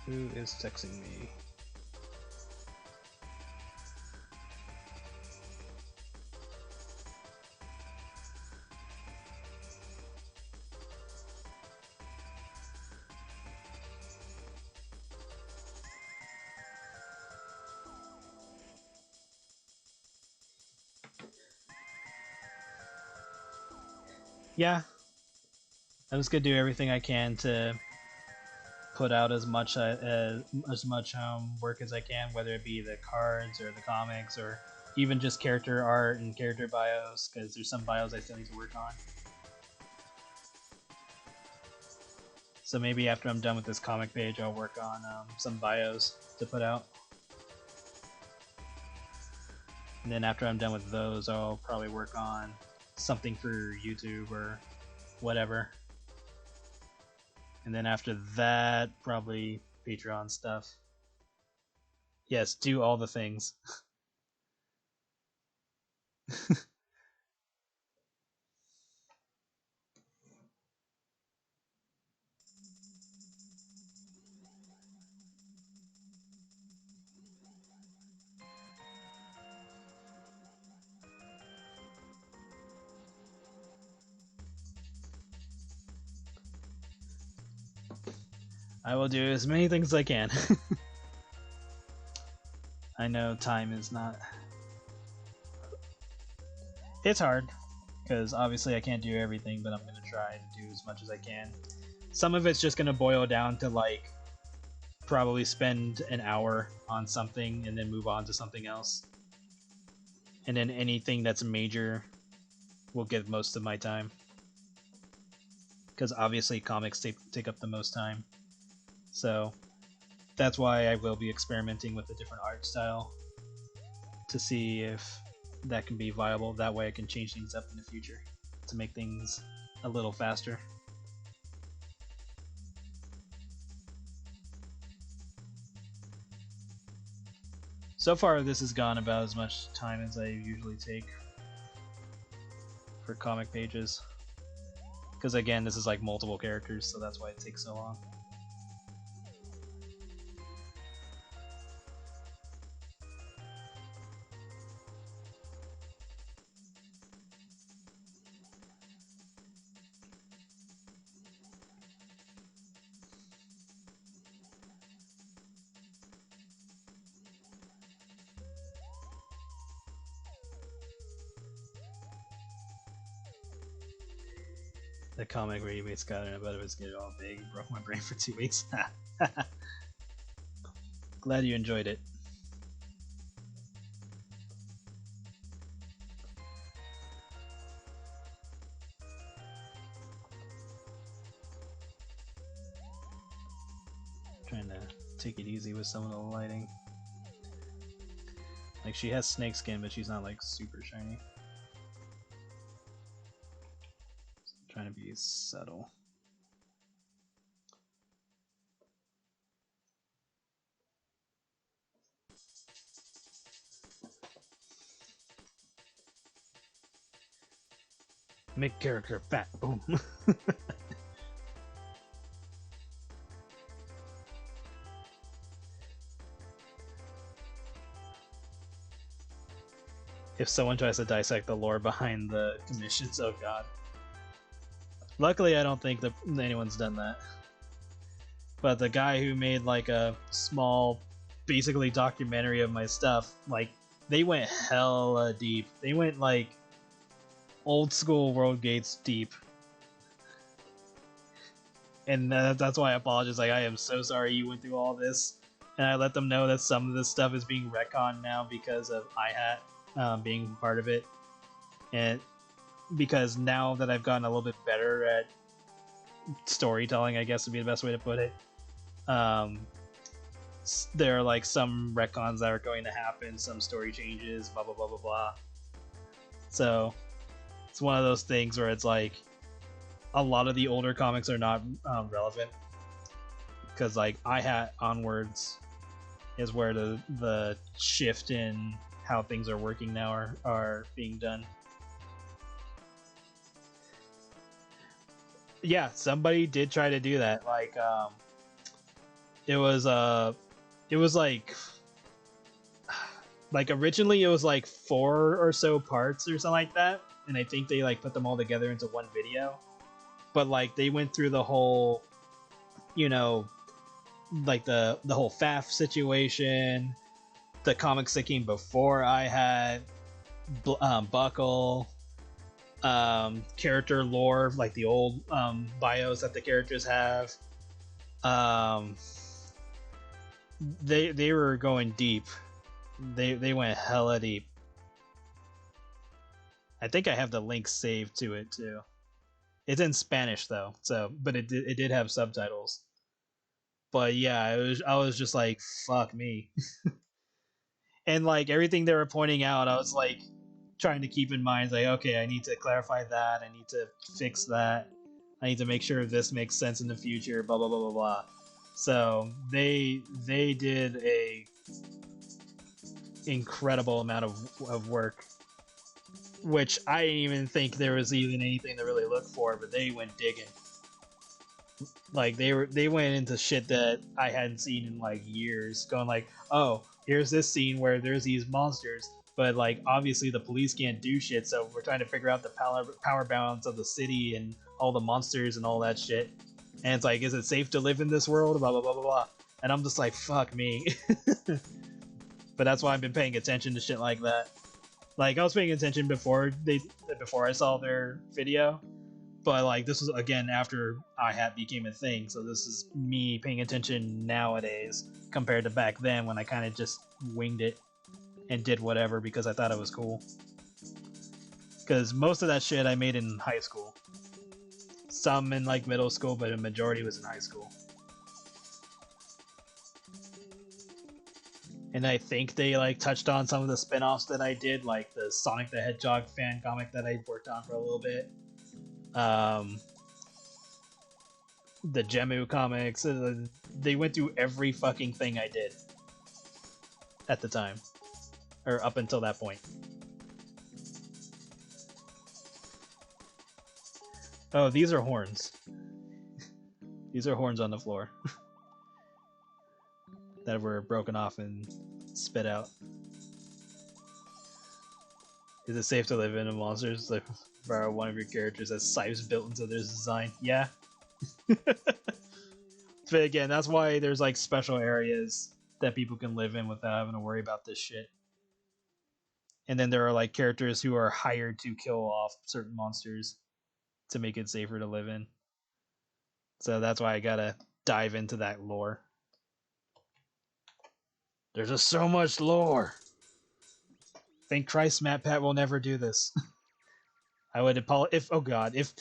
Who is texting me? Yeah, I'm just gonna do everything I can to put out as much work as I can, whether it be the cards or the comics or even just character art and character bios, because there's some bios I still need to work on. So maybe after I'm done with this comic page, I'll work on some bios to put out. And then after I'm done with those, I'll probably work on something for YouTube or whatever. And then after that, probably Patreon stuff. Yes, do all the things. I will do as many things as I can. I know time is not... It's hard, because obviously I can't do everything, but I'm going to try to do as much as I can. Some of it's just going to boil down to, like, probably spend an hour on something and then move on to something else. And then anything that's major will get most of my time. Because obviously comics take up the most time. So that's why I will be experimenting with a different art style to see if that can be viable. That way I can change things up in the future to make things a little faster. So far, this has gone about as much time as I usually take for comic pages. Because again, this is like multiple characters, so that's why it takes so long. The comic where you made Skylar about it was getting all big and broke my brain for 2 weeks. Glad you enjoyed it. Trying to take it easy with some of the lighting. Like, she has snake skin, but she's not like super shiny. Trying to be subtle. Make character fat. Boom. If someone tries to dissect the lore behind the commissions, oh god. Luckily, I don't think that anyone's done that. But the guy who made like a small, basically documentary of my stuff, like, they went hella deep. They went like old school World Gates deep. And that's why I apologize. Like, I am so sorry you went through all this. And I let them know that some of this stuff is being retconned now because of iHat being part of it. And because now that I've gotten a little bit better at storytelling, I guess would be the best way to put it, there are like some retcons that are going to happen, some story changes, blah blah blah blah blah. So it's one of those things where it's like a lot of the older comics are not relevant, because like iHat onwards is where the shift in how things are working now are being done. Yeah, somebody did try to do that. Like, it was like originally it was like 4 or so parts or something like that, and I think they like put them all together into one video. But like they went through the whole, you know, like the whole FAF situation, the comics that came before I had Buckle. Character lore, like the old bios that the characters have. They were going deep. They went hella deep. I think I have the link saved to it too. It's in Spanish though, so but it did have subtitles. But yeah, I was just like, fuck me. And like everything they were pointing out, I was like trying to keep in mind, like, okay, I need to clarify that, I need to fix that, I need to make sure this makes sense in the future, blah blah blah blah blah. So they did a incredible amount of work, which I didn't even think there was even anything to really look for, but they went digging. Like they went into shit that I hadn't seen in like years, going like, oh, here's this scene where there's these monsters, but like obviously the police can't do shit, so we're trying to figure out the power balance of the city and all the monsters and all that shit. And it's like, is it safe to live in this world? Blah blah blah blah blah. And I'm just like, fuck me. But that's why I've been paying attention to shit like that. Like I was paying attention before I saw their video, but like this was again after iHat became a thing. So this is me paying attention nowadays compared to back then when I kind of just winged it and did whatever because I thought it was cool. Because most of that shit I made in high school. Some in like middle school, but a majority was in high school. And I think they like touched on some of the spin-offs that I did, like the Sonic the Hedgehog fan comic that I worked on for a little bit. The Gemu comics, they went through every fucking thing I did at the time. or up until that point. Oh, these are horns. These are horns on the floor that were broken off and spit out. Is it safe to live in a monsters? Like, borrow one of your characters has scythes built into their design. Yeah. But again, that's why there's like special areas that people can live in without having to worry about this shit. And then there are like characters who are hired to kill off certain monsters to make it safer to live in. So that's why I gotta dive into that lore. There's just so much lore. Thank Christ, MatPat will never do this. I would apologize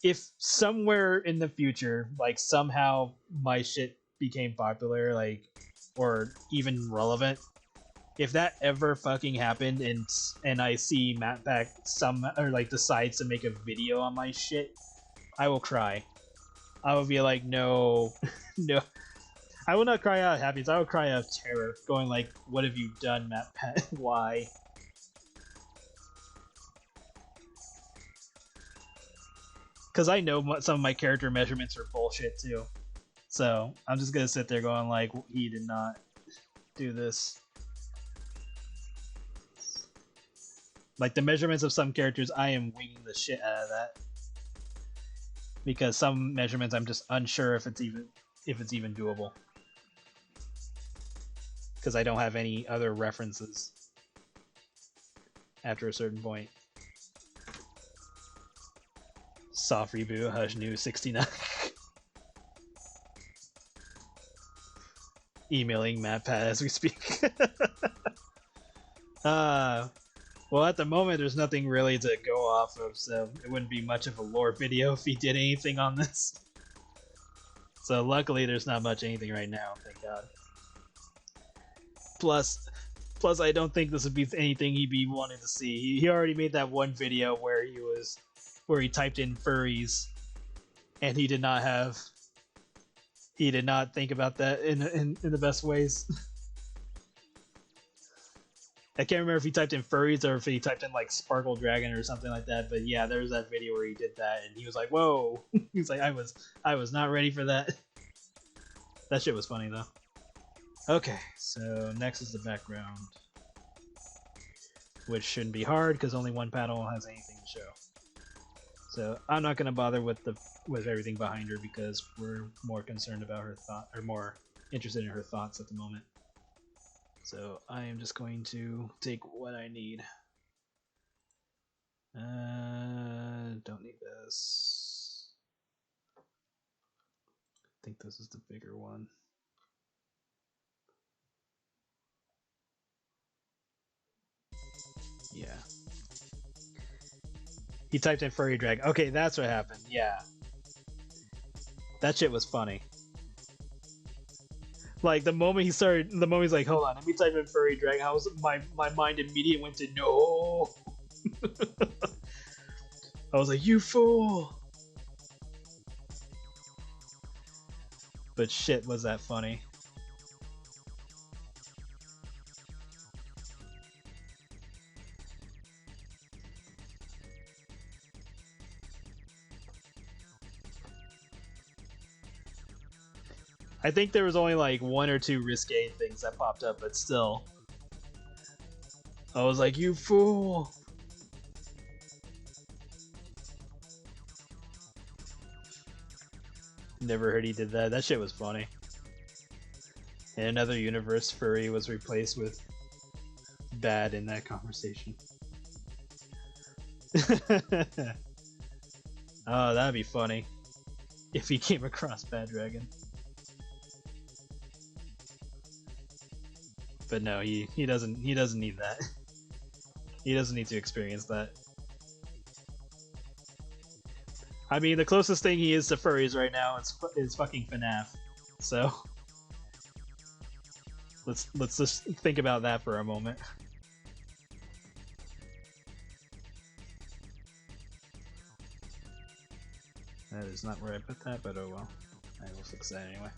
if somewhere in the future, like somehow my shit became popular, like, or even relevant, if that ever fucking happened and I see MatPat or like decides to make a video on my shit, I will cry. I will be like, no, no. I will not cry out of happiness. I will cry out of terror, going like, "What have you done, MatPat? Why?" Because I know some of my character measurements are bullshit too. So I'm just gonna sit there going like, he did not do this. Like the measurements of some characters, I am winging the shit out of that. Because some measurements I'm just unsure if it's even doable. Because I don't have any other references after a certain point. Soft reboot, Hush New 69. Emailing MatPat as we speak. Well, at the moment, there's nothing really to go off of, so it wouldn't be much of a lore video if he did anything on this. So luckily, there's not much anything right now, thank God. Plus, I don't think this would be anything he'd be wanting to see. He already made that one video where he typed in furries, and he did not think about that in the best ways. I can't remember if he typed in furries or if he typed in like Sparkle Dragon or something like that, but yeah, there was that video where he did that and he was like, whoa. He's like, I was not ready for that. That shit was funny though. Okay, so next is the background, which shouldn't be hard because only one panel has anything to show. So I'm not gonna bother with everything behind her because we're more concerned about her thought, or more interested in her thoughts at the moment. So I am just going to take what I need. Don't need this. I think this is the bigger one. Yeah. He typed in furry drag. Okay, that's what happened. Yeah. That shit was funny. Like the moment he's like, hold on, let me type in furry drag. My mind immediately went to no. I was like, you fool. But shit, was that funny. I think there was only like one or two risque things that popped up, but still. I was like, you fool! Never heard he did that. That shit was funny. In another universe, furry was replaced with bad in that conversation. Oh, that'd be funny. If he came across Bad Dragon. But no, he doesn't need that. He doesn't need to experience that. I mean, the closest thing he is to furries right now is fucking FNAF. So let's just think about that for a moment. That is not where I put that, but oh well. I will fix that anyway.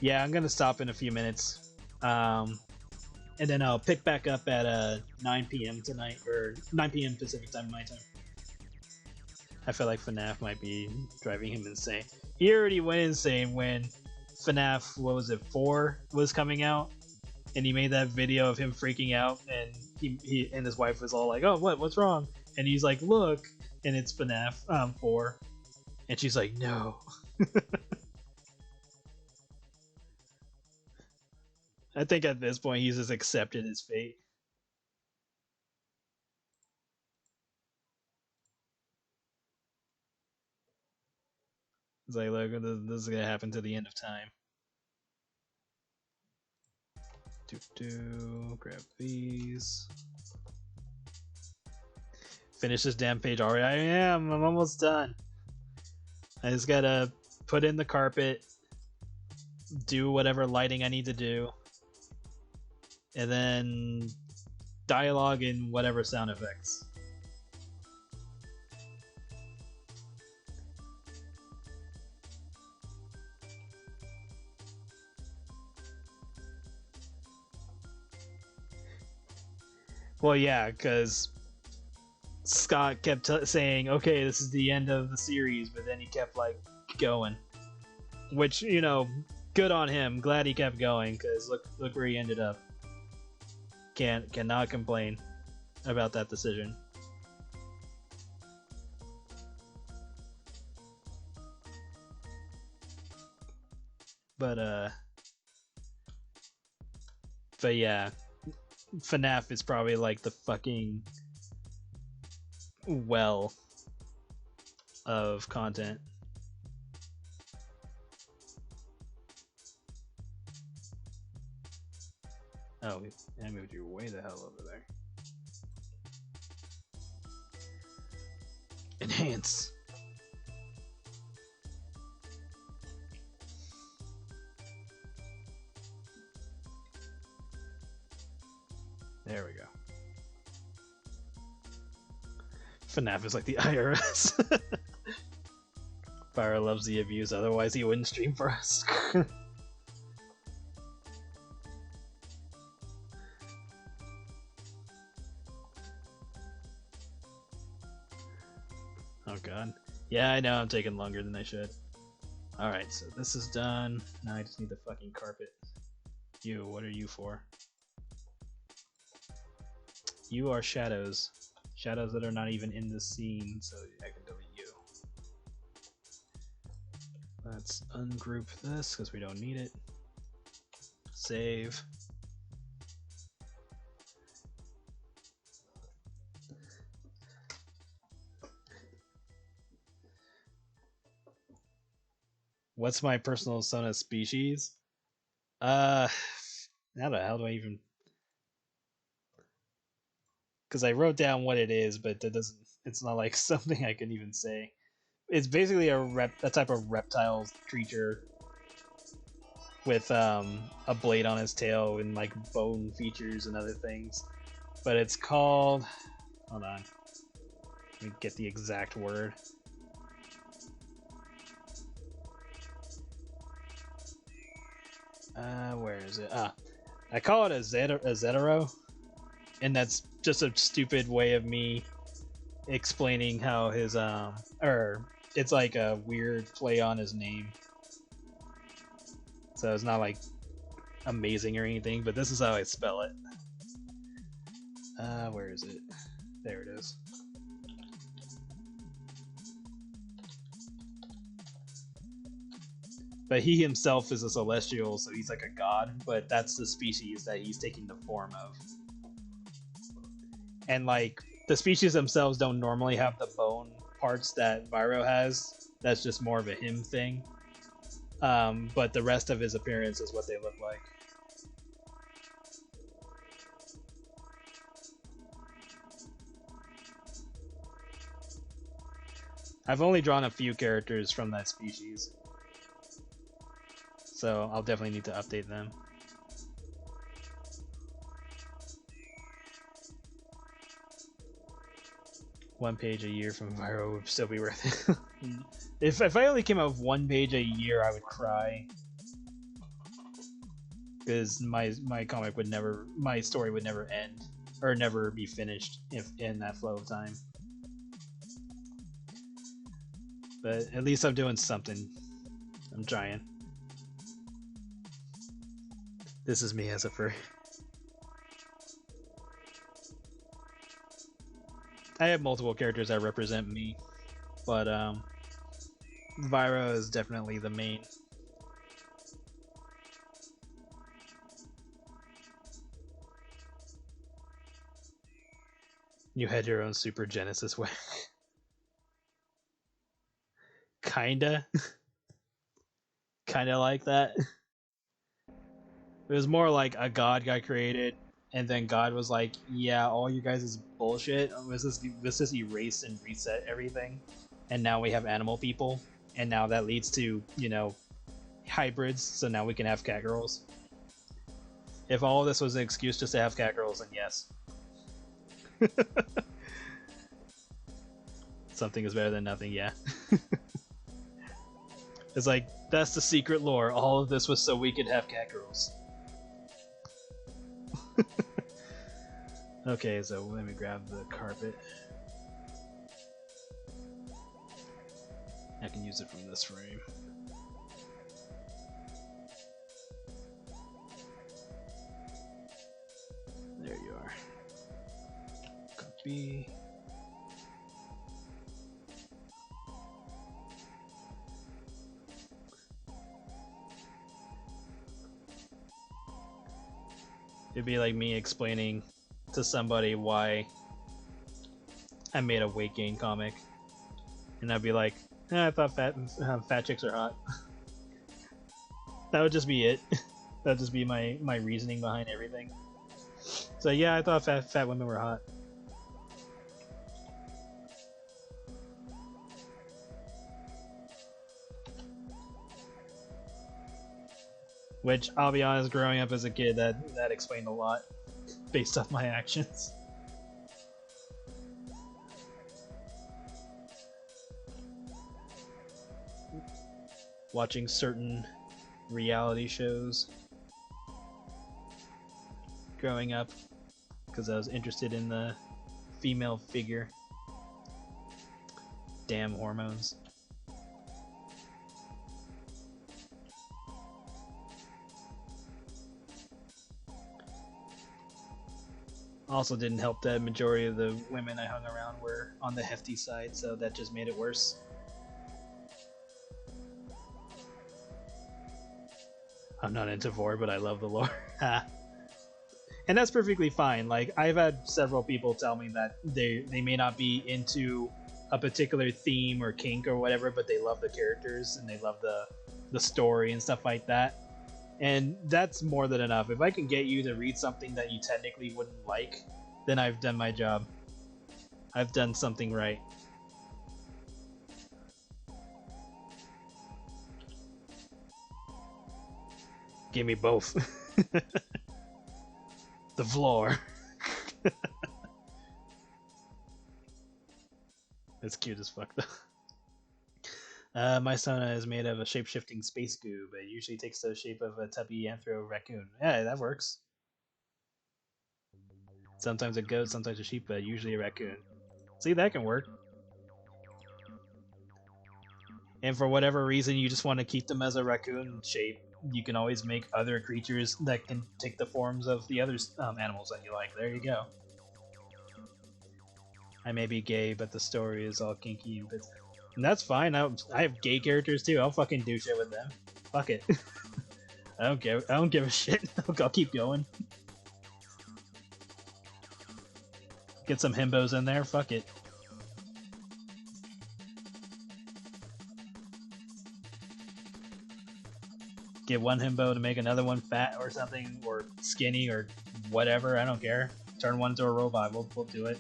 Yeah, I'm gonna stop in a few minutes. And then I'll pick back up at 9 p.m. tonight, or 9 p.m. Pacific time, my time. I feel like FNAF might be driving him insane. He already went insane when FNAF, what was it, 4 was coming out, and he made that video of him freaking out, and he and his wife was all like, "Oh, what's wrong?" And he's like, "Look," and it's FNAF 4, and she's like, "No." I think at this point he's just accepted his fate. It's like, look, this is gonna happen to the end of time. Grab these. Finish this damn page already. I'm almost done. I just gotta put in the carpet, do whatever lighting I need to do, and then dialogue and whatever sound effects. Well, yeah, because Scott kept saying, "Okay, this is the end of the series," but then he kept like going, which, you know, good on him. Glad he kept going, because look where he ended up. Cannot complain about that decision. But yeah, FNAF is probably like the fucking well of content. Oh, I moved you way the hell over there. Enhance. There we go. FNAF is like the IRS. Fire loves the abuse, otherwise he wouldn't stream for us. Oh god. Yeah, I know I'm taking longer than I should. Alright, so this is done. Now I just need the fucking carpet. You, what are you for? You are shadows. Shadows that are not even in the scene, so I can delete you. Let's ungroup this, because we don't need it. Save. What's my personal Sona species? How the hell do I even... Because I wrote down what it is, but that doesn't... It's not like something I can even say. It's basically a type of reptile creature with a blade on his tail and like bone features and other things. But it's called... Hold on. Let me get the exact word. Where is it? I call it a Zetero, and that's just a stupid way of me explaining how his or it's like a weird play on his name. So it's not like amazing or anything, but this is how I spell it. Where is it? There it is. But he himself is a celestial, so he's like a god, but that's the species that he's taking the form of. And like, the species themselves don't normally have the bone parts that Viro has. That's just more of a him thing. But the rest of his appearance is what they look like. I've only drawn a few characters from that species, so I'll definitely need to update them. One page a year from Viro would still be worth it. If I only came out with one page a year, I would cry. because my comic would never, my story would never end or never be finished if in that flow of time. But at least I'm doing something. I'm trying. This is me as a furry. I have multiple characters that represent me, but Viro is definitely the main. You had your own Super Genesis way. Kinda. Kinda like that. It was more like a god got created, and then God was like, yeah, all you guys is bullshit. Let's just erase and reset everything. And now we have animal people, and now that leads to, you know, hybrids, so now we can have cat girls. If all of this was an excuse just to have cat girls, then yes. Something is better than nothing, yeah. It's like, that's the secret lore. All of this was so we could have cat girls. Okay, so let me grab the carpet. I can use it from this frame. There you are. Copy. It'd be like me explaining to somebody why I made a weight gain comic, and I'd be like, I thought fat chicks are hot. That would just be it. That'd just be my reasoning behind everything. So yeah, I thought fat women were hot. Which, I'll be honest, growing up as a kid, that explained a lot based off my actions. Watching certain reality shows growing up because I was interested in the female figure. Damn hormones. Also didn't help that majority of the women I hung around were on the hefty side, so that just made it worse. I'm not into vor, but I love the lore. And that's perfectly fine. Like, I've had several people tell me that they may not be into a particular theme or kink or whatever, but they love the characters and they love the story and stuff like that. And that's more than enough. If I can get you to read something that you technically wouldn't like, then I've done my job. I've done something right. Give me both. The floor. That's cute as fuck though. My sauna is made of a shape-shifting space goo, but it usually takes the shape of a tubby anthro raccoon. Yeah, that works. Sometimes a goat, sometimes a sheep, but usually a raccoon. See, that can work. And for whatever reason you just want to keep them as a raccoon shape, you can always make other creatures that can take the forms of the other animals that you like. There you go. I may be gay, but the story is all kinky and bits. And that's fine. I have gay characters too. I'll fucking do shit with them. Fuck it. I don't give a shit. I'll keep going. Get some himbos in there. Fuck it. Get one himbo to make another one fat or something, or skinny or whatever. I don't care. Turn one into a robot. We'll do it.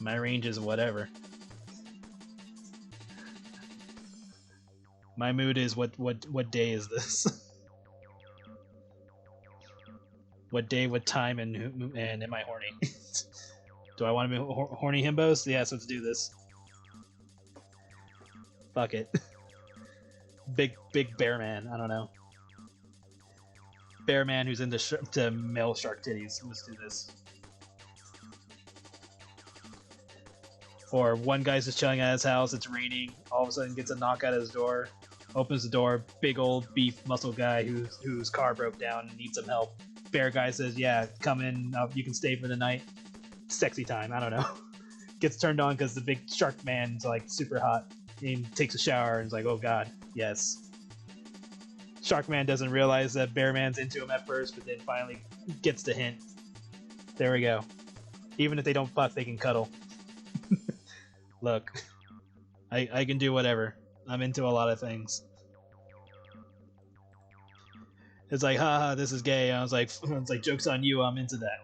My range is whatever. My mood is what day is this? What day, what time, and am I horny? Do I want to be horny himbos? Yes, let's do this. Fuck it. Big bear man. I don't know. Bear man who's into to male shark titties. Let's do this. Or one guy's just chilling at his house. It's raining. All of a sudden, gets a knock at his door. Opens the door. Big old beef muscle guy whose car broke down and needs some help. Bear guy says, "Yeah, come in. You can stay for the night." Sexy time. I don't know. Gets turned on because the big shark man's like super hot. He takes a shower and is like, "Oh god, yes." Shark man doesn't realize that Bear man's into him at first, but then finally gets the hint. There we go. Even if they don't fuck, they can cuddle. Look, I can do whatever. I'm into a lot of things. It's like, haha, this is gay. I was like, joke's on you. I'm into that.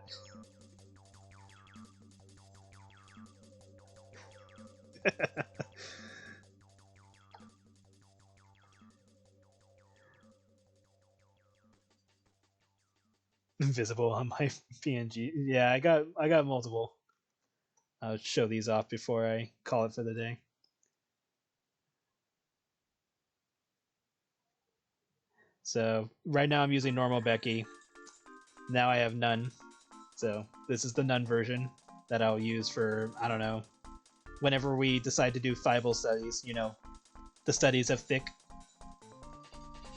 Invisible on my PNG. Yeah, I got multiple. I'll show these off before I call it for the day. So right now I'm using normal Becky. Now I have none. So this is the none version that I'll use for, I don't know, whenever we decide to do Fibel studies, you know, the studies of thick.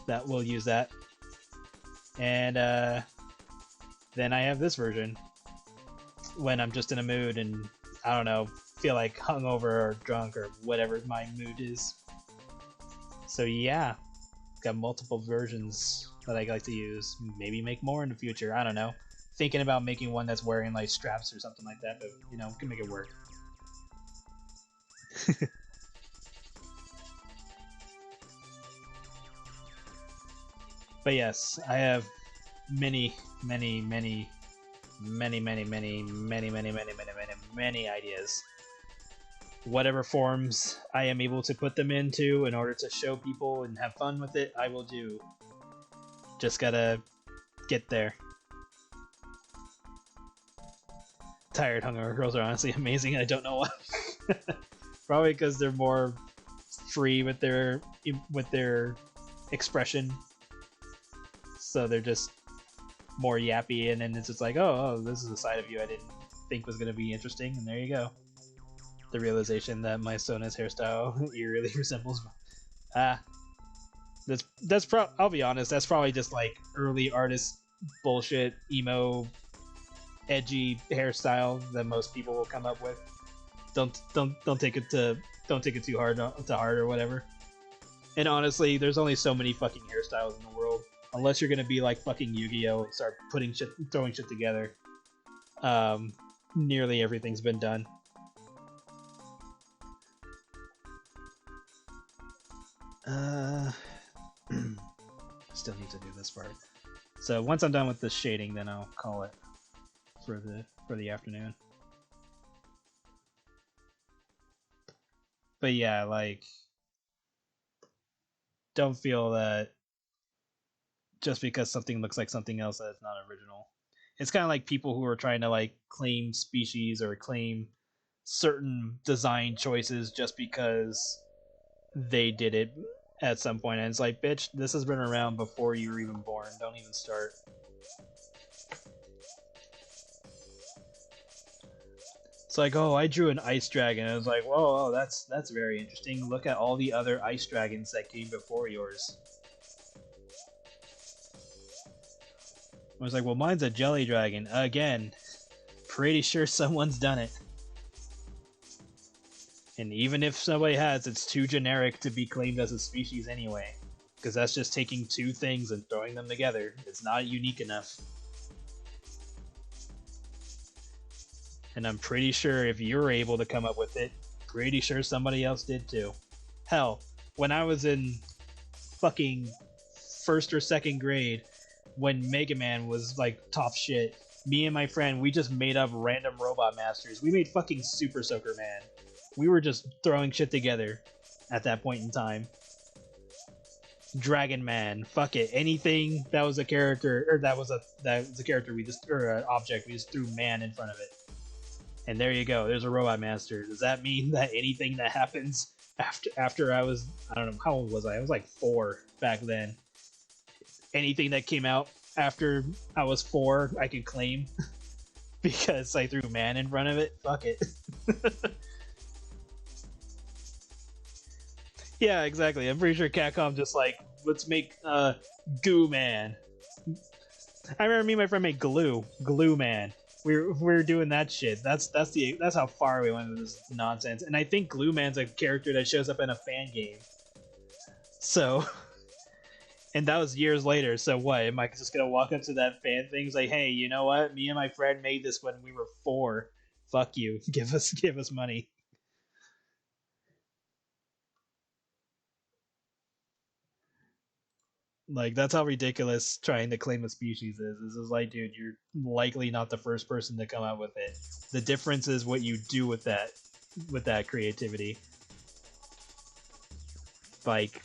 That we'll use that. And then I have this version when I'm just in a mood and, I don't know, feel like hungover or drunk or whatever my mood is. So yeah, got multiple versions that I like to use. Maybe make more in the future, I don't know. Thinking about making one that's wearing like straps or something like that, but you know, can make it work. But yes, I have many ideas. Whatever forms I am able to put them into in order to show people and have fun with it, I will do. Just gotta get there. Tired hungover girls are honestly amazing. I don't know why. Probably because they're more free with their expression. So they're just more yappy, and then it's just like, oh, this is a side of you I didn't think was gonna be interesting, and there you go. The realization that my Sona's hairstyle eerily resembles. I'll be honest, that's probably just like early artist bullshit, emo, edgy hairstyle that most people will come up with. Don't take it too hard or whatever. And honestly, there's only so many fucking hairstyles in the world. Unless you're gonna be like fucking Yu-Gi-Oh! And start throwing shit together. Nearly everything's been done. Still need to do this part. So once I'm done with the shading, then I'll call it for the afternoon. But yeah, like, don't feel that just because something looks like something else that it's not original. It's kind of like people who are trying to like claim species or claim certain design choices just because they did it at some point, and it's like, bitch, this has been around before you were even born. Don't even start. It's like, oh, I drew an ice dragon. I was like, whoa, that's very interesting. Look at all the other ice dragons that came before yours. I was like, well, mine's a jelly dragon. Again, pretty sure someone's done it. And even if somebody has, it's too generic to be claimed as a species anyway. Because that's just taking two things and throwing them together. It's not unique enough. And I'm pretty sure if you're able to come up with it, pretty sure somebody else did too. Hell, when I was in fucking 1st or 2nd grade, when Mega Man was like top shit, me and my friend, we just made up random robot masters. We made fucking Super Soaker Man. We were just throwing shit together at that point in time. Dragon Man, fuck it, anything that was a character, or that was a character or an object, we just threw man in front of it. And there you go, there's a robot master. Does that mean that anything that happens After I don't know, how old was I? I was like 4 back then. Anything that came out after I was 4, I could claim because I threw man in front of it. Fuck it. Yeah, exactly. I'm pretty sure Capcom just like, let's make Goo Man. I remember me and my friend made Glue Man. We were doing that shit. That's how far we went with this nonsense. And I think Glue Man's a character that shows up in a fan game. So, and that was years later. So what? Am I just gonna walk up to that fan thing and say, "Hey, you know what? Me and my friend made this when we were 4. Fuck you. Give us money." Like, that's how ridiculous trying to claim a species is. This is like, dude, you're likely not the first person to come out with it. The difference is what you do with that creativity. Like,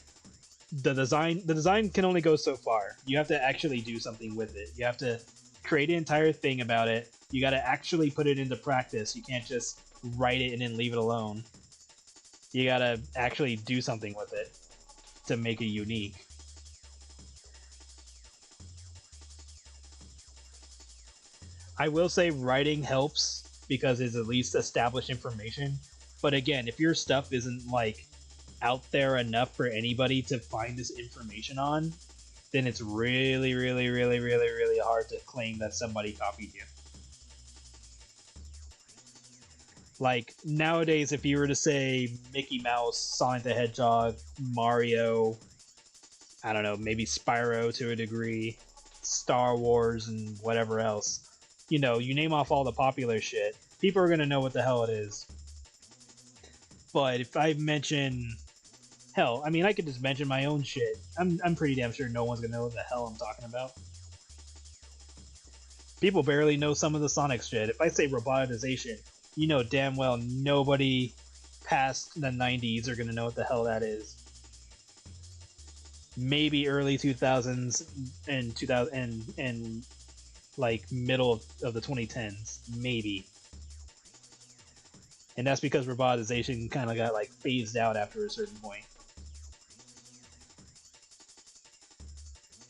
the design can only go so far. You have to actually do something with it. You have to create an entire thing about it. You got to actually put it into practice. You can't just write it and then leave it alone. You got to actually do something with it to make it unique. I will say writing helps because it's at least established information. But again, if your stuff isn't like out there enough for anybody to find this information on, then it's really, really, really, really, really hard to claim that somebody copied you. Like, nowadays, if you were to say Mickey Mouse, Sonic the Hedgehog, Mario, I don't know, maybe Spyro to a degree, Star Wars, and whatever else, you know, you name off all the popular shit, people are gonna know what the hell it is. But if I mention, hell, I mean, I could just mention my own shit. I'm pretty damn sure no one's gonna know what the hell I'm talking about. People barely know some of the Sonic shit. If I say robotization, you know damn well nobody past the 90s are gonna know what the hell that is. Maybe early 2000s and 2000 and like middle of the 2010s, maybe. And that's because robotization kind of got like phased out after a certain point.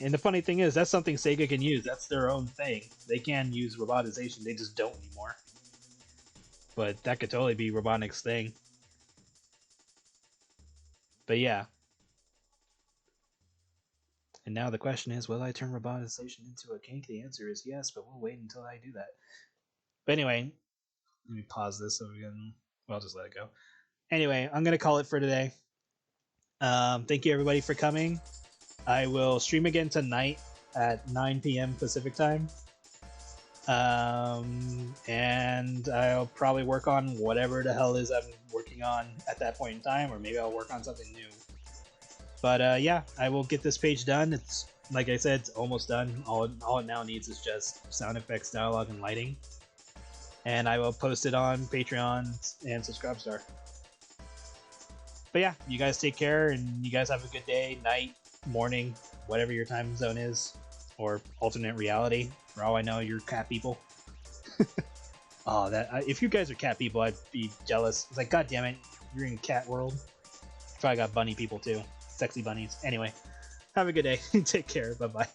And the funny thing is, that's something Sega can use. That's their own thing. They can use robotization, they just don't anymore. But that could totally be Robotnik's thing. But yeah. And now the question is, will I turn robotization into a kink? The answer is yes, but we'll wait until I do that. But anyway, let me pause this so we can. Well, I'll just let it go. Anyway, I'm gonna call it for today. Thank you everybody for coming. I will stream again tonight at 9 p.m. Pacific time. And I'll probably work on whatever the hell is I'm working on at that point in time, or maybe I'll work on something new. But yeah, I will get this page done. It's, like I said, it's almost done. All it now needs is just sound effects, dialogue, and lighting. And I will post it on Patreon and Subscribestar. But yeah, you guys take care, and you guys have a good day, night, morning, whatever your time zone is, or alternate reality. For all I know, you're cat people. Oh, if you guys are cat people, I'd be jealous. It's like, god damn it, you're in cat world. Probably got bunny people too, sexy bunnies. Anyway, have a good day. Take care. Bye bye.